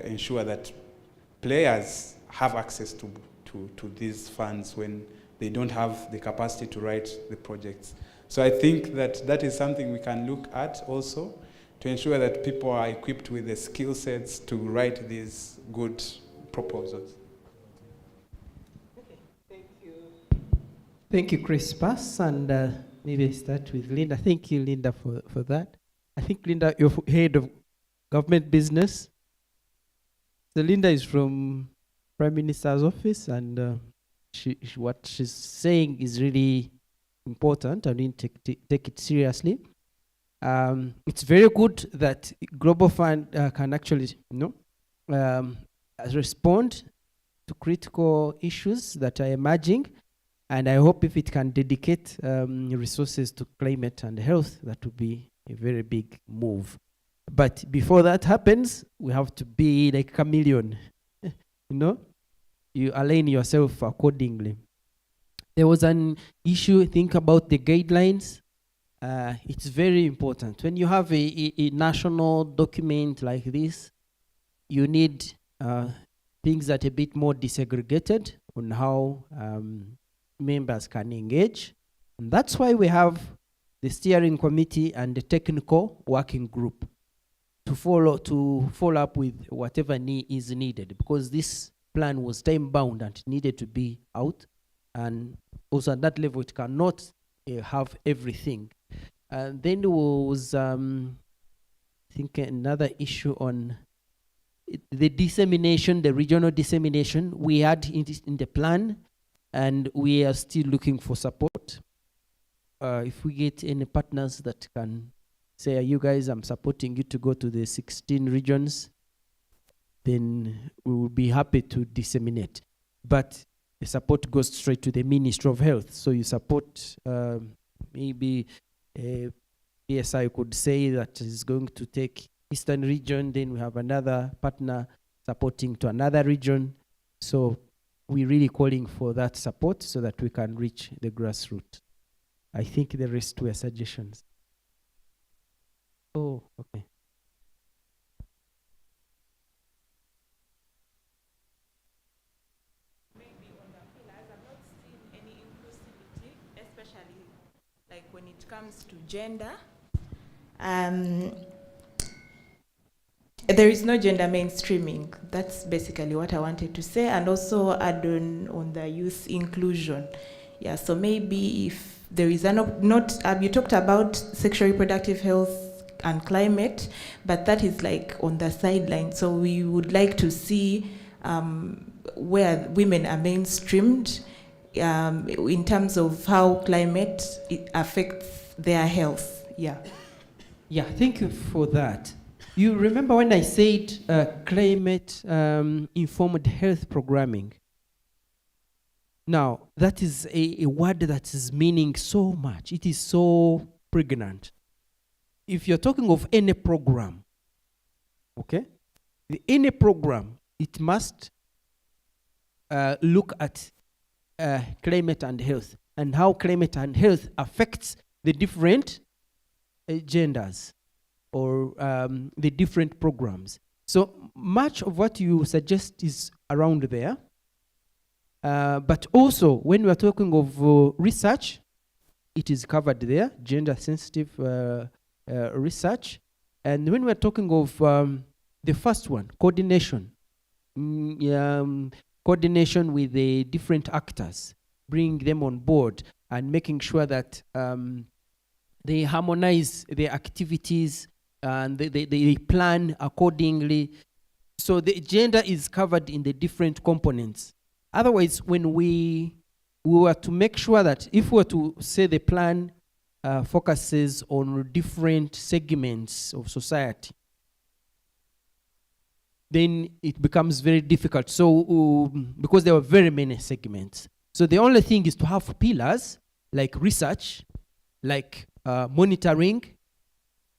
ensure that players have access to these funds when they don't have the capacity to write the projects? So I think that is something we can look at also, to ensure that people are equipped with the skill sets to write these good proposals. Thank you, Chris Pass, and maybe start with Linda. Thank you, Linda, for that. I think, Linda, you're head of government business. So Linda is from Prime Minister's office, and what she's saying is really important, and we need to take it seriously. It's very good that Global Fund can actually, respond to critical issues that are emerging. And I hope if it can dedicate resources to climate and health, that would be a very big move. But before that happens, we have to be like a chameleon. You align yourself accordingly. There was an issue, think about the guidelines. It's very important. When you have a national document like this, you need things that are a bit more disaggregated on how members can engage. And that's why we have the steering committee and the technical working group to follow up with whatever is needed, because this plan was time bound and needed to be out. And also at that level, it cannot have everything. And then there was, I think, another issue on the dissemination, the regional dissemination. We had in the plan, and we are still looking for support. If we get any partners that can say, you guys, I'm supporting you to go to the 16 regions, then we will be happy to disseminate. But the support goes straight to the Ministry of Health. So you support, maybe PSI could say that is going to take Eastern region, then we have another partner supporting to another region. So we're really calling for that support so that we can reach the grassroots. I think the rest were suggestions. Oh, okay. Maybe on the pillars, I've not seen any inclusivity, especially like when it comes to gender. There is no gender mainstreaming. That's basically what I wanted to say. And also add on the youth inclusion. Yeah, so maybe if there is you talked about sexual reproductive health and climate, but that is like on the sideline. So we would like to see where women are mainstreamed in terms of how climate affects their health. Yeah. Yeah, thank you for that. You remember when I said climate informed health programming? Now, that is a word that is meaning so much. It is so pregnant. If you're talking of any program, okay, any program, it must look at climate and health and how climate and health affects the different genders or the different programs. So much of what you suggest is around there. But also, when we are talking of research, it is covered there, gender-sensitive research. And when we are talking of the first one, coordination, coordination with the different actors, bring them on board and making sure that they harmonize their activities and they plan accordingly. So the gender is covered in the different components. Otherwise, when we were to make sure that if we were to say the plan focuses on different segments of society, then it becomes very difficult. So, because there are very many segments. So the only thing is to have pillars like research, like monitoring,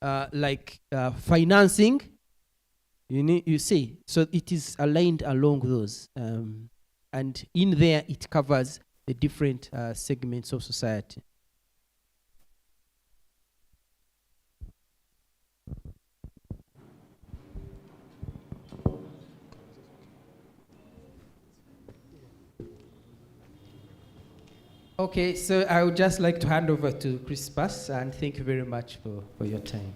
like financing. You see, so it is aligned along those. And in there, it covers the different segments of society. Okay, so I would just like to hand over to Crispus, and thank you very much for your time.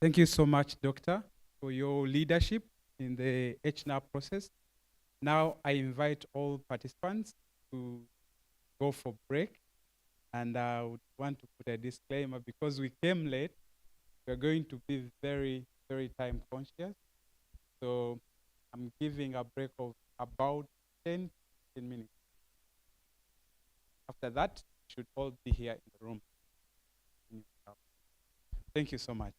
Thank you so much, Doctor, for your leadership in the HNAP process. Now I invite all participants to go for break. And I would want to put a disclaimer, because we came late, we're going to be very, very time conscious. So I'm giving a break of about 10 minutes. After that, you should all be here in the room. Thank you so much.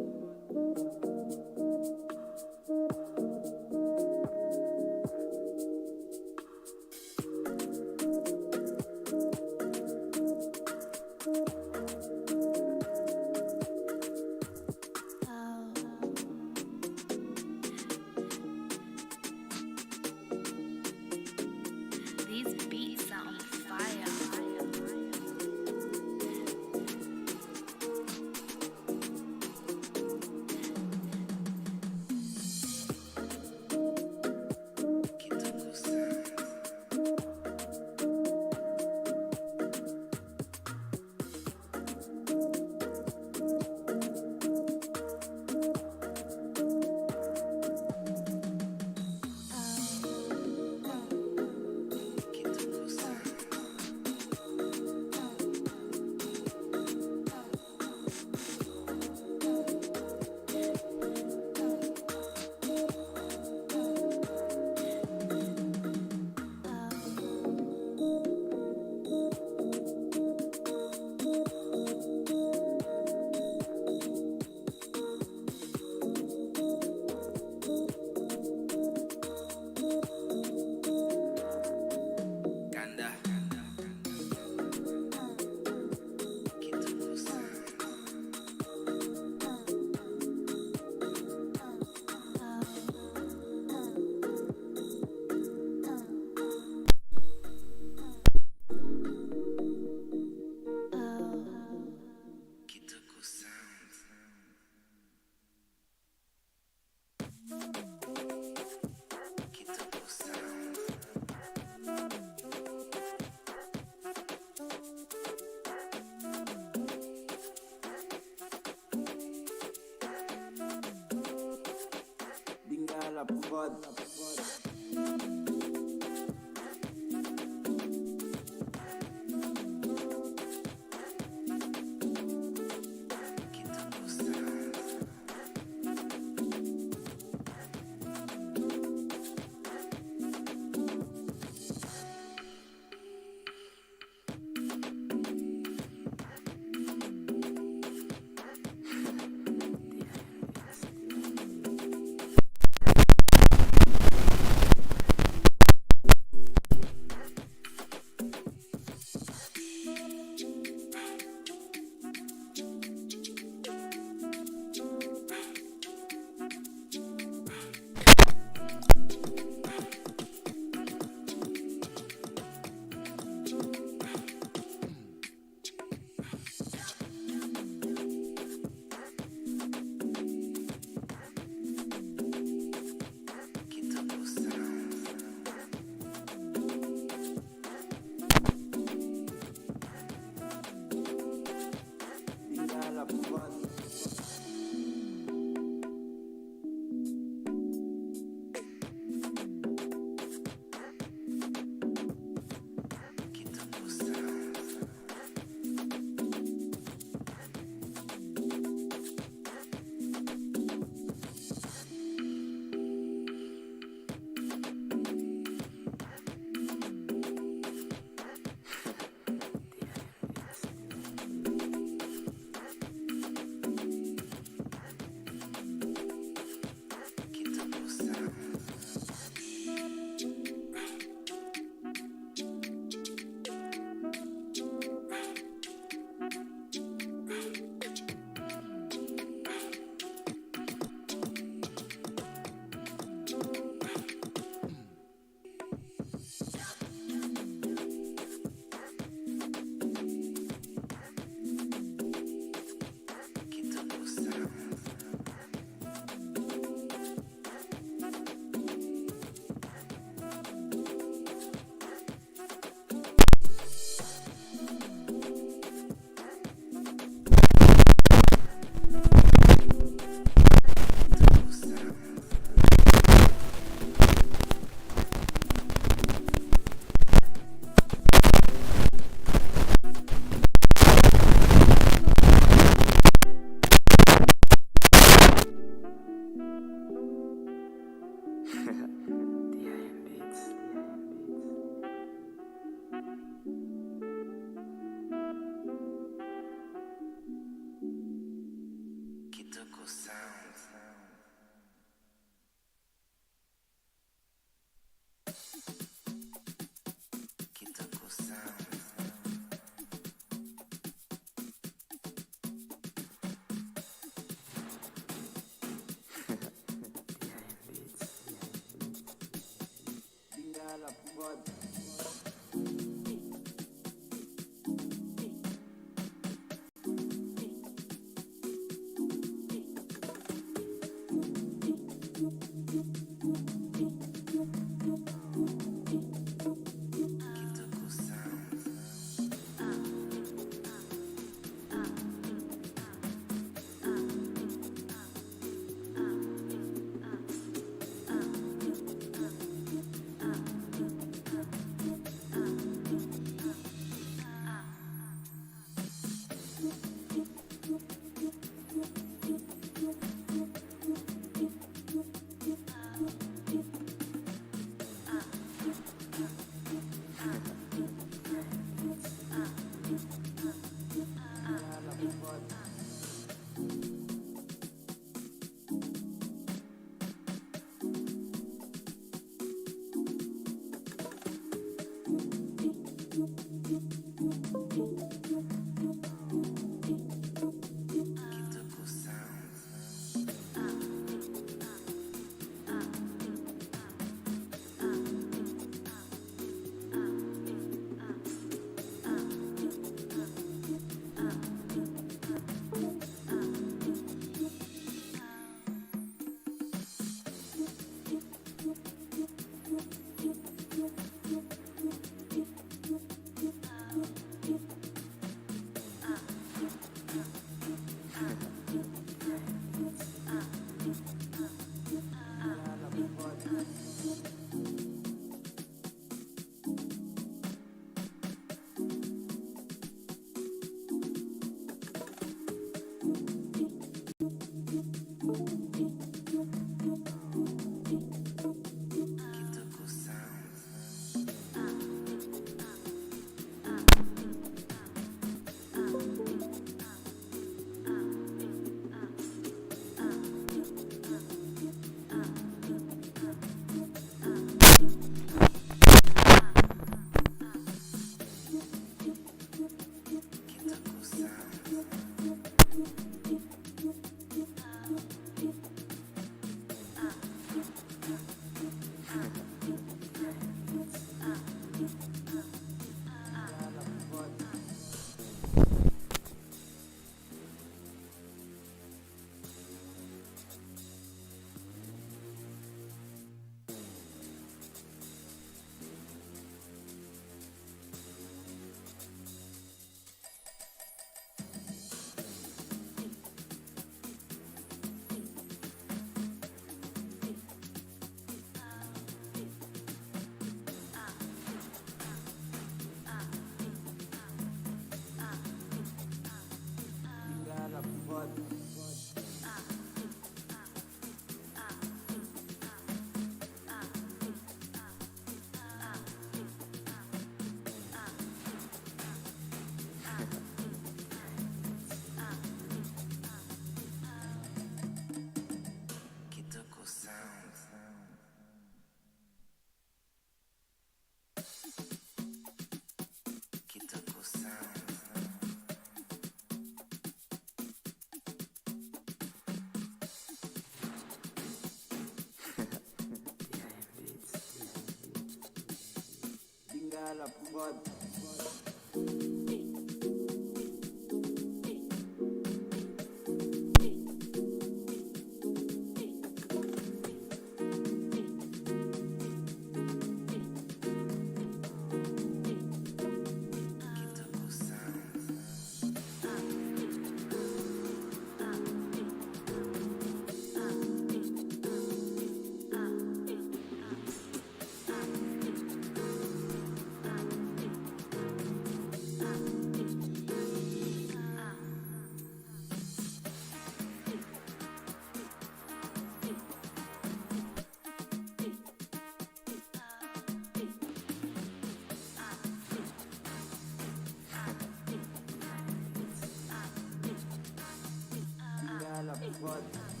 God.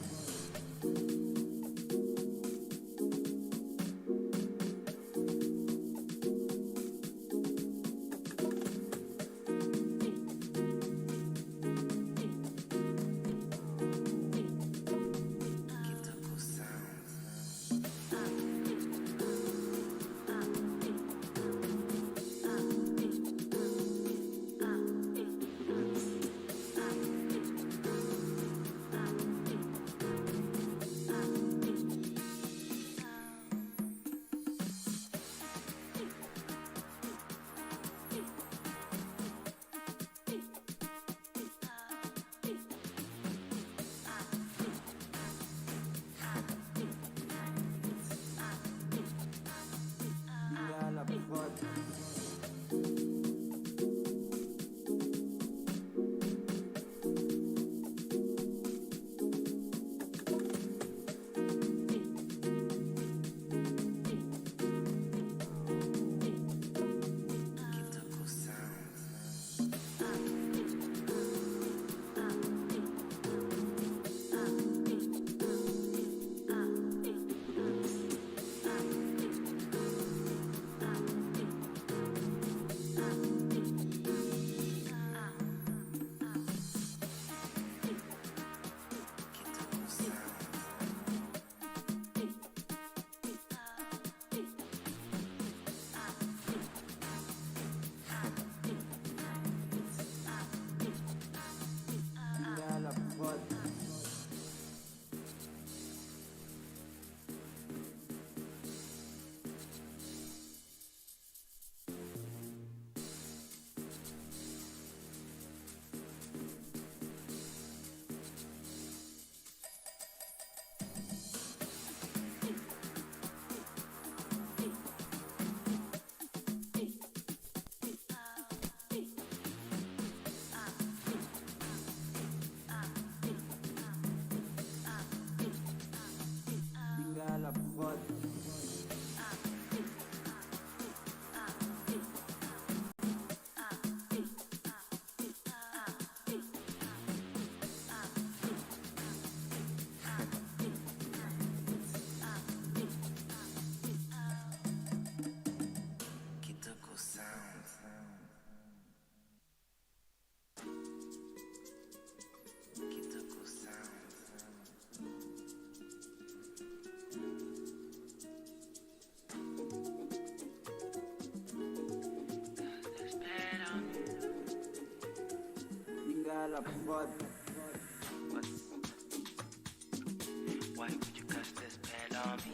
Why would you cast this spell on me?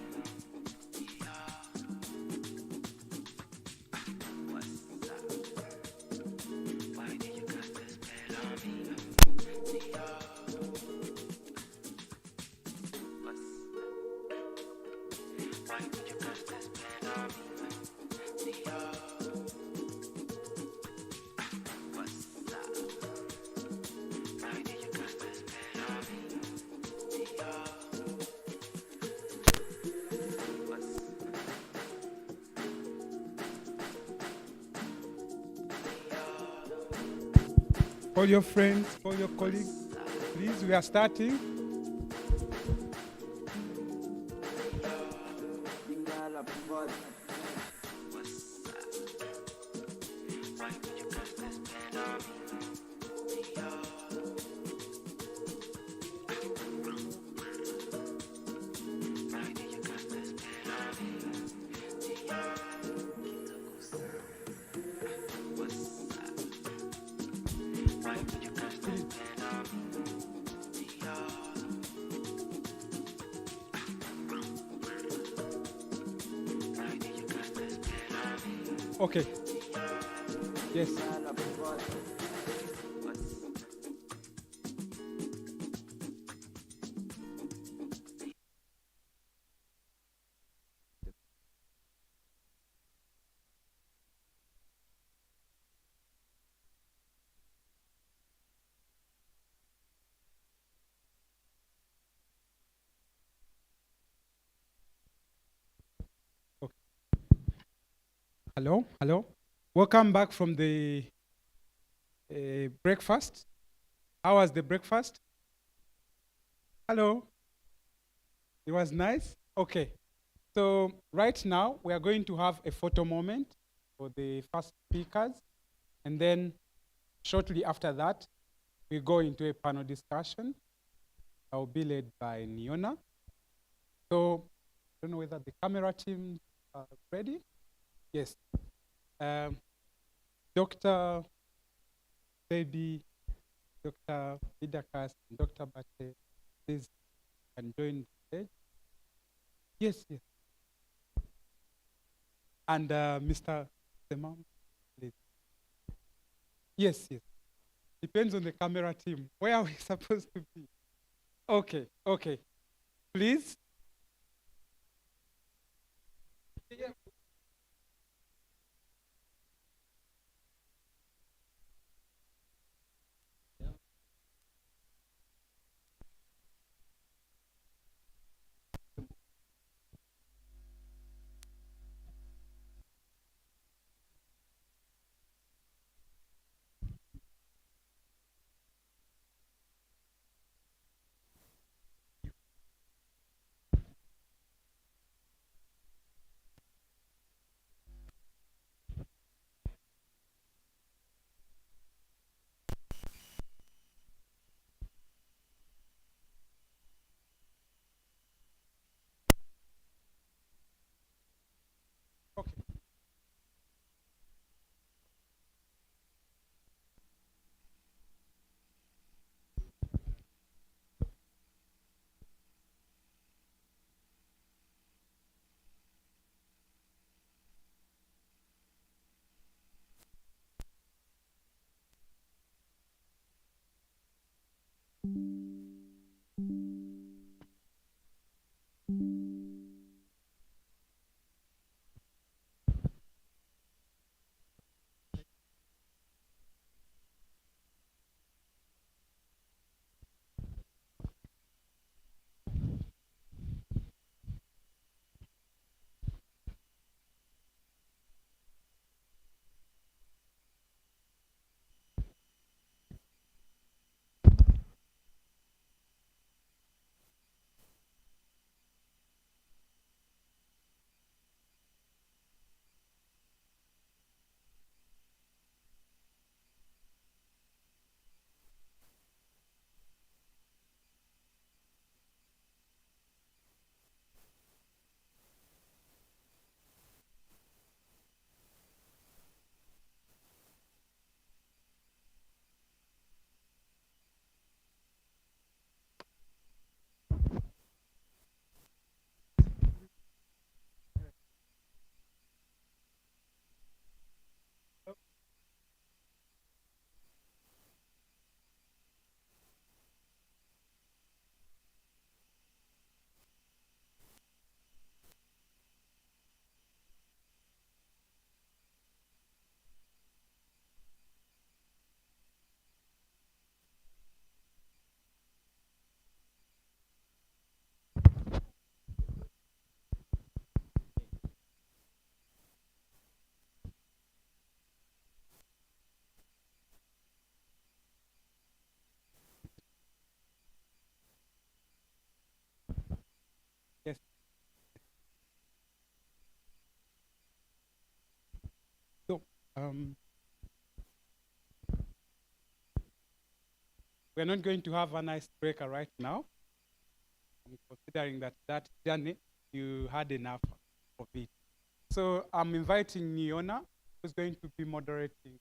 What's up? Why did you cast this spell on me? Why would you cast this spell on me? Call your friends, call your colleagues. Please, we are starting. Okay. Yes. Okay. Hello, hello. Welcome back from the breakfast. How was the breakfast? Hello? It was nice? Okay. So right now, we are going to have a photo moment for the first speakers. And then shortly after that, we go into a panel discussion that will be led by Niona. So I don't know whether the camera team are ready. Yes. Dr. Baby, Dr. Vidakas, and Dr. Bate, please can join the stage. Yes, yes. And Mr. Semam, please. Yes, yes. Depends on the camera team. Where are we supposed to be? Okay, okay. Please. Yeah. Okay. Yes. So, we're not going to have an icebreaker right now. I'm considering that journey, you had enough of it. So I'm inviting Niona, who's going to be moderating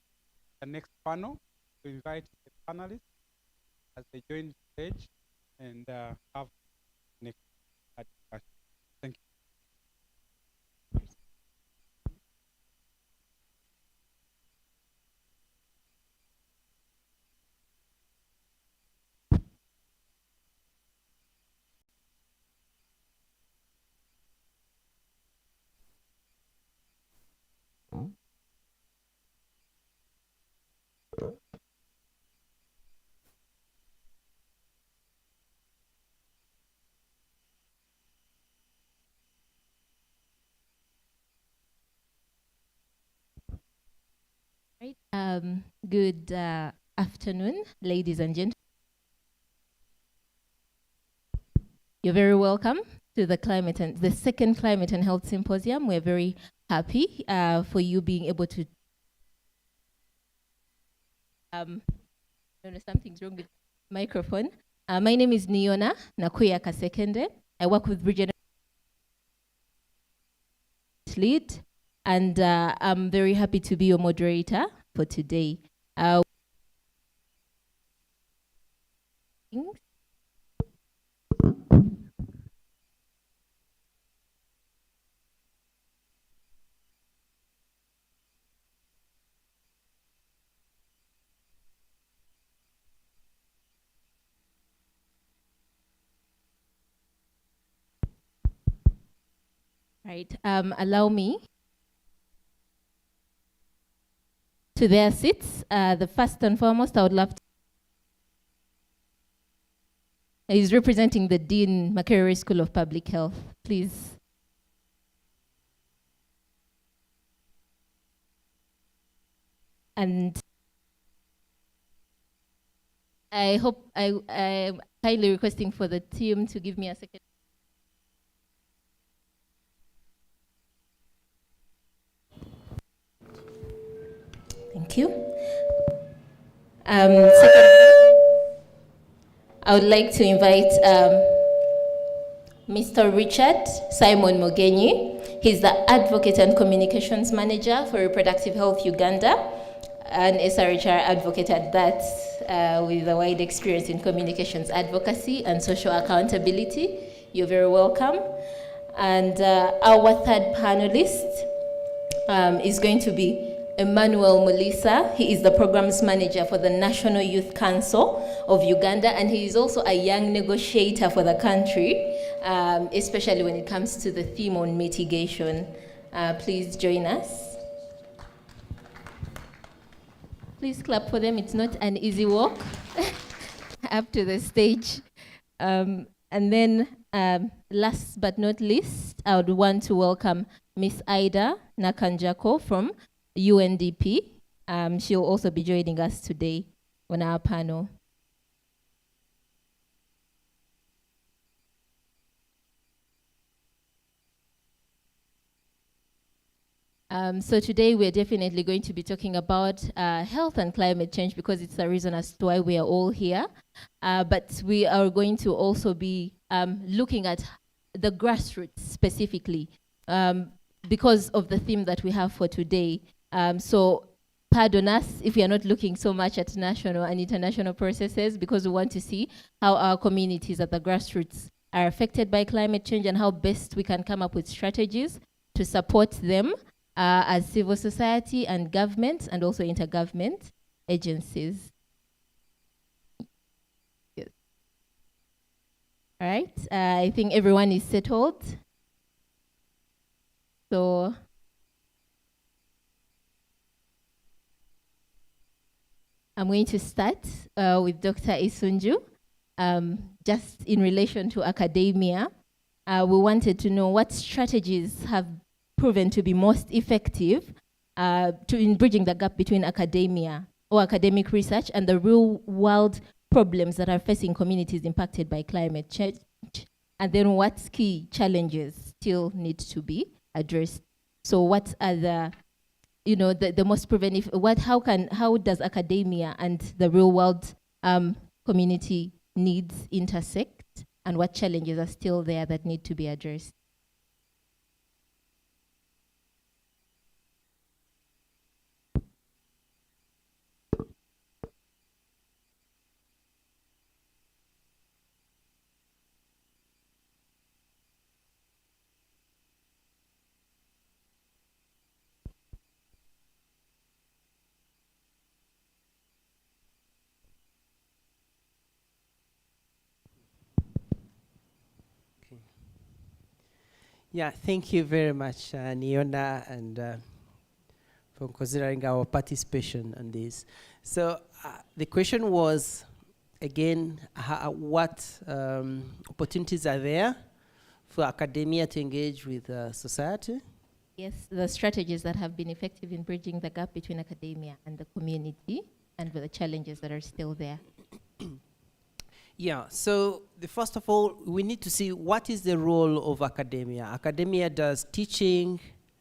the next panel, to invite the panelists as they join the stage and have next discussion. Thank you. Right. Good afternoon, ladies and gentlemen. You're very welcome to the second Climate and Health Symposium. We're very happy for you being able to. I don't know, something's wrong with the microphone. My name is Niona Nakuya Kasekende. I work with Regional Lead, and I'm very happy to be your moderator for today. Right, allow me to their seats. The first and foremost, I would love to. He's representing the Dean, Makerere School of Public Health. Please. And I hope I'm kindly requesting for the team to give me a second. Thank you. Second, I would like to invite Mr. Richard Simon Mogenyi. He's the Advocate and Communications Manager for Reproductive Health Uganda, an SRHR advocate at that, with a wide experience in communications advocacy and social accountability. You're very welcome. And our third panelist is going to be Emmanuel Mulisa. He is the Programs Manager for the National Youth Council of Uganda, and he is also a young negotiator for the country, especially when it comes to the theme on mitigation. Please join us. Please clap for them. It's not an easy walk up to the stage. And then last but not least, I would want to welcome Miss Ida Nakanjako from UNDP. She'll also be joining us today on our panel. So today we're definitely going to be talking about health and climate change because it's the reason as to why we are all here. But we are going to also be looking at the grassroots specifically because of the theme that we have for today. So pardon us if we are not looking so much at national and international processes, because we want to see how our communities at the grassroots are affected by climate change and how best we can come up with strategies to support them as civil society and government and also intergovernment agencies. Yes. All right, I think everyone is settled. So I'm going to start with Dr. Isunju. Just in relation to academia, we wanted to know what strategies have proven to be most effective in bridging the gap between academia or academic research and the real world problems that are facing communities impacted by climate change, and then what key challenges still need to be addressed. So what are the most preventive, how does academia and the real world community needs intersect, and what challenges are still there that need to be addressed? Yeah, thank you very much, Niona, and for considering our participation on this. So the question was, again, what opportunities are there for academia to engage with society? Yes, the strategies that have been effective in bridging the gap between academia and the community, and the challenges that are still there. Yeah, so first of all, we need to see what is the role of academia. Academia does teaching,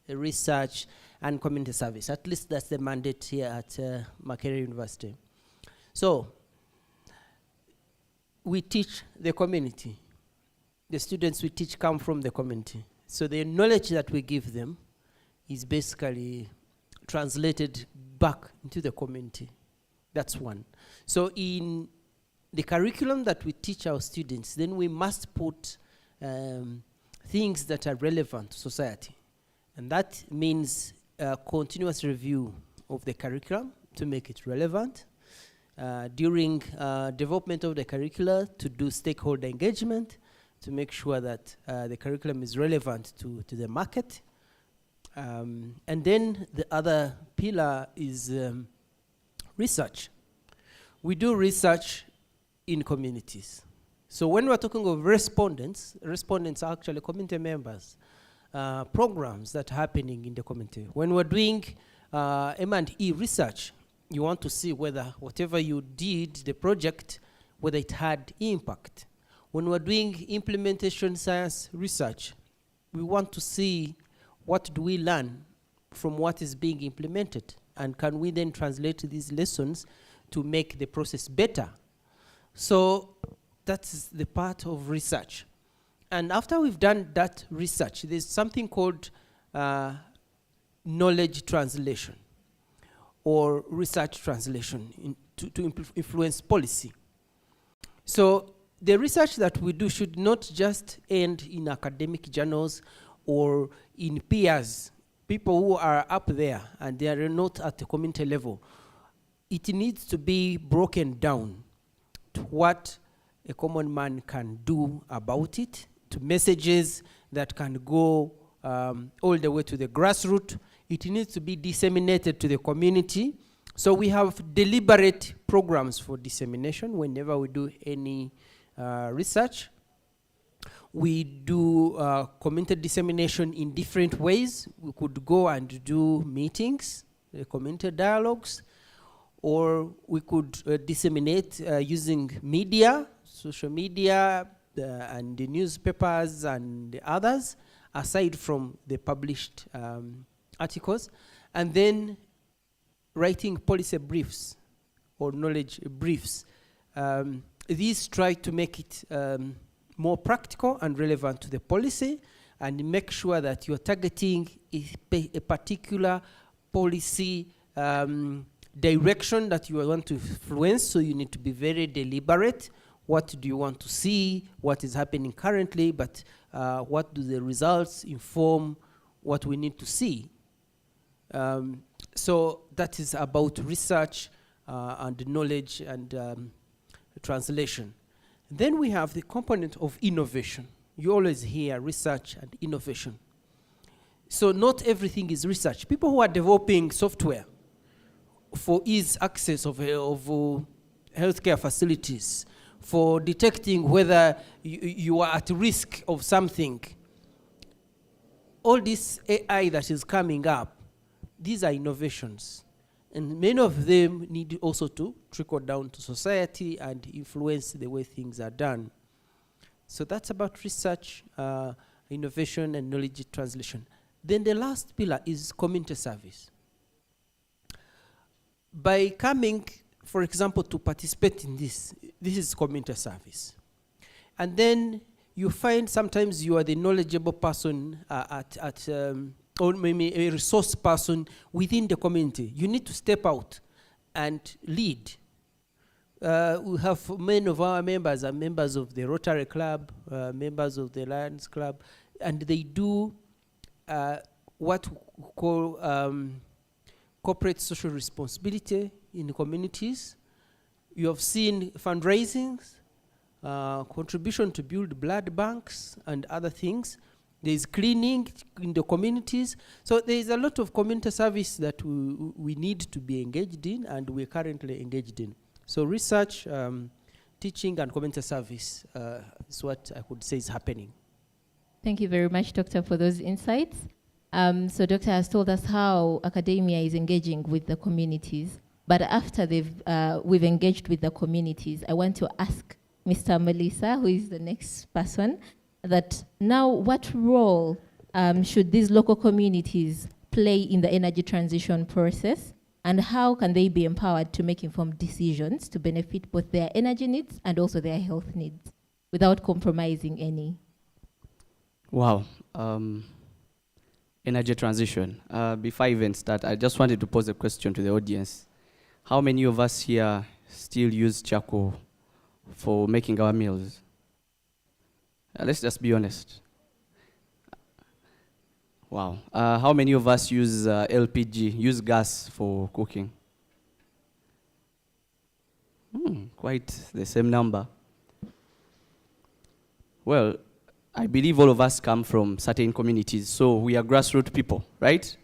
research, and community service. At least that's the mandate here at Makerere University. So, we teach the community. The students we teach come from the community. So the knowledge that we give them is basically translated back into the community. That's one. So in the curriculum that we teach our students, then we must put things that are relevant to society. And that means continuous review of the curriculum to make it relevant. During development of the curricula, to do stakeholder engagement, to make sure that the curriculum is relevant to the market. And then the other pillar is research. We do research in communities. So when we're talking of respondents are actually community members, programs that are happening in the community. When we're doing M&E research, you want to see whether whatever you did, the project, whether it had impact. When we're doing implementation science research, we want to see what do we learn from what is being implemented, and can we then translate these lessons to make the process better. So that's the part of research. And after we've done that research, there's something called knowledge translation or research translation to influence policy. So the research that we do should not just end in academic journals or in peers, people who are up there and they are not at the community level. It needs to be broken down to what a common man can do about it, to messages that can go all the way to the grassroots. It needs to be disseminated to the community. So we have deliberate programs for dissemination whenever we do any research. We do community dissemination in different ways. We could go and do meetings, community dialogues, or we could disseminate using media, social media, and the newspapers and the others, aside from the published articles, and then writing policy briefs or knowledge briefs. These try to make it more practical and relevant to the policy, and make sure that you're targeting a particular policy direction that you want to influence. So you need to be very deliberate. What do you want to see? What is happening currently? But what do the results inform what we need to see? So that is about research and knowledge and translation. Then we have the component of innovation. You always hear research and innovation. So not everything is research. People who are developing software for ease access of healthcare facilities, for detecting whether you are at risk of something, all this AI that is coming up, these are innovations. And many of them need also to trickle down to society and influence the way things are done. So that's about research, innovation, and knowledge translation. Then the last pillar is community service. By coming, for example, to participate in this is community service. And then you find sometimes you are the knowledgeable person or maybe a resource person within the community. You need to step out and lead. We have many of our members are members of the Rotary Club, members of the Lions Club, and they do what we call corporate social responsibility in the communities. You have seen fundraisings, contribution to build blood banks and other things. There is cleaning in the communities. So there is a lot of community service that we need to be engaged in, and we're currently engaged in. So research, teaching, and community service is what I could say is happening. Thank you very much, Doctor, for those insights. So Doctor has told us how academia is engaging with the communities. But after we've engaged with the communities, I want to ask Mr. Melissa, who is the next person, that now what role should these local communities play in the energy transition process, and how can they be empowered to make informed decisions to benefit both their energy needs and also their health needs without compromising any? Wow. Energy transition. Before I even start, I just wanted to pose a question to the audience. How many of us here still use charcoal for making our meals? Let's just be honest. Wow. How many of us use LPG, use gas for cooking? Quite the same number. Well, I believe all of us come from certain communities, so we are grassroots people, right?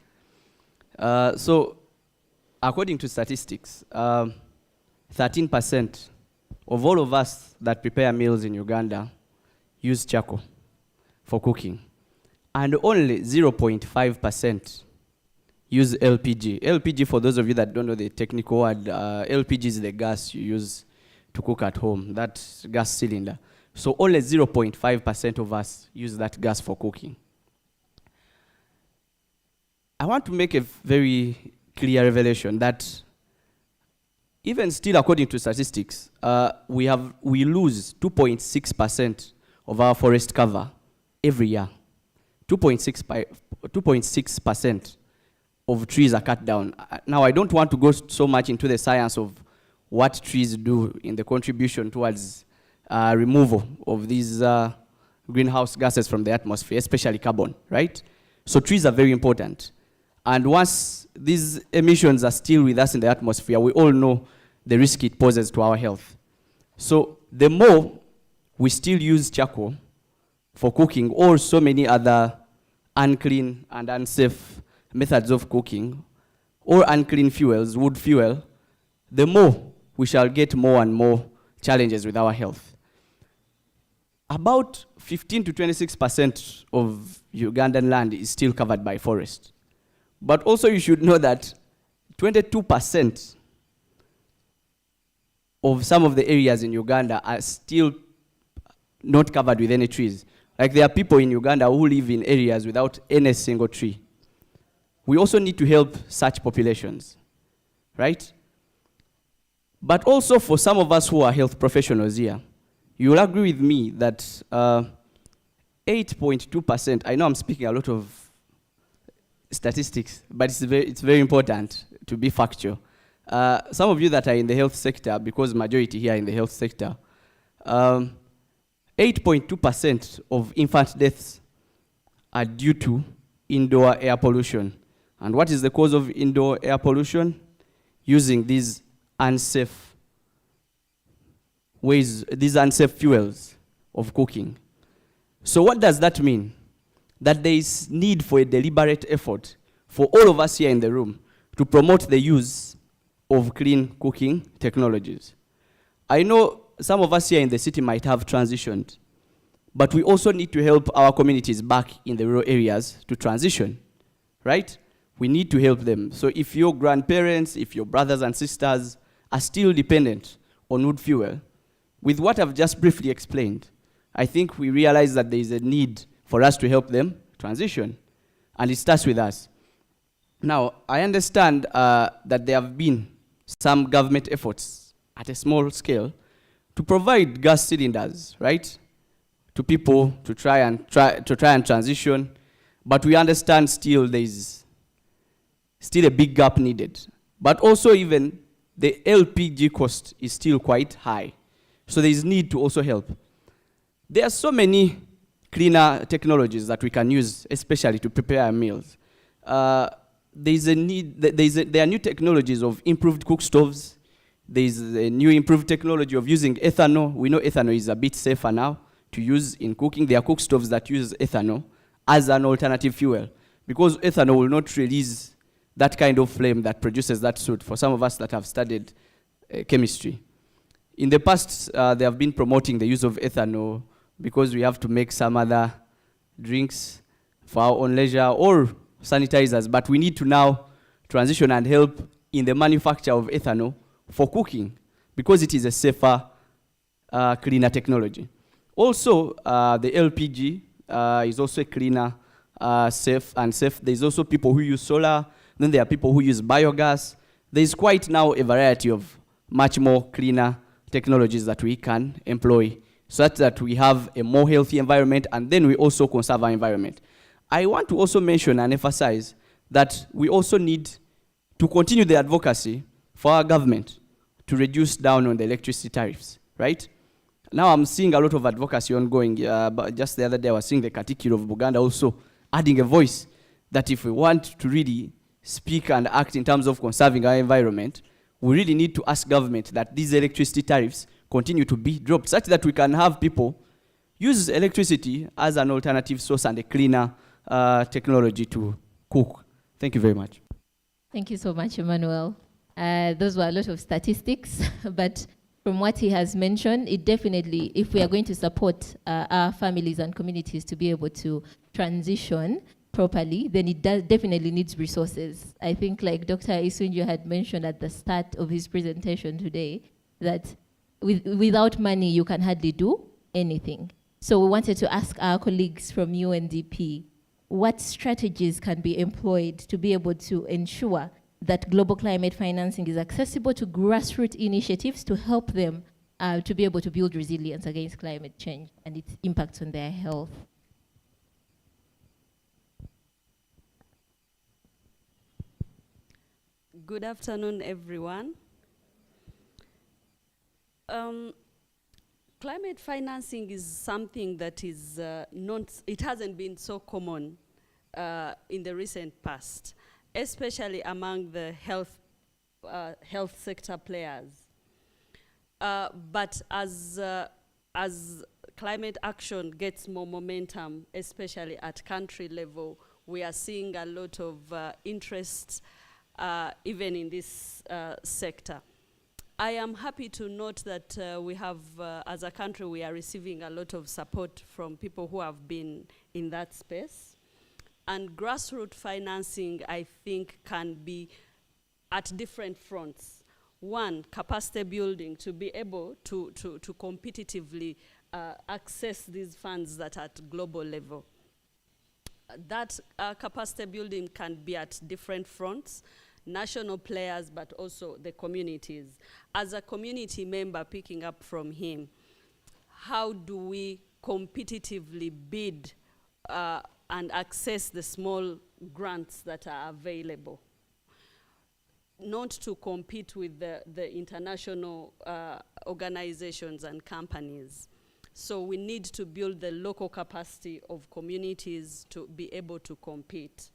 So, according to statistics, 13% of all of us that prepare meals in Uganda use charcoal for cooking. And only 0.5% use LPG. LPG, for those of you that don't know the technical word, LPG is the gas you use to cook at home, that gas cylinder. So only 0.5% of us use that gas for cooking. I want to make a very clear revelation that even still, according to statistics, we lose 2.6% of our forest cover every year. 2.6% of trees are cut down. Now, I don't want to go so much into the science of what trees do in the contribution towards removal of these greenhouse gases from the atmosphere, especially carbon, right? So trees are very important. And once these emissions are still with us in the atmosphere, we all know the risk it poses to our health. So the more we still use charcoal for cooking or so many other unclean and unsafe methods of cooking or unclean fuels, wood fuel, the more we shall get more and more challenges with our health. About 15 to 26% of Ugandan land is still covered by forest. But also you should know that 22% of some of the areas in Uganda are still not covered with any trees. Like there are people in Uganda who live in areas without any single tree. We also need to help such populations, right? But also for some of us who are health professionals here, you will agree with me that 8.2%, I know I'm speaking a lot of statistics, but it's very important to be factual. Some of you that are in the health sector, because majority here in the health sector, 8.2% of infant deaths are due to indoor air pollution. And what is the cause of indoor air pollution? Using these unsafe ways, these unsafe fuels of cooking. So what does that mean? That there is need for a deliberate effort for all of us here in the room to promote the use of clean cooking technologies. I know some of us here in the city might have transitioned, but we also need to help our communities back in the rural areas to transition, right? We need to help them. So if your grandparents, if your brothers and sisters are still dependent on wood fuel, with what I've just briefly explained, I think we realize that there is a need for us to help them transition, and it starts with us. Now, I understand that there have been some government efforts at a small scale to provide gas cylinders, right, to people to try and transition, but we understand still there is still a big gap needed. But also even the LPG cost is still quite high, so there is need to also help. There are so many cleaner technologies that we can use, especially to prepare our meals. There are new technologies of improved cook stoves. There is a new improved technology of using ethanol. We know ethanol is a bit safer now to use in cooking. There are cook stoves that use ethanol as an alternative fuel, because ethanol will not release that kind of flame that produces that soot, for some of us that have studied chemistry. In the past, they have been promoting the use of ethanol because we have to make some other drinks for our own leisure or sanitizers, but we need to now transition and help in the manufacture of ethanol for cooking, because it is a safer cleaner technology. Also, the LPG is also a cleaner, safe. There's also people who use solar. Then there are people who use biogas. There's quite now a variety of much more cleaner technologies that we can employ such that we have a more healthy environment, and then we also conserve our environment. I want to also mention and emphasize that we also need to continue the advocacy for our government to reduce down on the electricity tariffs, right? Now I'm seeing a lot of advocacy ongoing, but just the other day I was seeing the Katikiro of Buganda also adding a voice that if we want to really speak and act in terms of conserving our environment, we really need to ask government that these electricity tariffs continue to be dropped such that we can have people use electricity as an alternative source and a cleaner technology to cook. Thank you very much. Thank you so much, Emmanuel. Those were a lot of statistics, but from what he has mentioned, it definitely, if we are going to support our families and communities to be able to transition properly, then it definitely needs resources. I think like Dr. Isunju had mentioned at the start of his presentation today, that without money, you can hardly do anything. So we wanted to ask our colleagues from UNDP, what strategies can be employed to be able to ensure that global climate financing is accessible to grassroots initiatives to help them to be able to build resilience against climate change and its impacts on their health. Good afternoon, everyone. Climate financing is something that is it hasn't been so common in the recent past, especially among the health sector players. But as climate action gets more momentum, especially at country level, we are seeing a lot of interest even in this sector. I am happy to note that we have, as a country, we are receiving a lot of support from people who have been in that space. And grassroots financing, I think, can be at different fronts. One, capacity building, to be able to competitively access these funds that are at global level. That capacity building can be at different fronts, national players, but also the communities. As a community member, picking up from him, how do we competitively bid and access the small grants that are available? Not to compete with the international organizations and companies. So we need to build the local capacity of communities to be able to compete.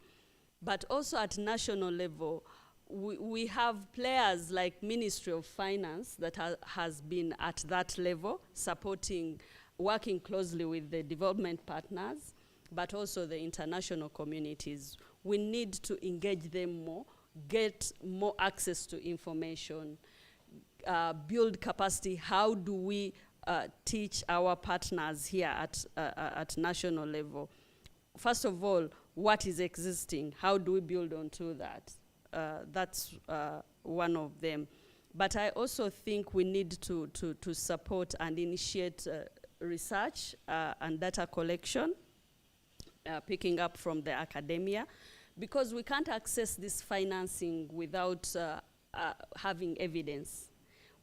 But also at national level, we have players like Ministry of Finance that has been at that level, supporting, working closely with the development partners, but also the international communities. We need to engage them more, get more access to information, build capacity. How do we teach our partners here at national level? First of all, what is existing? How do we build onto that? That's one of them. But I also think we need to support and initiate research and data collection, picking up from the academia, because we can't access this financing without having evidence.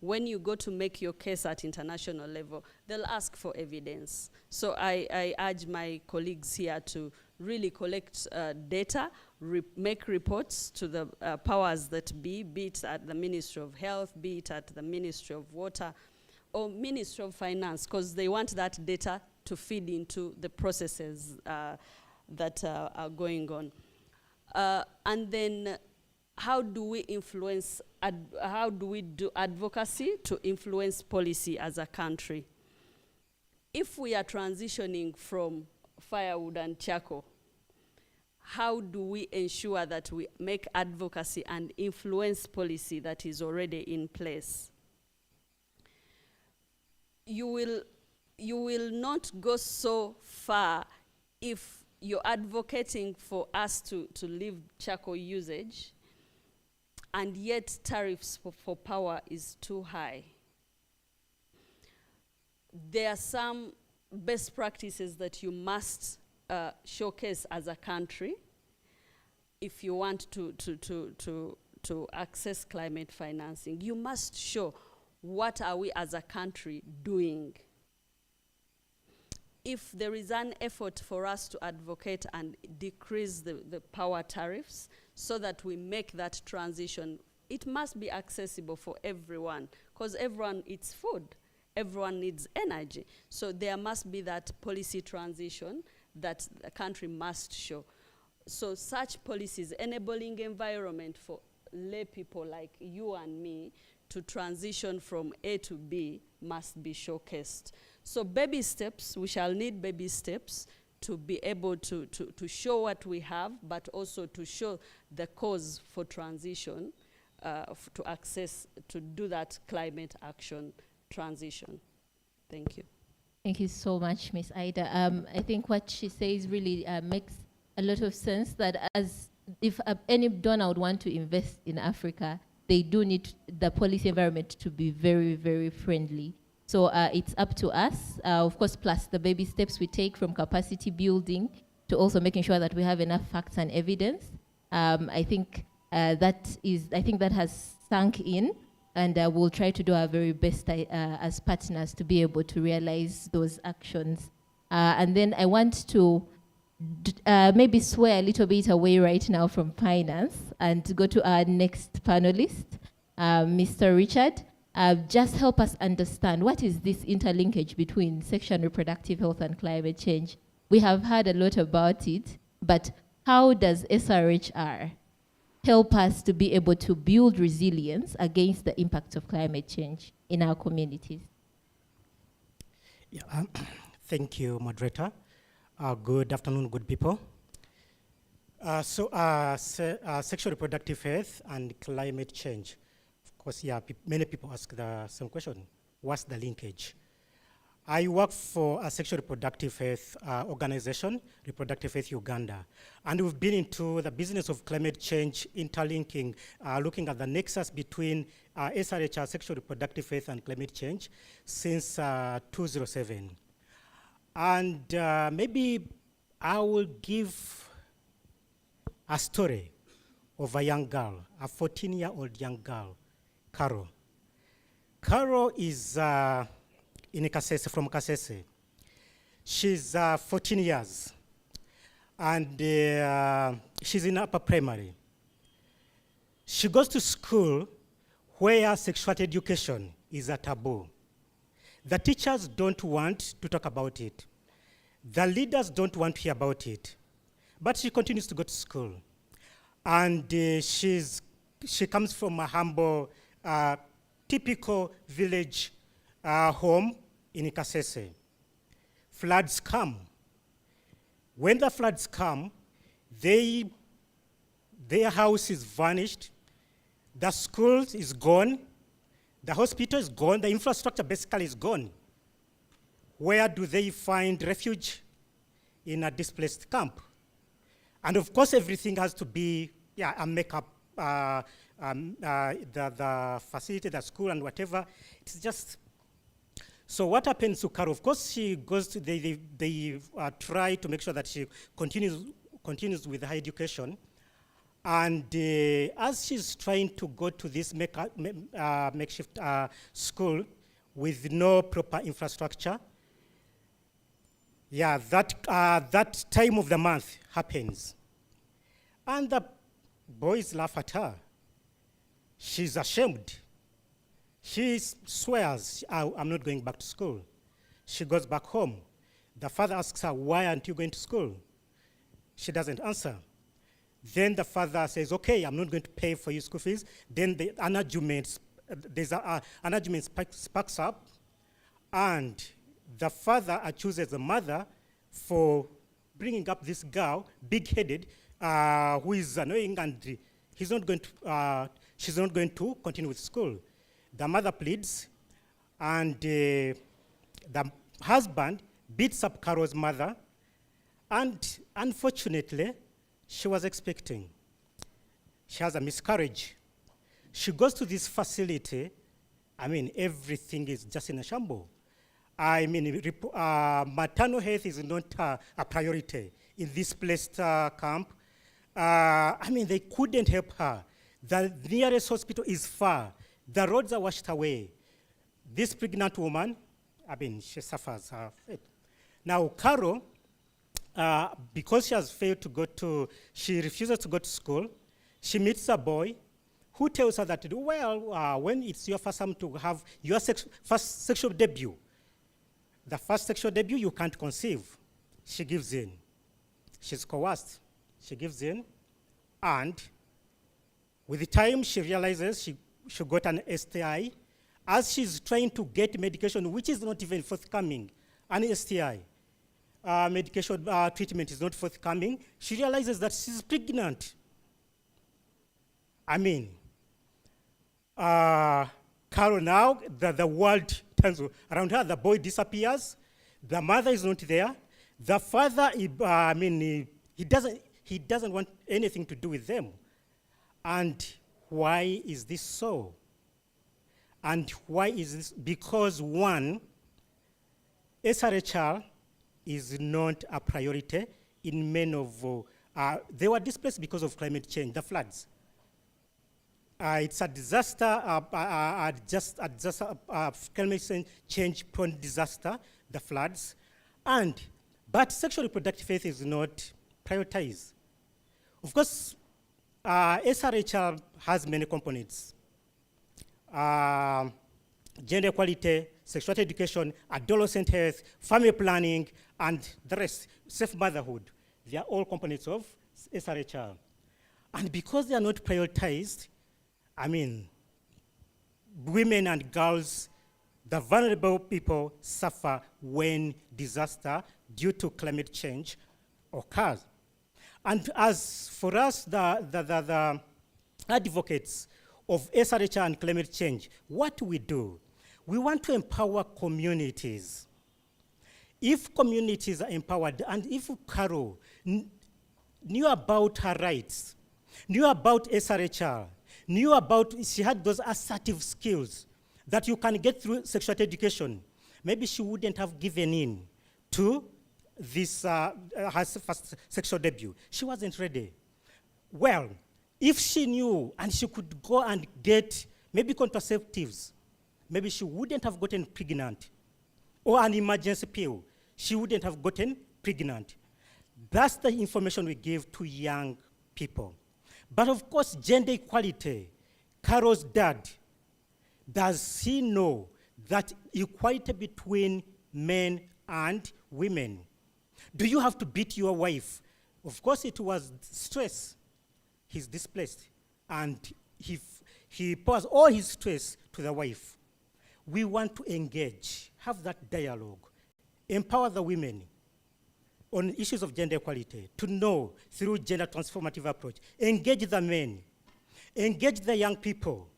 When you go to make your case at international level, they'll ask for evidence. So I urge my colleagues here to really collect data, make reports to the powers that be it at the Ministry of Health, be it at the Ministry of Water, or Ministry of Finance, because they want that data to feed into the processes that are going on. And then how do we influence, how do we do advocacy to influence policy as a country? If we are transitioning from firewood and charcoal, how do we ensure that we make advocacy and influence policy that is already in place? You will not go so far if you're advocating for us to leave charcoal usage, and yet tariffs for power is too high. there are some best practices that you must showcase as a country if you want to access climate financing. You must show what are we as a country doing. If there is an effort for us to advocate and decrease the power tariffs so that we make that transition, it must be accessible for everyone, because everyone eats food, everyone needs energy. So there must be that policy transition that the country must show. So such policies, enabling environment for lay people like you and me to transition from A to B, must be showcased. So baby steps, we shall need baby steps to be able to show what we have, but also to show the cause for transition, to access, to do that climate action transition. Thank you. Thank you so much, Ms. Ida. I think what she says really makes a lot of sense, that as if any donor would want to invest in Africa, they do need the policy environment to be very, very friendly. So it's up to us, of course, plus the baby steps we take from capacity building to also making sure that we have enough facts and evidence. I think that has sunk in, and we'll try to do our very best as partners to be able to realize those actions. And then I want to maybe swear a little bit away right now from finance and go to our next panelist, Mr. Richard. Just help us understand, what is this interlinkage between sexual and reproductive health and climate change? We have heard a lot about it, but how does SRHR help us to be able to build resilience against the impacts of climate change in our communities? Yeah, thank you, moderator. Good afternoon, good people. Sexual reproductive health and climate change. Of course, yeah, many people ask the same question. What's the linkage? I work for a sexual reproductive health organization, Reproductive Health Uganda. And we've been into the business of climate change interlinking, looking at the nexus between SRHR, sexual reproductive health, and climate change since 2007. And maybe I will give a story of a young girl, a 14-year-old young girl, Carol. Carol is in Kasese, from Kasese. She's 14 years, and she's in upper primary. She goes to school where sexuality education is a taboo. The teachers don't want to talk about it. The leaders don't want to hear about it. But she continues to go to school. And she comes from a humble, typical village home in Kasese. Floods come. When the floods come, their house is vanished, the school is gone, the hospital is gone, the infrastructure basically is gone. Where do they find refuge? In a displaced camp. And of course, everything has to be a makeup, the facility, the school, and whatever. It's just. So what happens to Carol? Of course, she goes to, they try to make sure that she continues with higher education. And as she's trying to go to this makeshift school with no proper infrastructure, that time of the month happens. And the boys laugh at her. She's ashamed. She swears, I'm not going back to school. She goes back home. The father asks her, why aren't you going to school? She doesn't answer. Then the father says, okay, I'm not going to pay for your school fees. Then an argument sparks up, and the father accuses the mother for bringing up this girl, big-headed, who is annoying, and she's not going to continue with school. The mother pleads, and the husband beats up Carol's mother, and unfortunately, she was expecting. She has a miscarriage. She goes to this facility. I mean, everything is just in a shambles. I mean, maternal health is not a priority in this placed camp. I mean, they couldn't help her. The nearest hospital is far. The roads are washed away. This pregnant woman, I mean, she suffers her fate. Now, Carol, because she has failed to go to, she refuses to go to school, she meets a boy who tells her that, well, when it's your first time to have your first sexual debut, the first sexual debut, you can't conceive. She gives in. She's coerced. She gives in, and with the time she realizes she got an STI. As she's trying to get medication, which is not even forthcoming, an STI medication treatment is not forthcoming, she realizes that she's pregnant. I mean, Carol now, the world turns around her, the boy disappears, the mother is not there, the father, he doesn't want anything to do with them. And why is this so? And why is this? Because one, SRHR is not a priority in many of, they were displaced because of climate change, the floods. It's a disaster, climate change prone disaster, the floods. But sexual reproductive health is not prioritized. Of course, SRHR has many components. Gender equality, sexuality education, adolescent health, family planning, and the rest, safe motherhood. They are all components of SRHR. And because they are not prioritized, I mean, women and girls, the vulnerable people suffer when disaster due to climate change occurs. And as for us, the advocates of SRHR and climate change, what we do, we want to empower communities. If communities are empowered, and if Carol knew about her rights, knew about SRHR, knew about, she had those assertive skills that you can get through sexual education, maybe she wouldn't have given in to this, her first sexual debut. She wasn't ready. Well, if she knew and she could go and get maybe contraceptives, maybe she wouldn't have gotten pregnant. Or an emergency pill, she wouldn't have gotten pregnant. That's the information we give to young people. But of course, gender equality, Carol's dad, does he know that equality between men and women? Do you have to beat your wife? Of course, it was stress. He's displaced, and he pours all his stress to the wife. We want to engage, have that dialogue, empower the women on issues of gender equality, to know through gender transformative approach, engage the men, engage the young people,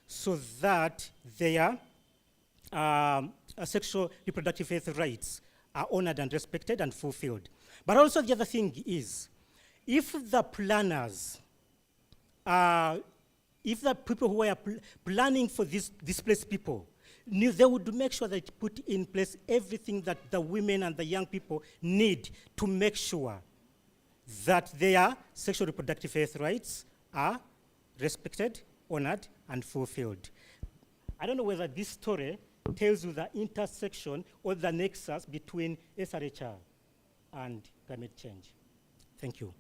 so that their sexual reproductive health rights are honored and respected and fulfilled. But also the other thing is, if the planners, if the people who are planning for these displaced people, they would make sure that they put in place everything that the women and the young people need to make sure that their sexual reproductive health rights are respected, honored, and fulfilled. I don't know whether this story tells you the intersection or the nexus between SRHR and climate change. Thank you.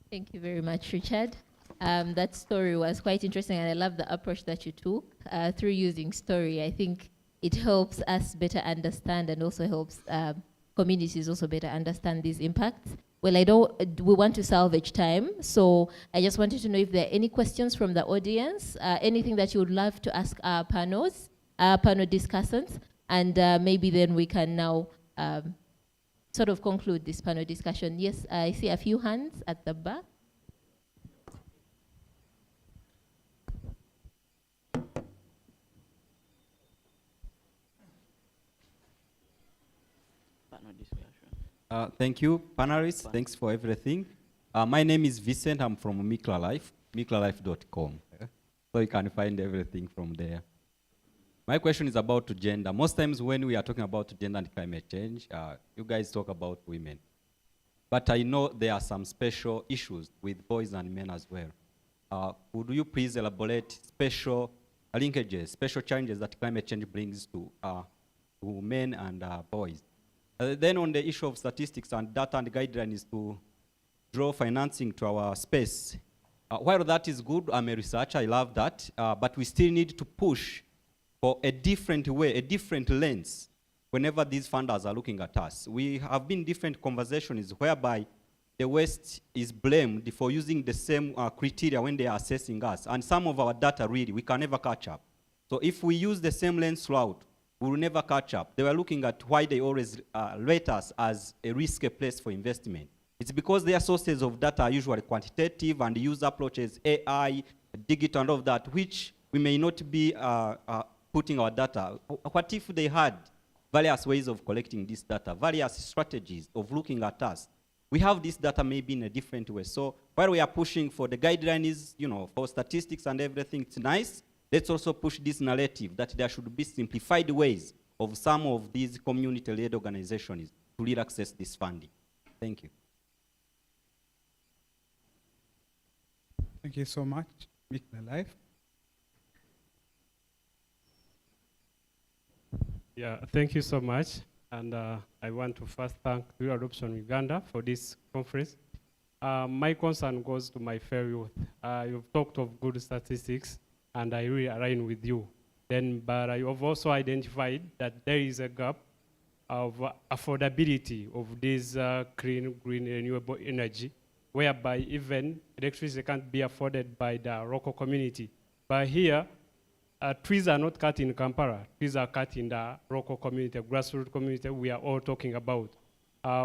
Thank you very much, Richard. That story was quite interesting, and I love the approach that you took through using story. I think it helps us better understand, and also helps communities also better understand these impacts. Well, we want to salvage time, so I just wanted to know if there are any questions from the audience, anything that you would love to ask our panel discussants, and maybe then we can now sort of conclude this panel discussion. Yes, I see a few hands at the back. Thank you, panelists. Thanks for everything. My name is Vincent. I'm from Mikla Life, miklalife.com. So you can find everything from there. My question is about gender. Most times when we are talking about gender and climate change, you guys talk about women. But I know there are some special issues with boys and men as well. Would you please elaborate special linkages, special challenges that climate change brings to men and boys? Then on the issue of statistics and data and guidelines to draw financing to our space, while that is good, I'm a researcher, I love that, but we still need to push for a different way, a different lens, whenever these funders are looking at us. We have been different conversations whereby the West is blamed for using the same criteria when they are assessing us. And some of our data really, we can never catch up. So if we use the same lens throughout, we will never catch up. They were looking at why they always rate us as a risky place for investment. It's because their sources of data are usually quantitative and use approaches, AI, digital and all of that, which we may not be putting our data. What if they had various ways of collecting this data, various strategies of looking at us? We have this data maybe in a different way. So while we are pushing for the guidelines, for statistics and everything, it's nice. Let's also push this narrative that there should be simplified ways of some of these community-led organizations to really access this funding. Thank you. Thank you so much. Make the life. Yeah, thank you so much. And I want to first thank Tree Adoption Uganda for this conference. My concern goes to my fair youth. You've talked of good statistics, and I really align with you. But you have also identified that there is a gap of affordability of this clean, green, renewable energy, whereby even electricity can't be afforded by the local community. But here, trees are not cut in Kampala. Trees are cut in the local community, grassroots community we are all talking about.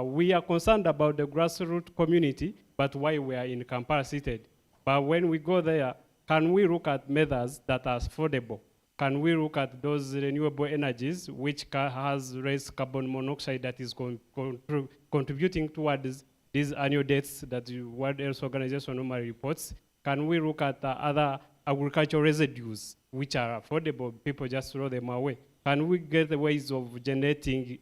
We are concerned about the grassroots community, but why we are in Kampala seated. But when we go there, can we look at methods that are affordable? Can we look at those renewable energies which has less carbon monoxide that is contributing towards these annual deaths that the World Health Organization normally reports? Can we look at other agricultural residues which are affordable, people just throw them away? Can we get the ways of generating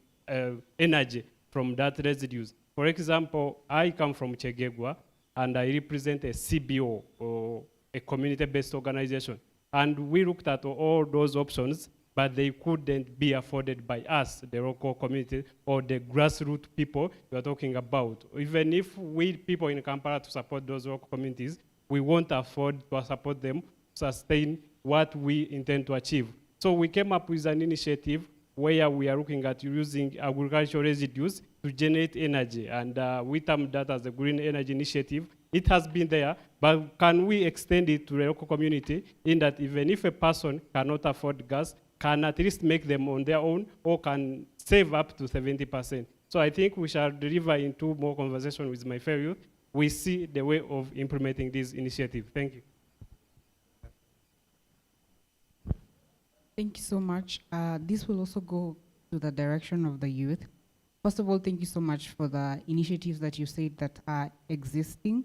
energy from that residues? For example, I come from Chegegwa, and I represent a CBO, or a community-based organization. And we looked at all those options, but they couldn't be afforded by us, the local community, or the grassroots people you are talking about. Even if we people in Kampala to support those local communities, we won't afford to support them, sustain what we intend to achieve. So we came up with an initiative where we are looking at using agricultural residues to generate energy. And we termed that as the Green Energy Initiative. It has been there, but can we extend it to the local community in that even if a person cannot afford gas, can at least make them on their own or can save up to 70%. So I think we shall deliver into more conversation with my fellow youth. We see the way of implementing this initiative. Thank you. Thank you so much. This will also go to the direction of the youth. First of all, thank you so much for the initiatives that you said that are existing.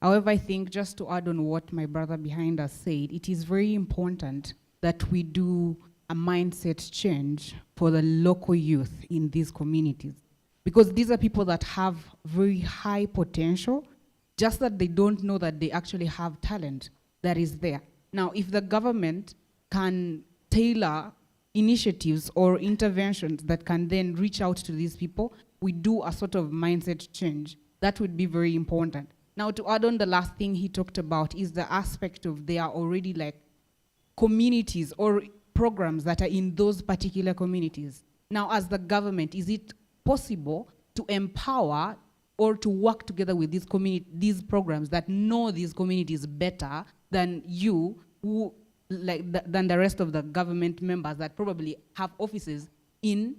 However, I think just to add on what my brother behind us said, it is very important that we do a mindset change for the local youth in these communities. Because these are people that have very high potential, just that they don't know that they actually have talent that is there. Now, if the government can tailor initiatives or interventions that can then reach out to these people, we do a sort of mindset change. That would be very important. Now, to add on, the last thing he talked about is the aspect of there are already like communities or programs that are in those particular communities. Now, as the government, is it possible to empower or to work together with these programs that know these communities better than you, who than the rest of the government members that probably have offices in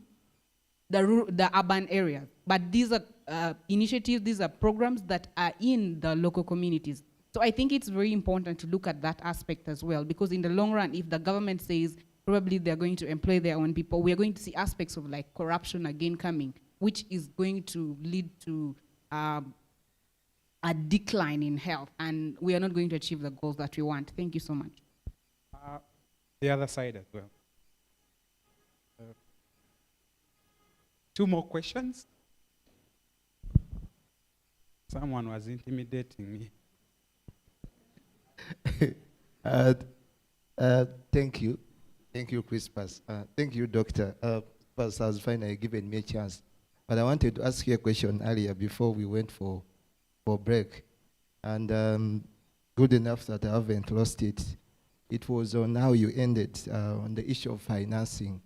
the urban areas? But these are initiatives, these are programs that are in the local communities. So I think it's very important to look at that aspect as well, because in the long run, if the government says probably they're going to employ their own people, we are going to see aspects of like corruption again coming, which is going to lead to a decline in health, and we are not going to achieve the goals that we want. Thank you so much. The other side as well. 2 more questions. Someone was intimidating me. Thank you. Thank you, Crispus. Thank you, Doctor. Crispus has finally given me a chance. But I wanted to ask you a question earlier before we went for break. And good enough that I haven't lost it. It was on how you ended on the issue of financing.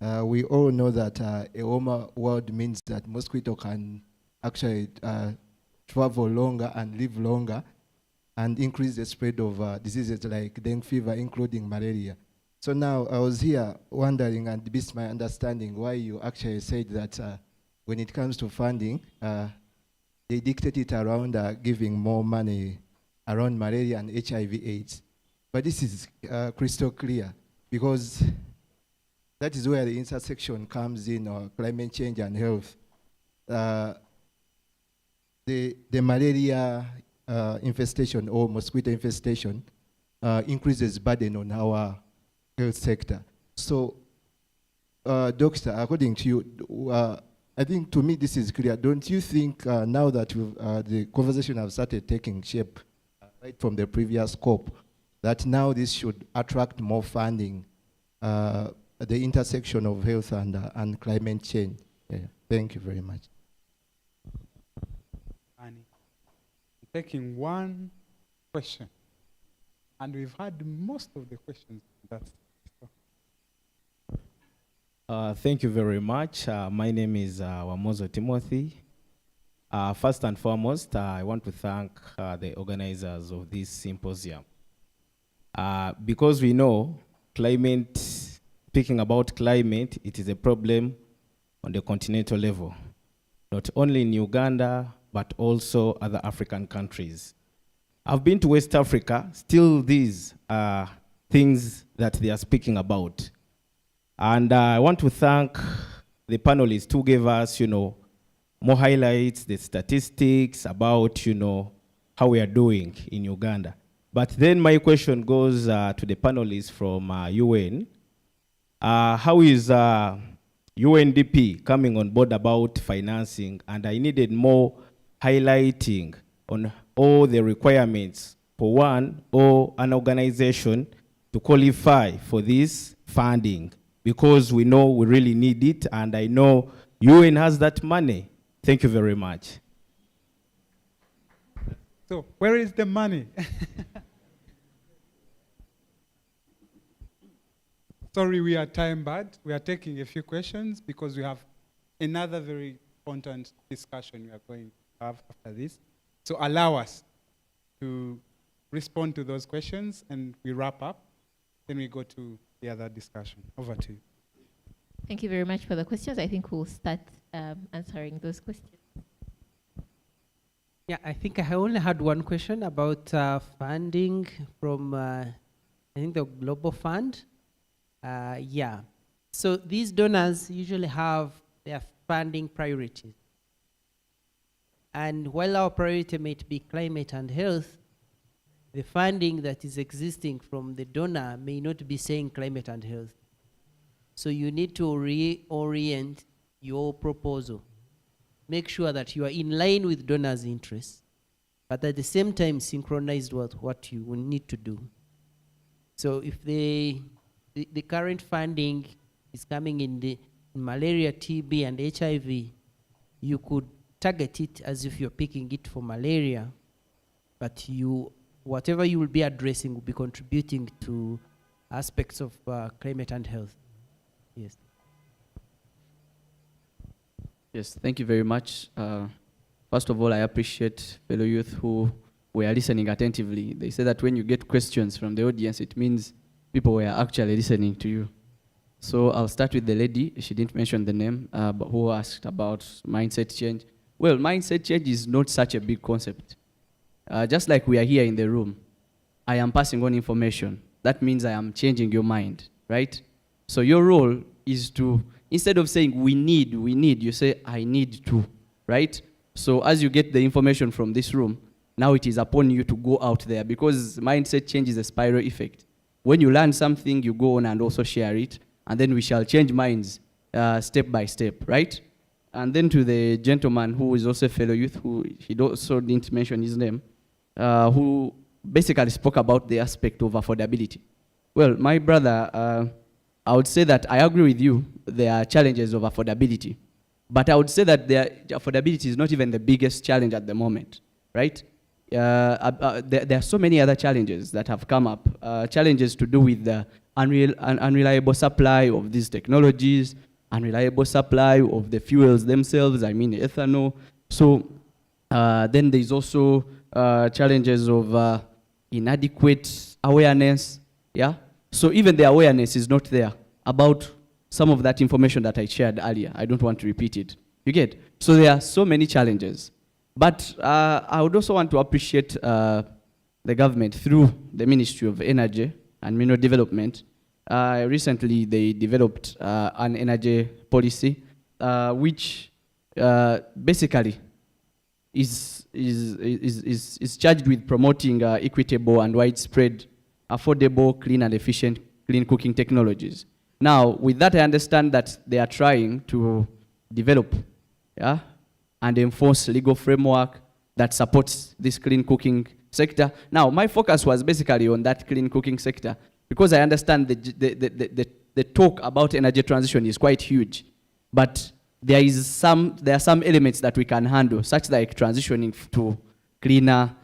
We all know that a warmer world means that mosquito can actually travel longer and live longer and increase the spread of diseases like dengue fever, including malaria. So now I was here wondering, and this is my understanding, why you actually said that when it comes to funding, they dictate it around giving more money around malaria and HIV/AIDS. But this is crystal clear, because that is where the intersection comes in, or climate change and health. The malaria infestation or mosquito infestation increases burden on our health sector. So, Doctor, according to you, I think to me this is clear. Don't you think now that the conversation have started taking shape right from the previous scope, that now this should attract more funding, the intersection of health and climate change? Yeah. Thank you very much. Annie, taking one question, and we've had most of the questions. Thank you very much. My name is Wamozo Timothy. First and foremost, I want to thank the organizers of this symposium. Because we know climate, speaking about climate, it is a problem on the continental level, not only in Uganda, but also other African countries. I've been to West Africa, still these are things that they are speaking about. And I want to thank the panelists who gave us, more highlights, the statistics about, how we are doing in Uganda. But then my question goes to the panelists from UN. How is UNDP coming on board about financing? And I needed more highlighting on all the requirements for one or an organization to qualify for this funding, because we know we really need it, and I know UN has that money. Thank you very much. So, where is the money? Sorry, we are time bad. We are taking a few questions because we have another very important discussion we are going to have after this. So allow us to respond to those questions, and we wrap up. Then we go to the other discussion. Over to you. Thank you very much for the questions. I think we'll start answering those questions. Yeah, I think I only had one question about funding from, I think, the Global Fund. Yeah. So these donors usually have their funding priorities. And while our priority might be climate and health, the funding that is existing from the donor may not be saying climate and health. So you need to reorient your proposal. Make sure that you are in line with donors' interests, but at the same time synchronized with what you will need to do. So if the current funding is coming in malaria, TB, and HIV, you could target it as if you're picking it for malaria, but whatever you will be addressing will be contributing to aspects of climate and health. Yes. Yes, thank you very much. First of all, I appreciate fellow youth who were listening attentively. They say that when you get questions from the audience, it means people were actually listening to you. So I'll start with the lady. She didn't mention the name, but who asked about mindset change. Well, mindset change is not such a big concept. Just like we are here in the room, I am passing on information. That means I am changing your mind, right? So your role is to, instead of saying we need, you say I need to, right? So as you get the information from this room, now it is upon you to go out there, because mindset change is a spiral effect. When you learn something, you go on and also share it, and then we shall change minds step by step, right? And then to the gentleman who is also a fellow youth, who he also didn't mention his name, who basically spoke about the aspect of affordability. Well, my brother, I would say that I agree with you. There are challenges of affordability. But I would say that affordability is not even the biggest challenge at the moment, right? There are so many other challenges that have come up. Challenges to do with the unreliable supply of these technologies, unreliable supply of the fuels themselves, I mean ethanol. So then there's also challenges of inadequate awareness, yeah? So even the awareness is not there about some of that information that I shared earlier. I don't want to repeat it. You get? So there are so many challenges. But I would also want to appreciate the government through the Ministry of Energy and Mineral Development. Recently, they developed an energy policy, which basically is charged with promoting equitable and widespread, affordable, clean and efficient clean cooking technologies. Now, with that, I understand that they are trying to develop, yeah, and enforce legal framework that supports this clean cooking sector. Now, my focus was basically on that clean cooking sector because I understand the talk about energy transition is quite huge, but there are some elements that we can handle, such like transitioning to cleaner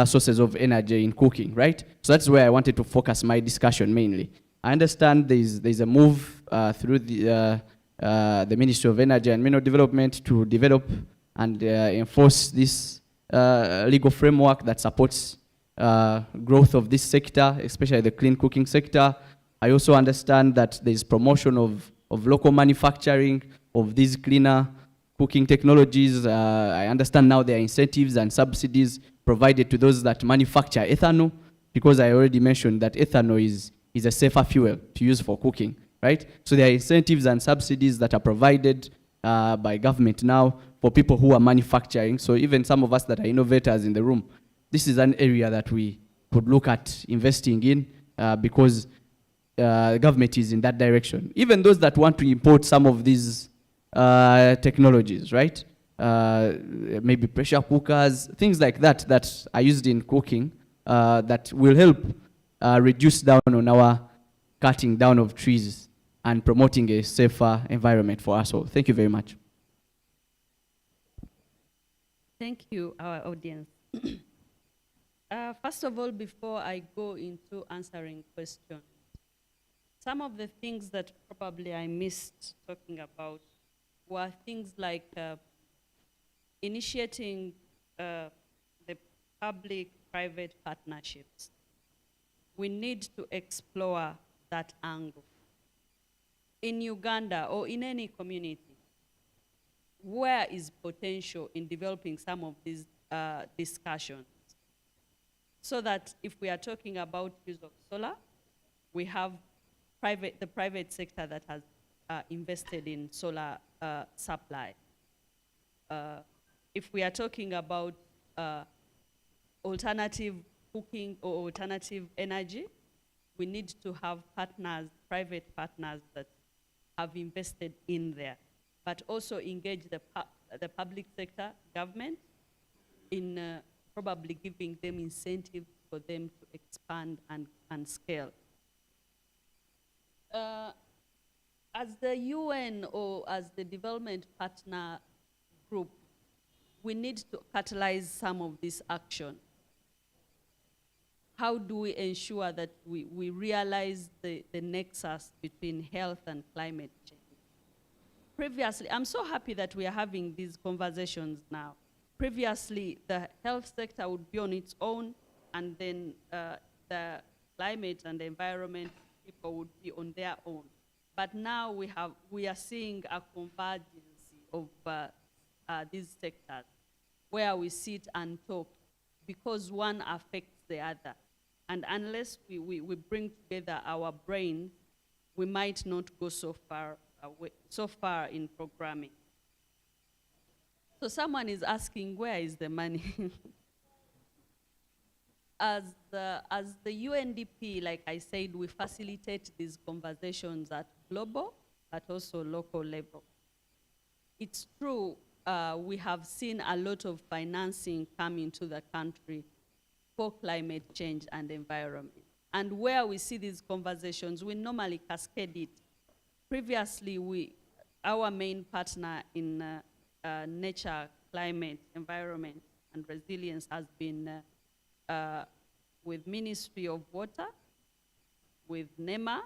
sources of energy in cooking, right? So that's where I wanted to focus my discussion mainly. I understand there's a move through the Ministry of Energy and Mineral Development to develop and enforce this legal framework that supports growth of this sector, especially the clean cooking sector. I also understand that there's promotion of local manufacturing of these cleaner cooking technologies. I understand now there are incentives and subsidies provided to those that manufacture ethanol, because I already mentioned that ethanol is a safer fuel to use for cooking, right? So there are incentives and subsidies that are provided by government now for people who are manufacturing. So even some of us that are innovators in the room, this is an area that we could look at investing in because the government is in that direction. Even those that want to import some of these technologies, right? Maybe pressure cookers, things like that that are used in cooking that will help reduce down on our cutting down of trees and promoting a safer environment for us all. Thank you very much. Thank you, our audience. First of all, before I go into answering questions, some of the things that probably I missed talking about were things like initiating the public-private partnerships. We need to explore that angle. In Uganda or in any community, where is potential in developing some of these discussions? So that if we are talking about use of solar, we have the private sector that has invested in solar supply. If we are talking about alternative cooking or alternative energy, we need to have partners, private partners that have invested in there, but also engage the public sector, government, in probably giving them incentives for them to expand and scale. As the UN or as the development partner group, we need to catalyze some of this action. How do we ensure that we realize the nexus between health and climate change? Previously, I'm so happy that we are having these conversations now. Previously, the health sector would be on its own, and then the climate and the environment people would be on their own. But now we are seeing a convergence of these sectors where we sit and talk because one affects the other. And unless we bring together our brains, we might not go so far in programming. So someone is asking, where is the money? As the UNDP, like I said, we facilitate these conversations at global, but also local level. It's true, we have seen a lot of financing come into the country for climate change and environment. And where we see these conversations, we normally cascade it. Previously, our main partner in nature, climate, environment, and resilience has been with Ministry of Water, with NEMA,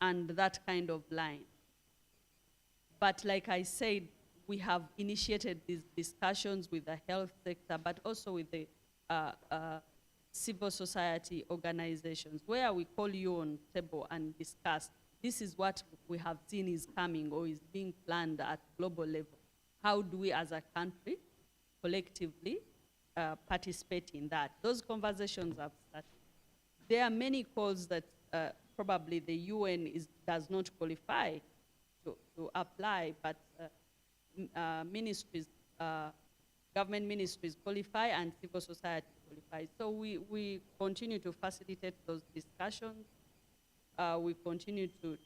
and that kind of line. But like I said, we have initiated these discussions with the health sector, but also with the civil society organizations, where we call you on table and discuss, this is what we have seen is coming or is being planned at global level. How do we as a country collectively participate in that? Those conversations have started. There are many calls that probably the UN does not qualify to apply, but ministries, government ministries qualify and civil society qualify. So we continue to facilitate those discussions. We continue to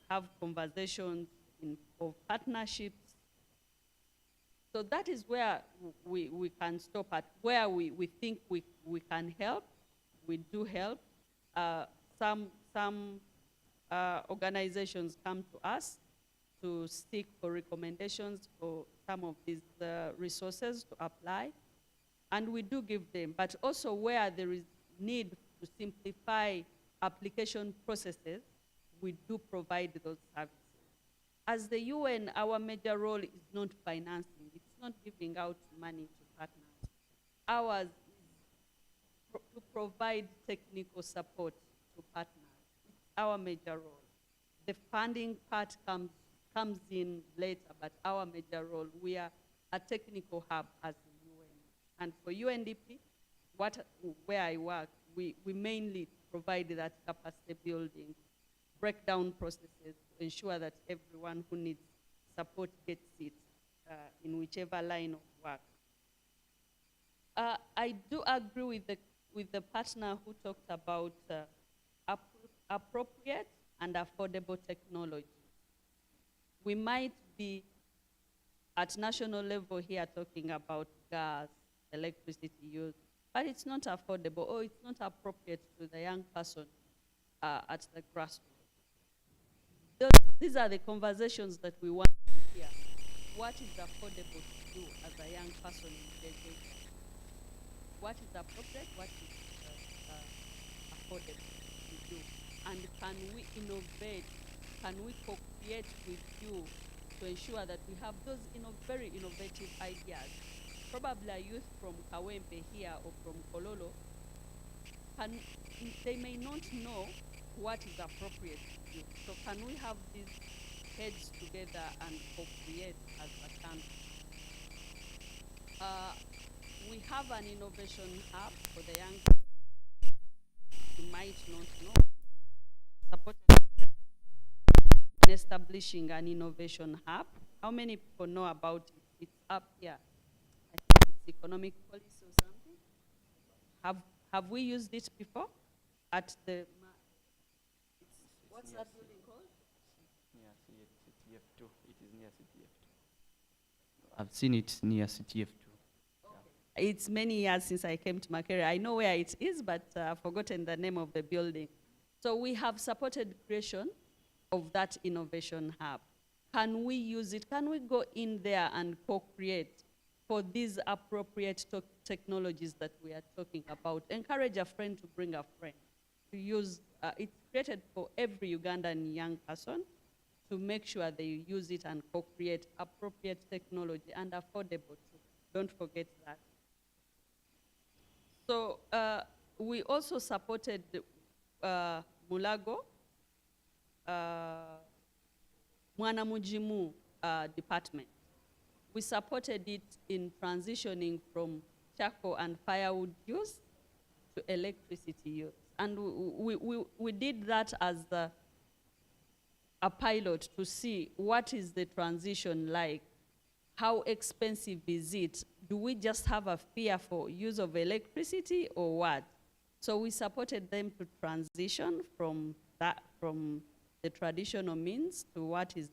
have conversations of partnerships. So that is where we can stop at, where we think we can help. We do help. Some organizations come to us to seek for recommendations for some of these resources to apply, and we do give them. But also where there is need to simplify application processes, we do provide those services. As the UN, our major role is not financing. It's not giving out money to partners. Ours is to provide technical support to partners. It's our major role. The funding part comes in later, but our major role, we are a technical hub as the UN. And for UNDP, where I work, we mainly provide that capacity building, breakdown processes to ensure that everyone who needs support gets it in whichever line of work. I do agree with the partner who talked about appropriate and affordable technology. We might be at national level here talking about gas, electricity use, but it's not affordable or it's not appropriate to the young person at the grassroots. These are the conversations that we want to hear. What is affordable to do as a young person in the area? What is appropriate? What is affordable to do? And can we innovate? Can we co-create with you to ensure that we have those very innovative ideas? Probably a youth from Kawempe here or from Kololo, they may not know what is appropriate to do. So can we have these heads together and co-create as a country? We have an innovation hub for the young people. You might not know. Supported in establishing an innovation hub. How many people know about it? It's up here. I think it's economic policy or something. Have we used it before? At the what's that building called? Near CTF2. It is near CTF2. I've seen it near CTF2. It's many years since I came to Makerere. I know where it is, but I've forgotten the name of the building. So we have supported creation of that innovation hub. Can we use it? Can we go in there and co-create for these appropriate technologies that we are talking about? Encourage a friend to bring a friend to use. It's created for every Ugandan young person to make sure they use it and co-create appropriate technology and affordable too. Don't forget that. So we also supported Mulago, Mwanamujimu department. We supported it in transitioning from charcoal and firewood use to electricity use. And we did that as a pilot to see what is the transition like. How expensive is it? Do we just have a fear for use of electricity or what? So we supported them to transition from the traditional means to what is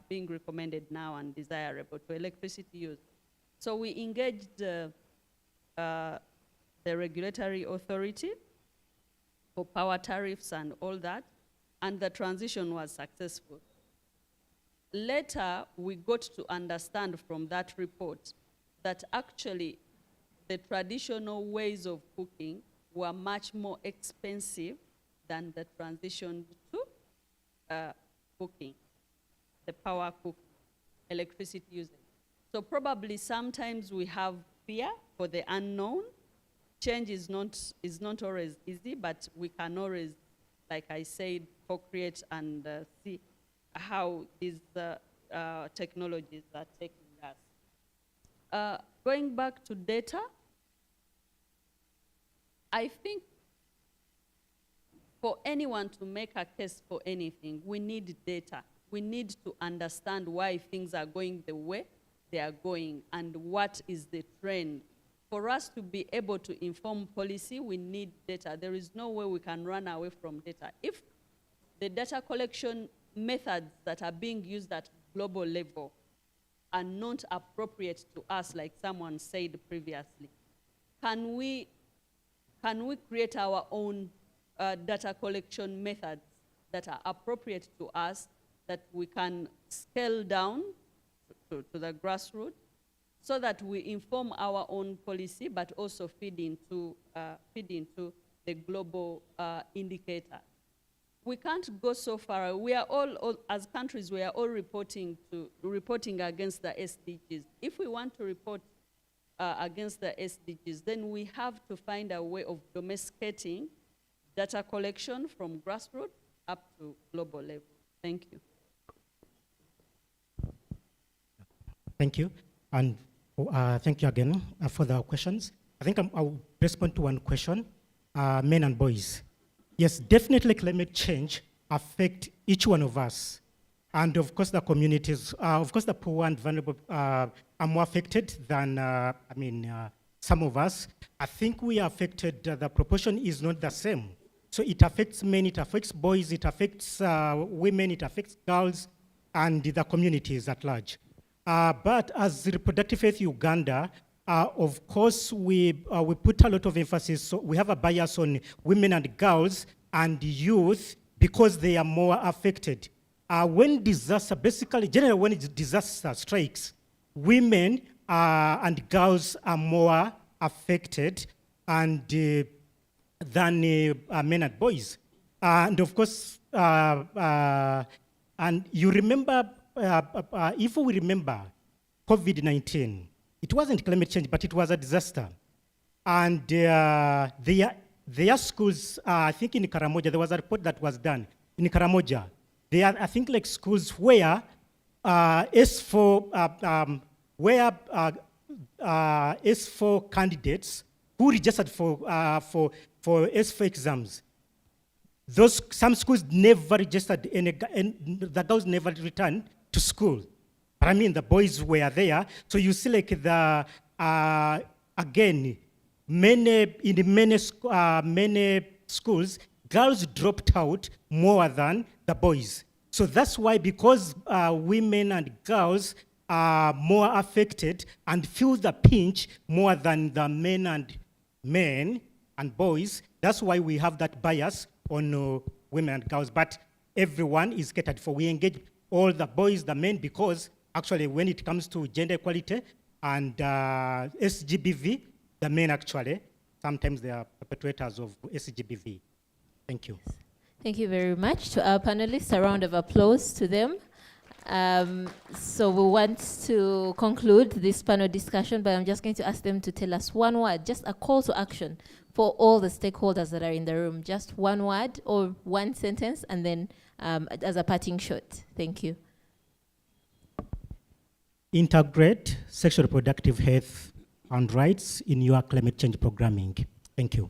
being recommended now and desirable to electricity use. So we engaged the regulatory authority for power tariffs and all that, and the transition was successful. Later, we got to understand from that report that actually the traditional ways of cooking were much more expensive than the transition to cooking, the power cooking, electricity using. So probably sometimes we have fear for the unknown. Change is not always easy, but we can always, like I said, co-create and see how these technologies are taking us. Going back to data, I think for anyone to make a case for anything, we need data. We need to understand why things are going the way they are going and what is the trend. For us to be able to inform policy, we need data. There is no way we can run away from data. If the data collection methods that are being used at global level are not appropriate to us, like someone said previously, can we create our own data collection methods that are appropriate to us, that we can scale down to the grassroots, so that we inform our own policy, but also feed into the global indicator. We can't go so far. We are all as countries, we are all reporting against the SDGs. If we want to report against the SDGs, then we have to find a way of domesticating data collection from grassroots up to global level. Thank you. Thank you. And thank you again for the questions. I think I'll respond to one question, men and boys. Yes, definitely climate change affects each one of us. And of course the communities, of course the poor and vulnerable are more affected than, some of us. I think we are affected, the proportion is not the same. So it affects men, it affects boys, it affects women, it affects girls, and the communities at large. But as Reproductive Health Uganda, of course, we put a lot of emphasis, so we have a bias on women and girls and youth because they are more affected. When disaster, basically, generally when disaster strikes, women and girls are more affected and than men and boys. And of course, and you remember, if we remember COVID-19, it wasn't climate change, but it was a disaster. And their schools, I think in Karamoja, there was a report that was done in Karamoja. There are, I think, like schools where S4 candidates who registered for S4 exams, some schools never registered, and the girls never returned to school. But I mean, the boys were there. So you see, like again, many schools, girls dropped out more than the boys. So that's why, because women and girls are more affected and feel the pinch more than the men and boys, that's why we have that bias on women and girls. But everyone is catered for. We engage all the boys, the men, because actually when it comes to gender equality and SGBV, the men actually, sometimes they are perpetrators of SGBV. Thank you. Thank you very much. To our panelists, a round of applause to them. So we want to conclude this panel discussion, but I'm just going to ask them to tell us one word, just a call to action for all the stakeholders that are in the room. Just one word or one sentence, and then as a parting shot. Thank you. Integrate sexual reproductive health and rights in your climate change programming. Thank you.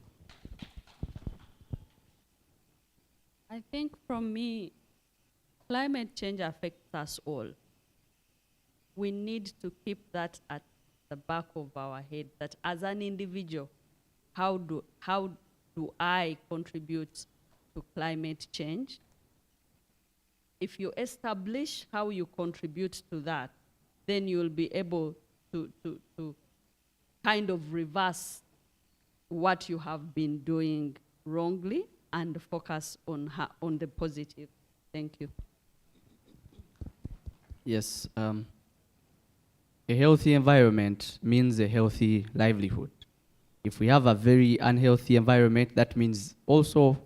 I think from me, climate change affects us all. We need to keep that at the back of our head, that as an individual, how do I contribute to climate change? if you establish how you contribute to that, then you'll be able to kind of reverse what you have been doing wrongly and focus on the positive. Thank you. Yes. A healthy environment means a healthy livelihood. If we have a very unhealthy environment, that means also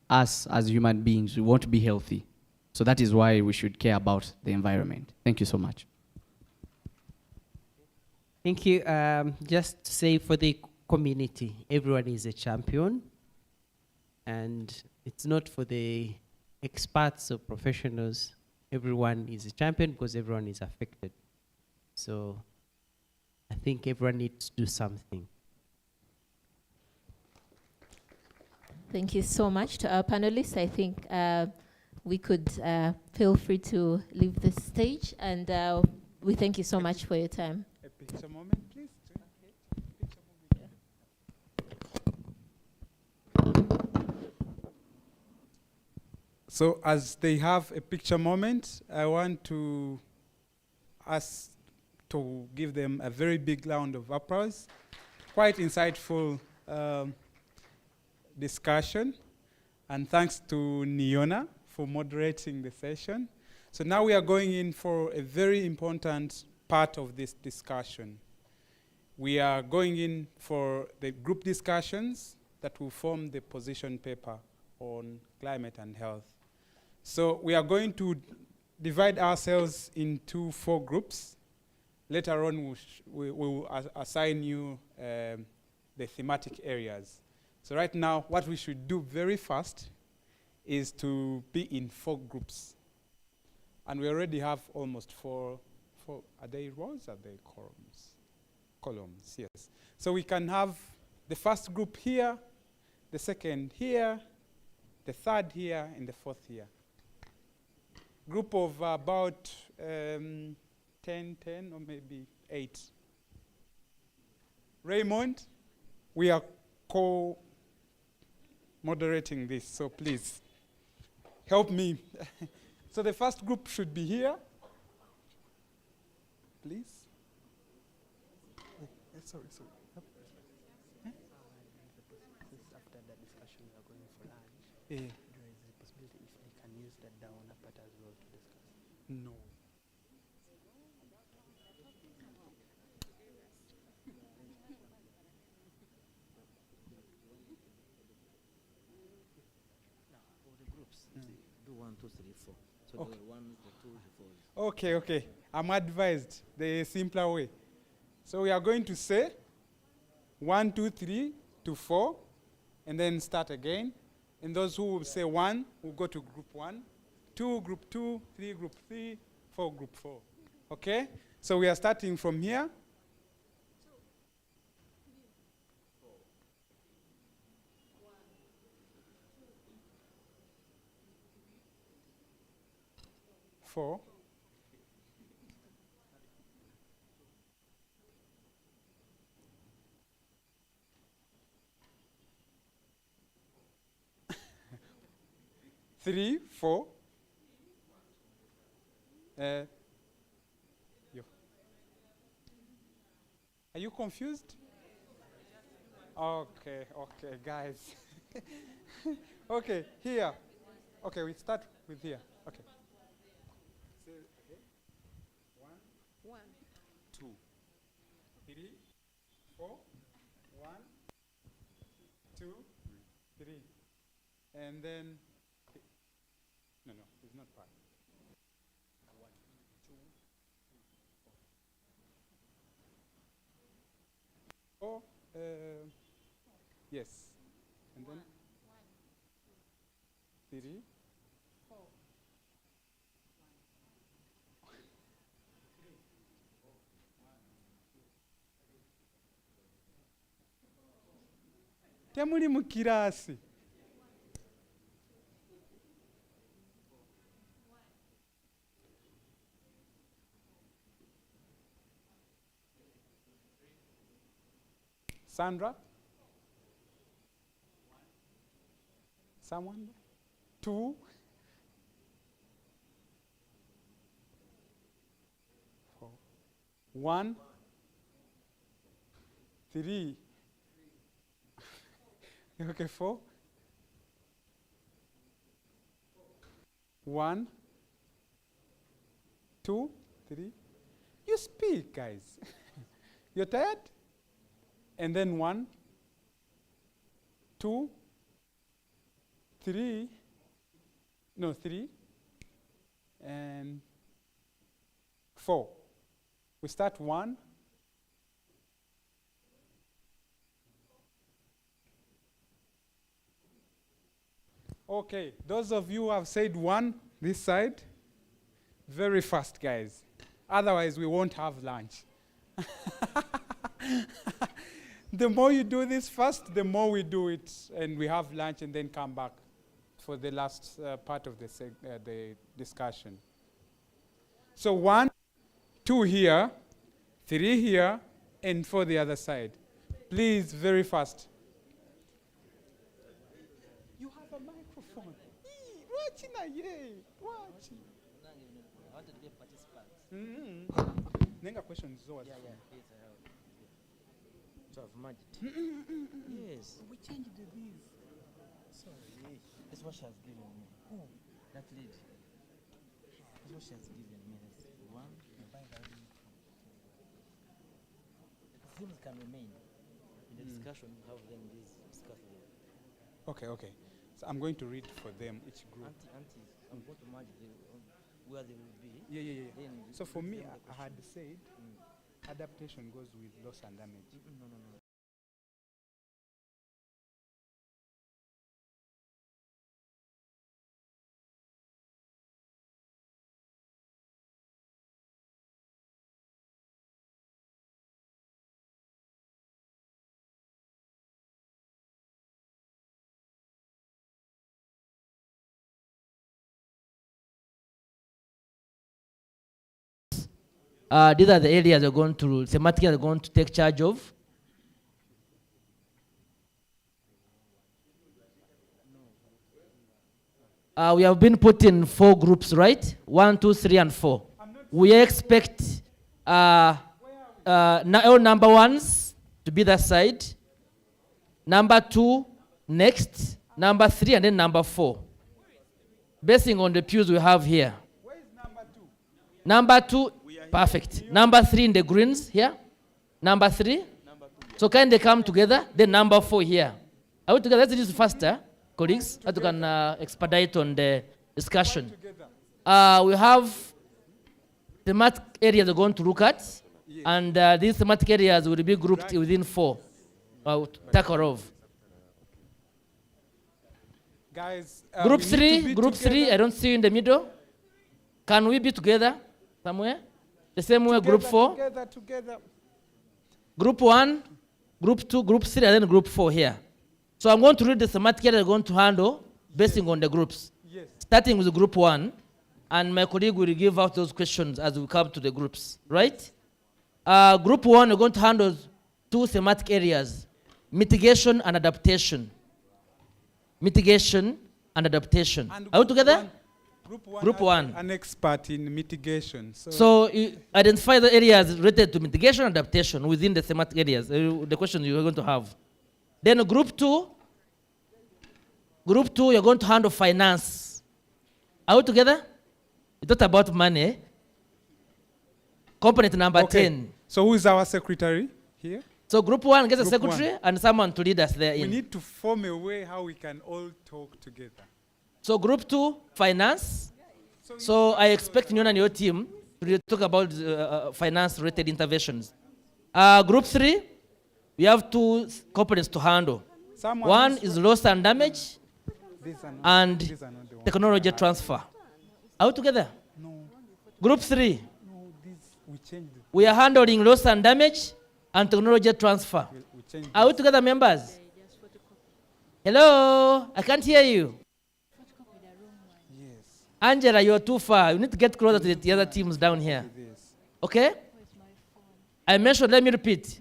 us as human beings, we won't be healthy. So that is why we should care about the environment. Thank you so much. Thank you. Just to say for the community, everyone is a champion. And it's not for the experts or professionals. Everyone is a champion because everyone is affected. So I think everyone needs to do something. Thank you so much to our panelists. I think we could feel free to leave the stage, and we thank you so much for your time. A picture moment, please. So as they have a picture moment, I want to ask to give them a very big round of applause. Quite insightful discussion. And thanks to Niona for moderating the session. So now we are going in for a very important part of this discussion. We are going in for the group discussions that will form the position paper on climate and health. So we are going to divide ourselves into 4 groups. Later on, we will assign you the thematic areas. So right now, what we should do very fast is to be in 4 groups. And we already have almost 4, are they rows? Are they columns? Columns, yes. So we can have the first group here, the second here, the third here, and the 4th here. Group of about 10 or maybe 8. Raymond, we are co-moderating this, so please help me. So the first group should be here. Please. Sorry. After the discussion, we are going for lunch. Yeah. There is a possibility if they can use that down part as well to discuss. No. For the groups, do 1, 2, 3, 4. So Okay. the 1, the 2, the 4. Okay. I'm advised the simpler way. So we are going to say 1, 2, 3 to 4, and then start again. And those who will say 1 will go to group 1, 2, group 2, 3, group 3, 4, group 4. Okay? So we are starting from here. Four. Three, 4. Yo. Are you confused? Okay, guys. Okay, here. Okay, we start with here. Okay. Say again. 1, 2, 3, 4. 1, 2, 3. And then, no, it's not part. 1, 2, 3, 4. Yes. And then 3, 4. Temuli mu kirasi. Sandra? Someone? 2? 1, 3. Okay, 4. 1, 2, 3. You speak, guys. You're tired? And then 1, 2, 3. No, 3. And 4. We start 1. Okay, those of you who have said 1 this side, very fast, guys. Otherwise, we won't have lunch. The more you do this fast, the more we do it, and we have lunch and then come back for the last part of the discussion. So 1, 2 here, 3 here, and 4 the other side. Please, very fast. You have a microphone. Watch it, watch. I wanted to be a participant. Nenga question is yours. Yeah, please. To have magic. Yes. We changed these. Sorry. That's what she has given me. Oh, that lady. That's what she has given me. That's one. The themes can remain. In the discussion, we have them discuss them. Okay. So I'm going to read for them, each group. Aunties, I'm going to merge where they will be. Yeah. Then So for me, I had said adaptation goes with loss and damage. No. These are the areas they're going to, thematically they're going to take charge of. We have been put in 4 groups, right? 1, 2, 3, and 4. We expect all number 1s to be that side, number 2 next, number 3, and then number 4. Basing on the pews we have here. Where is number 2? Number 2, perfect. Number 3 in the greens here. Number 3. So can they come together? Then number 4 here. Are we together? Let's do this faster, colleagues, so we can expedite on the discussion. We have thematic areas we're going to look at, and these thematic areas will be grouped within 4. Tackle of. Guys, Group 3, I don't see you in the middle. Can we be together somewhere? The same way, group 4. Together. Group 1, group 2, group 3, and then group 4 here. So I'm going to read the thematic area I'm going to handle basing on the groups. Yes. Starting with group 1, and my colleague will give out those questions as we come to the groups, right? Group 1, we're going to handle 2 thematic areas, mitigation and adaptation. Mitigation and adaptation. And are we together? Group 1. An expert in mitigation. So you identify the areas related to mitigation and adaptation within the thematic areas, the questions you're going to have. Then group 2, you're going to handle finance. Are we together? We talked about money. Component number 10. So who is our secretary here? So group 1 gets a secretary and someone to lead us there in. We need to form a way how we can all talk together. So group 2, finance. So I expect you and your team to talk about finance-related interventions. Group 3, we have 2 components to handle. One is loss and damage, and technology transfer. Are we together? No. Group 3, We changed it. we are handling loss and damage and technology transfer. Are we together, members? Hello? I can't hear you. Angela, you're too far. You need to get closer to the other teams down here. Okay? I mentioned, let me repeat.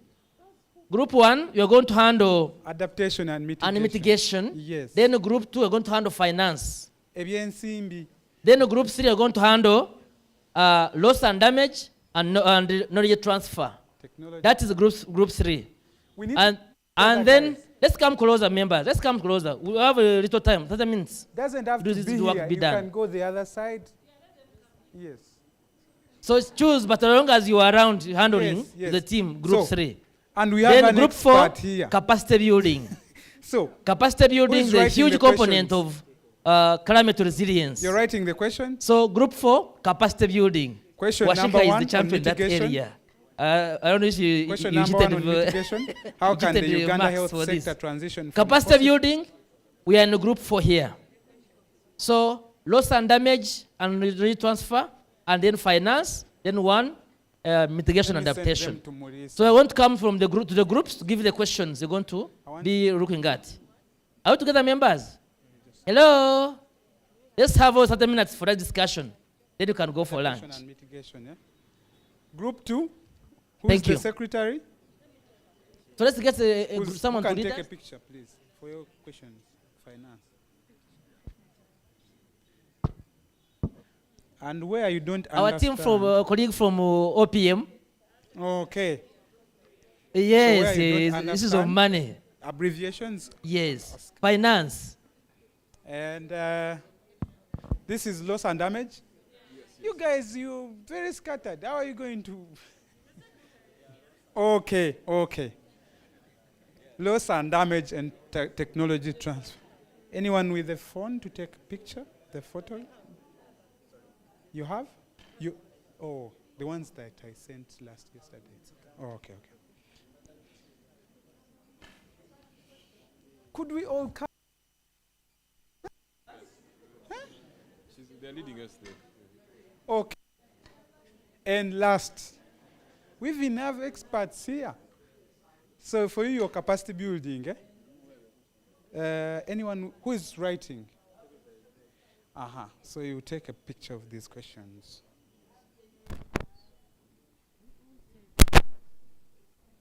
Group 1, you're going to handle adaptation and mitigation. Yes. Then group 2, you're going to handle finance. Ebyensimbi. Then group 3, you're going to handle loss and damage and knowledge transfer. Technology. That is group 3. We need And to and then let's come closer, members. Let's come closer. We have a little time. 30 minutes. Doesn't have Do to this be work here. be You done. can go the other side. Yes. So it's choose, but as long as you are around handling Yes, yes. the team, group So, 3. and we have then an group 4, expert here. capacity building. So, capacity building who's is a writing huge the component questions? of climate resilience. You're writing the question? So group 4, capacity building. Question Washika number is 1 the champion on in that mitigation. area. I don't know if you Question you number cheated 1 on with, mitigation. How you can the cheated with Uganda marks health for sector this. transition from Capacity fossil- building, we are in group 4 here. So loss and damage and transfer, and then finance, then one, mitigation Let and me send adaptation. them to Maurice. So I want to come from the group to the groups to give the questions they're going to be looking at. Are we together, members? Hello? Let's have 30 minutes for that discussion. Then you can go for lunch. Adaptation and mitigation, yeah? Group 2, who's Thank the you. secretary? So let's get someone who to can read take a us. picture, please, for your questions, finance. And where you don't Our team from colleague from OPM. Okay. Yes, So where you yes, don't this is of understand, money. abbreviations. Yes, finance. And this is loss and damage. You guys, you very scattered. How are you going to? Okay, okay. Loss and damage and technology transfer. Anyone with a phone to take a picture, the photo? You have? You? Oh, the ones that I sent yesterday. Oh, okay, okay. Could we all come? They're leading us there. Okay. And last, we even have experts here. So for you, your capacity building, anyone who is writing? So you take a picture of these questions.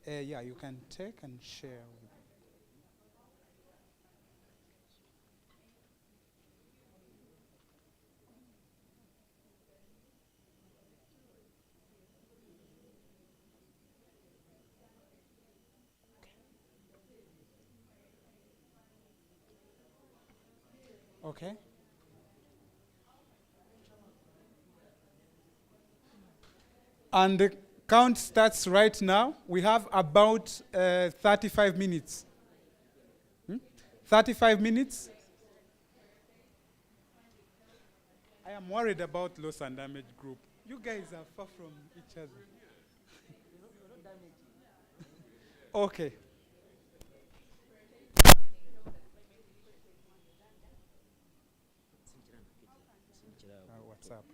Yeah, you can take and share. Okay. And the count starts right now. We have about 35 minutes. 35 minutes. I am worried about loss and damage group. You guys are far from each other. Okay. What's up?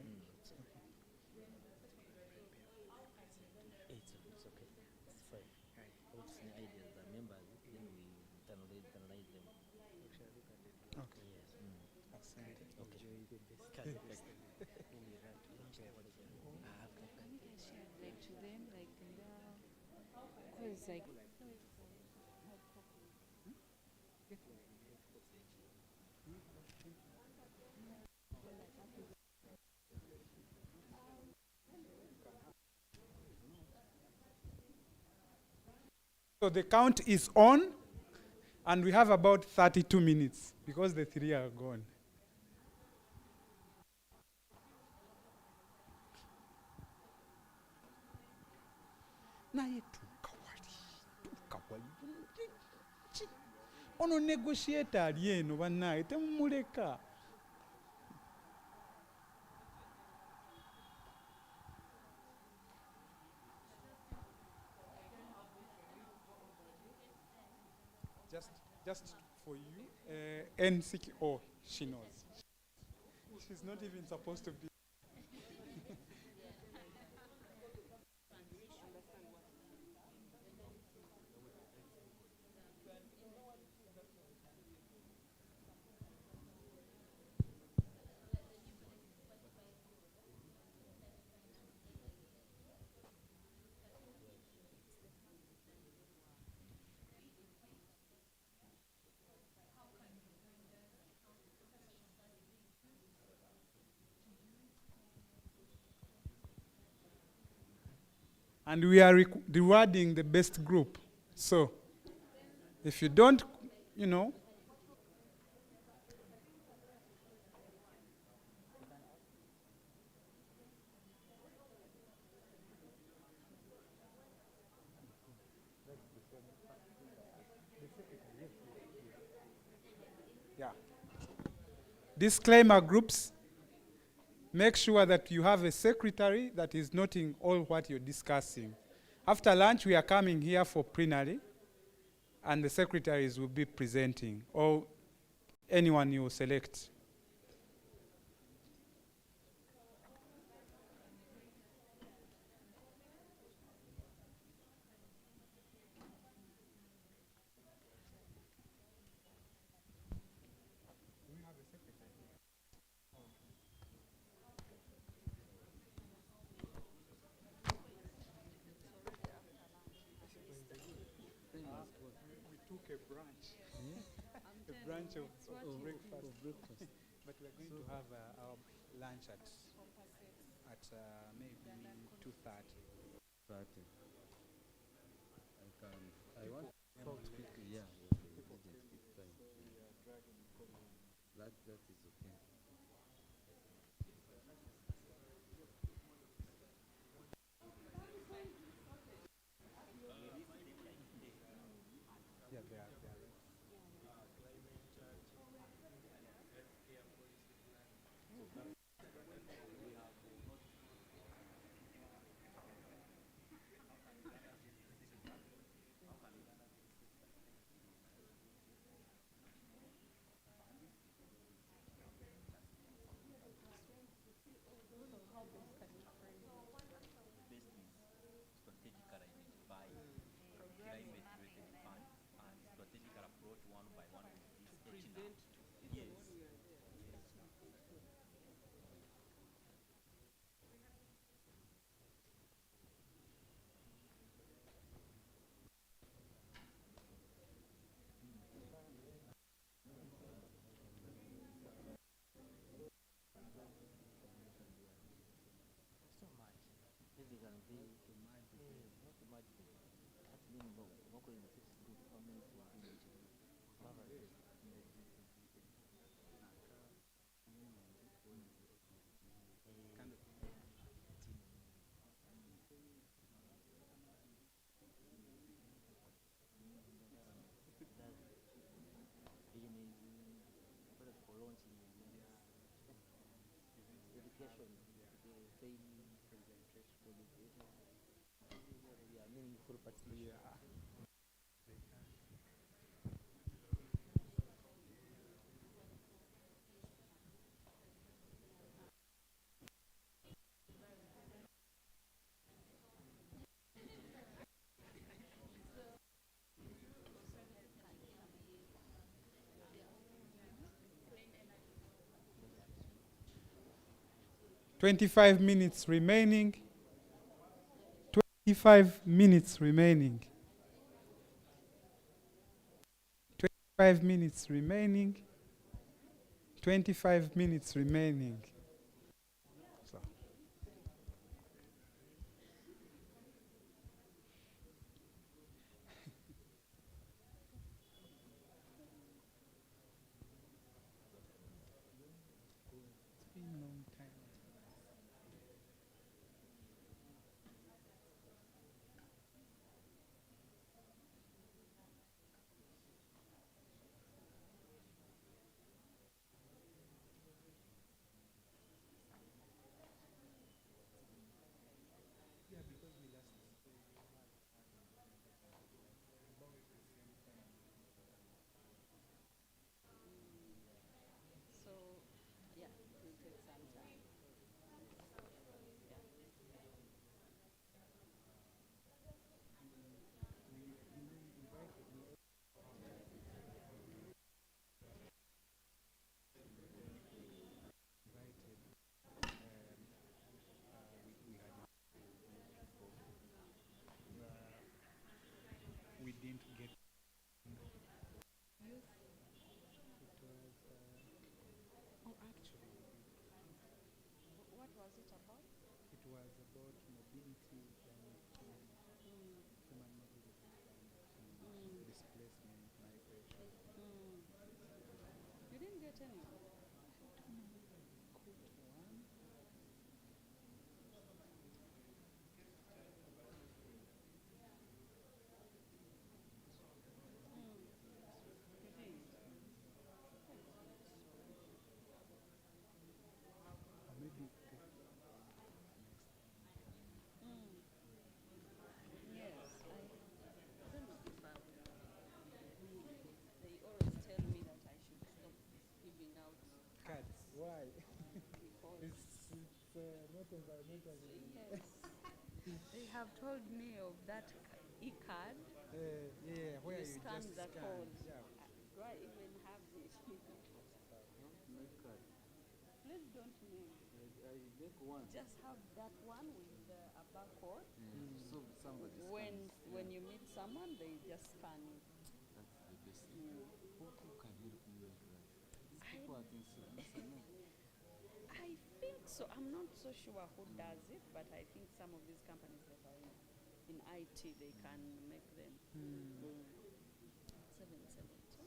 So the count is on, and we have about 32 minutes because the 3 are gone. Ono negotiator ali eno bannaye temumuleka. Just for you, NCK. Oh, she knows. She's not even supposed to be. And we are rewarding the best group. So, if you don't, you know, yeah. Disclaimer groups, make sure that you have a secretary that is noting all what you're discussing. After lunch, we are coming here for plenary, and the secretaries will be presenting, or anyone you select. We took a branch, a branch of breakfast. But we're going to have our lunch at maybe 2:30. 30. I want to vote quickly, yeah. That is okay. Yeah, they are. 25 minutes remaining. 25 minutes remaining. 25 minutes remaining. 25 minutes remaining. So. It's been a long time. We didn't get. Actually, what was it about? It was about mobility and Why? It's not environmental. Yes. They have told me of that e-card. Yeah, where you scan just the scan. code. Yeah. Do I even have this? Please don't name. I make one. Just have that one with a barcode. So somebody When you meet someone, they just scan it. That's the best. Who can help me like that? These people are things I think so. I'm not so sure who does it, but I think some of these companies that are in IT, they can make them. 772.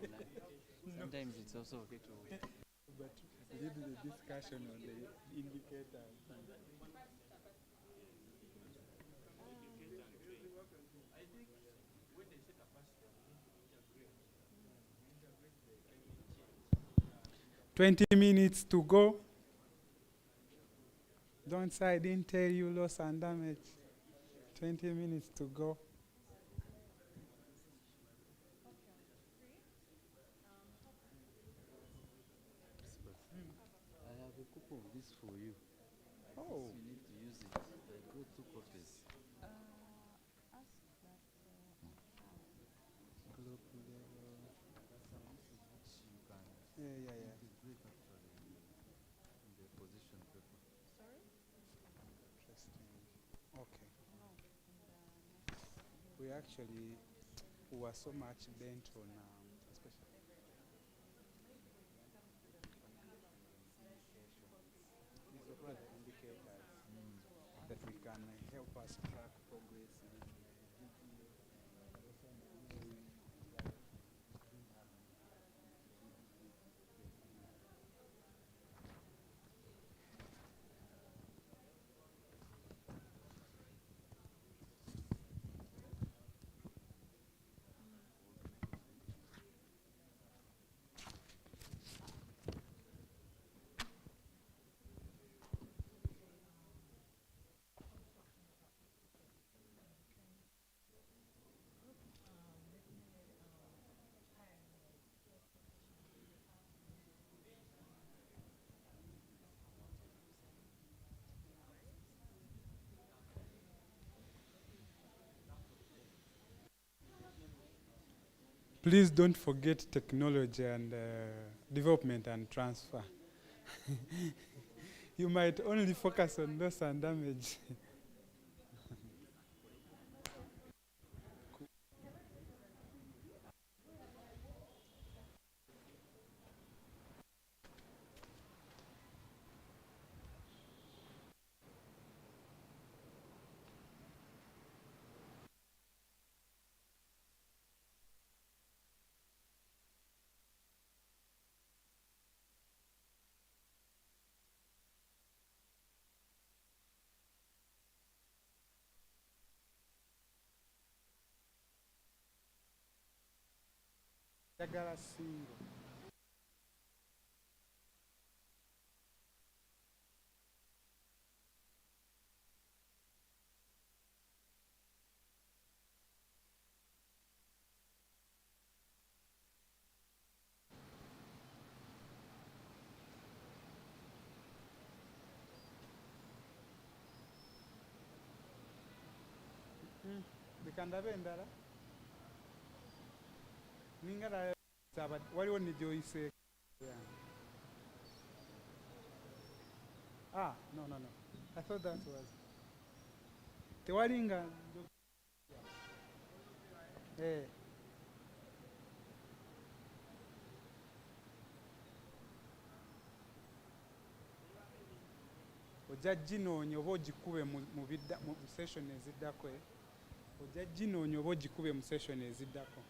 'cause sometimes it's also okay to. But lead the discussion on the indicators. I think when they say capacity, integrate. 20 minutes to go. Don't say I didn't tell you loss and damage. 20 minutes to go. I have a couple of this for you. Oh. You need to use it. I got 2 copies. Globe level. Which you can integrate actually in the position paper. Sorry? Interesting. Okay. We actually were so much bent on especially these are the indicators that we can help us track progress in Please don't forget technology and development and transfer. You might only focus on loss and damage. Njagala single. Bikandabe endala ningala saba waliwo ne gyoyise. Ah, no. I thought that was. Tewalinga. Eh. Ojja ginoonya oba ogikube mu session eziddako. Ojja ginoonya oba ogikube mu session eziddako.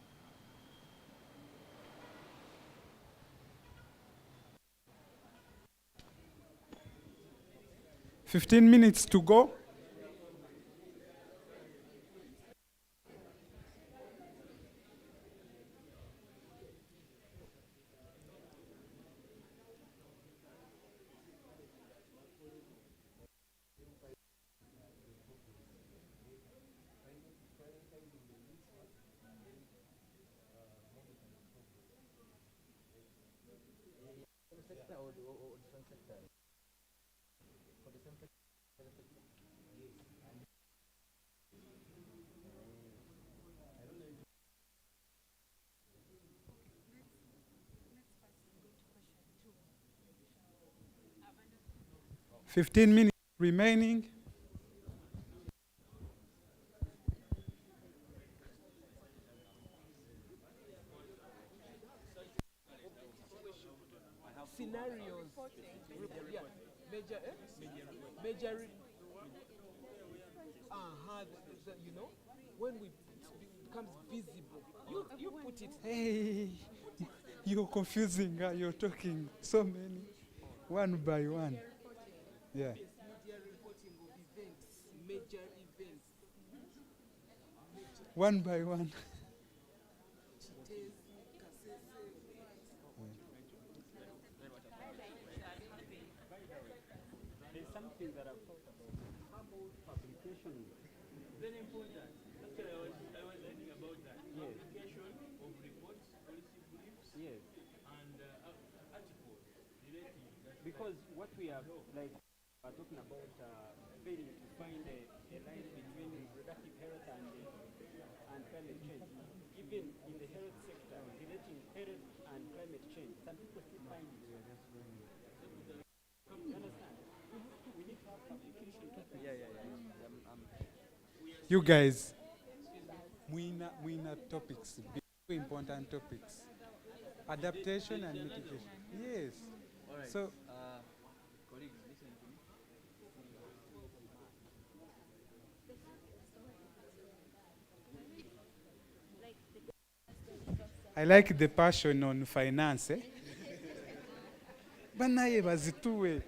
"15 minutes to go." "15 minutes remaining." Scenarios. Yeah. Major. You know, when it becomes visible, you put it. Hey, you're confusing. You're talking so many, one by one. Yeah. Media reporting of events, major events. One by one. There's something that I've thought about. How about publication? Very important. Actually, I was learning about that. Yes. Publication of reports, policy briefs, yes, and articles relating. Because what we are talking about failing to find a line between reproductive health and climate change. Even in the health sector, relating health and climate change, some people still find it. You understand? We need to have publication. You guys, Muina topics, very important topics. Adaptation and mitigation. Yes. All right. So, colleagues, listen to me. I like the passion on finance. Banaye bazituwe.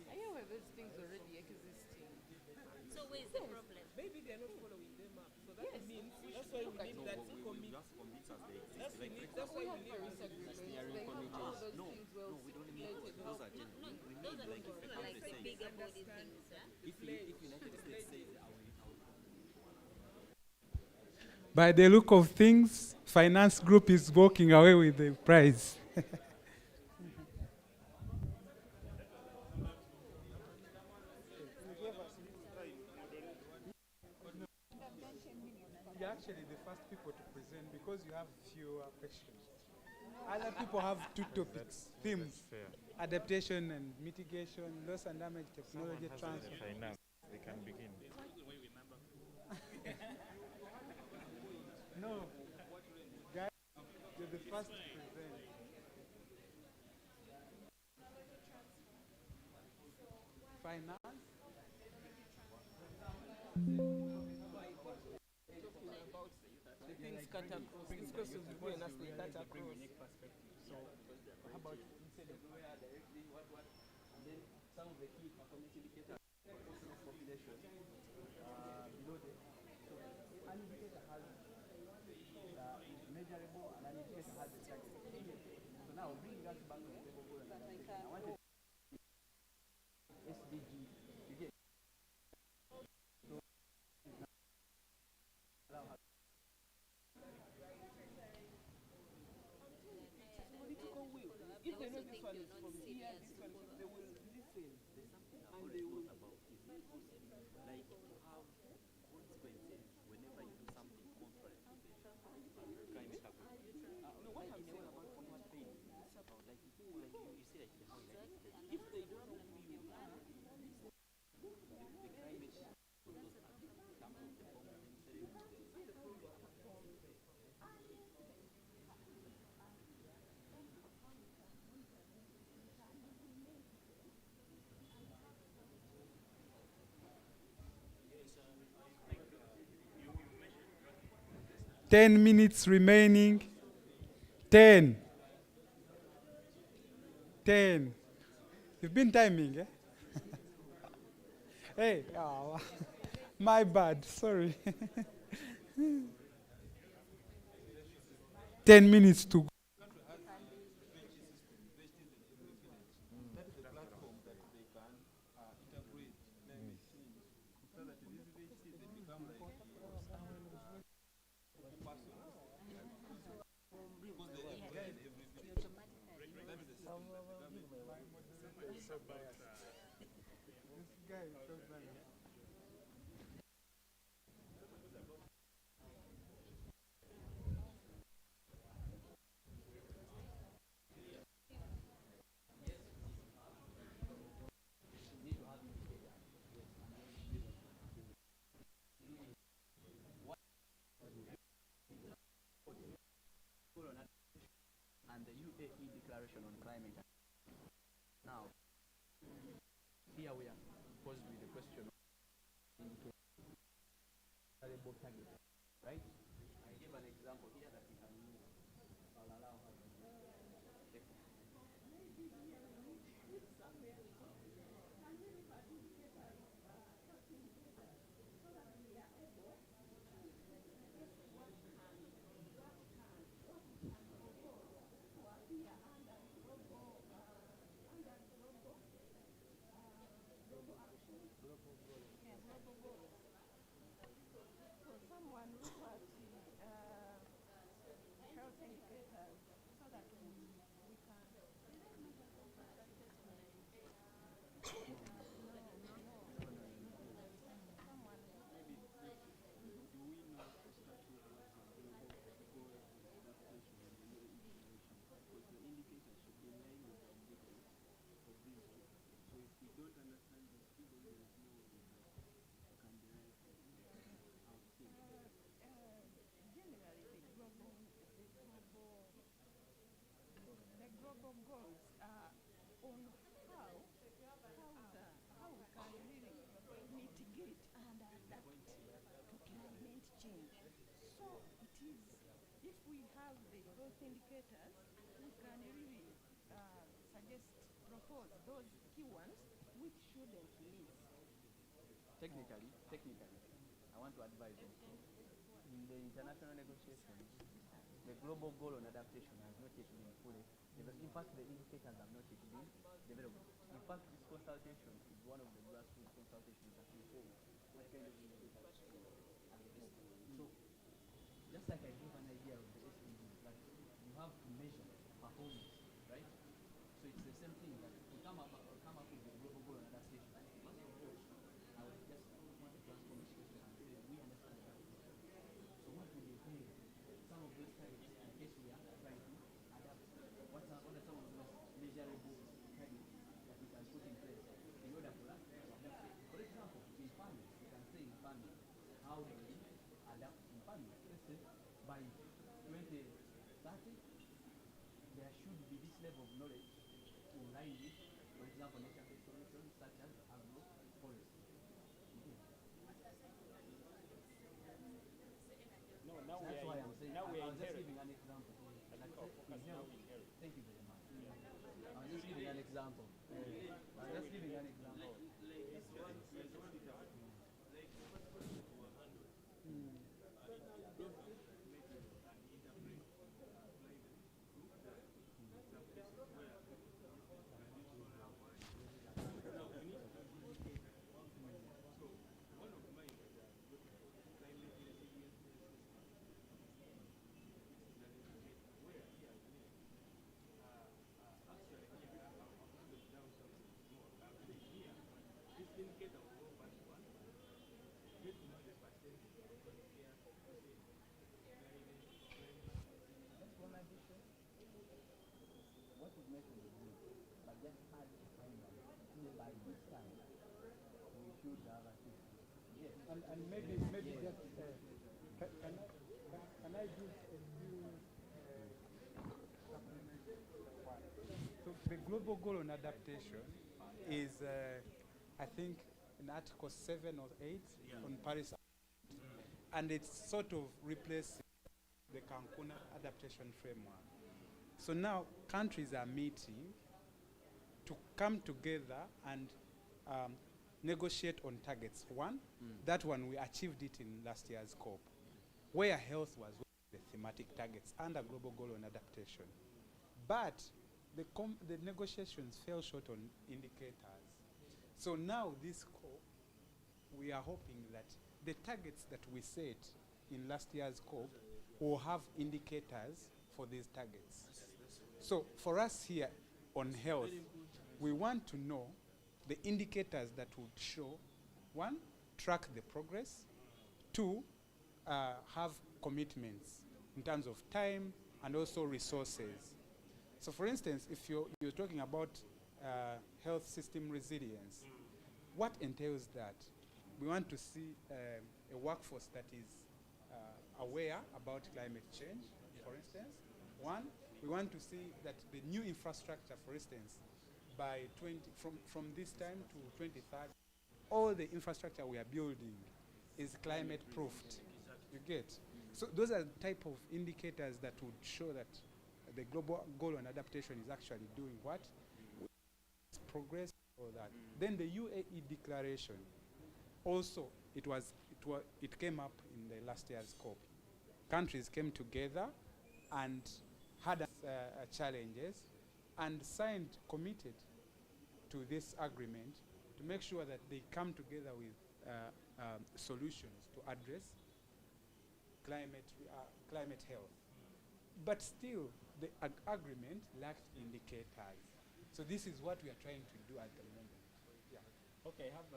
I know where those things already existing. So where is the problem? Maybe they're not following them up. So that means that's why we need that committee. That's why we need Steering committees. No, we don't need those are general. We need like if a country says, bigger body things, yeah? if United States says, I will. By the look of things, finance group is walking away with the prize. You're actually the first people to present because you have fewer questions. Other people have two topics, themes, adaptation and mitigation, loss and damage, technology transfer. Finance, they can begin. No, guys, you're the first to present. Finance? The things cut across. These questions will go and ask they cut across. So how about instead of where directly what and then some of the key performance indicators portion of population below the so an indicator has is measurable and an indicator has a target. So now bringing us back to the global goal and adaptation, I wanted SDG you get so allow her political will. If they know this one is from here, this one is, they will listen. And they will about is like to have consequences whenever you do something contrary to the climate agreement. No, what I'm saying about what thing it's about like you see like they have like if they don't know who you are, the climate those in terms of the form of Ten minutes remaining. 10. 10. You've been timing, eh? Hey, oh, my bad, sorry. 10 minutes to go. That is the platform that they can integrate climate change so that these VHTs they become like persons. Because they apply in every village. That is the system that the So biased. This guy is so biased. and the UAE Declaration on Climate. Now, here we are posed with the question of variable target, right? I give an example here that we can use. I'll allow her to take it. Someone look at health indicators so that we can. The global goals are on how we can really mitigate and adapt to climate change. So it is, if we have the health indicators, we can really suggest, propose those key ones which shouldn't miss. Technically, I want to advise also, in the international negotiations, the global goal on adaptation has not yet been fully developed. In fact, the indicators have not yet been developed. In fact, this consultation is one of the grassroots consultations that we hold. What kind of indicators? So, just like I gave an idea of the SDGs, that you have to measure performance, right? So it's the same thing that to come up with the global goal on adaptation. First of all, I would just want to transform this question and say we understand that. So what would you think some of those targets in case we are trying to adapt? What are some of those measurable targets that we can put in place in order for us to adapt? For example, in farming, we can say in farming, how do we adapt in farming? Let's say by 2030, there should be this level of knowledge in line with, for example, nature-based solutions such as agroforestry. No, now That's we why are I'm saying. now we I are was just inherit. giving an example. That's our focus now we inherit. Thank you example. I'm just giving an example. And maybe just can I give a few supplements? So the global goal on adaptation is I think in Article 7 or 8 on Paris, and it's sort of replacing the Cancun adaptation framework. So now countries are meeting to come together and negotiate on targets. One, that one we achieved it in last year's COP, where health was one of the thematic targets under global goal on adaptation. But the negotiations fell short on indicators. So now this COP, we are hoping that the targets that we set in last year's COP will have indicators for these targets. So for us here on health, we want to know the indicators that would show, one, track the progress, two, have commitments in terms of time and also resources. So for instance, if you're talking about health system resilience, what entails that? We want to see a workforce that is aware about climate change, for instance. One, we want to see that the new infrastructure, for instance, by from this time to 2030, all the infrastructure we are building is climate proofed. You get? So those are the type of indicators that would show that the global goal on adaptation is actually doing what? Progress or that. Then the UAE declaration, also it came up in the last year's COP. Countries came together and had challenges and committed to this agreement to make sure that they come together with solutions to address climate health. But still, the agreement lacked indicators. So this is what we are trying to do at the moment. Yeah. Okay, I have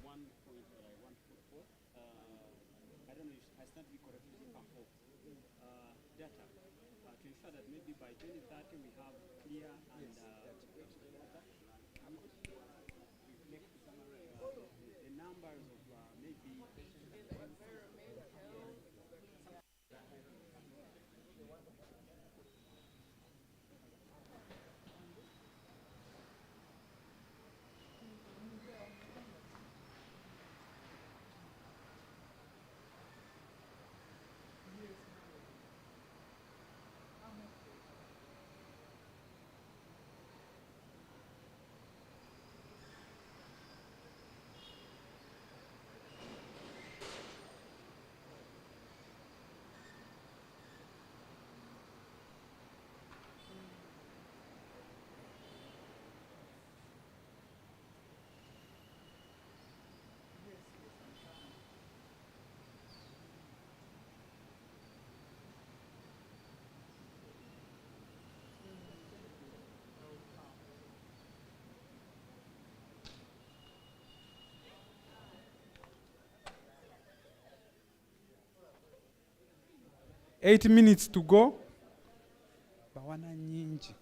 one point I want to put forth. I don't know if I stand to be corrected if I'm off. Data to ensure that maybe by 2030 we have clear and reflect the numbers of maybe Eight minutes to go. Bawana nyingi.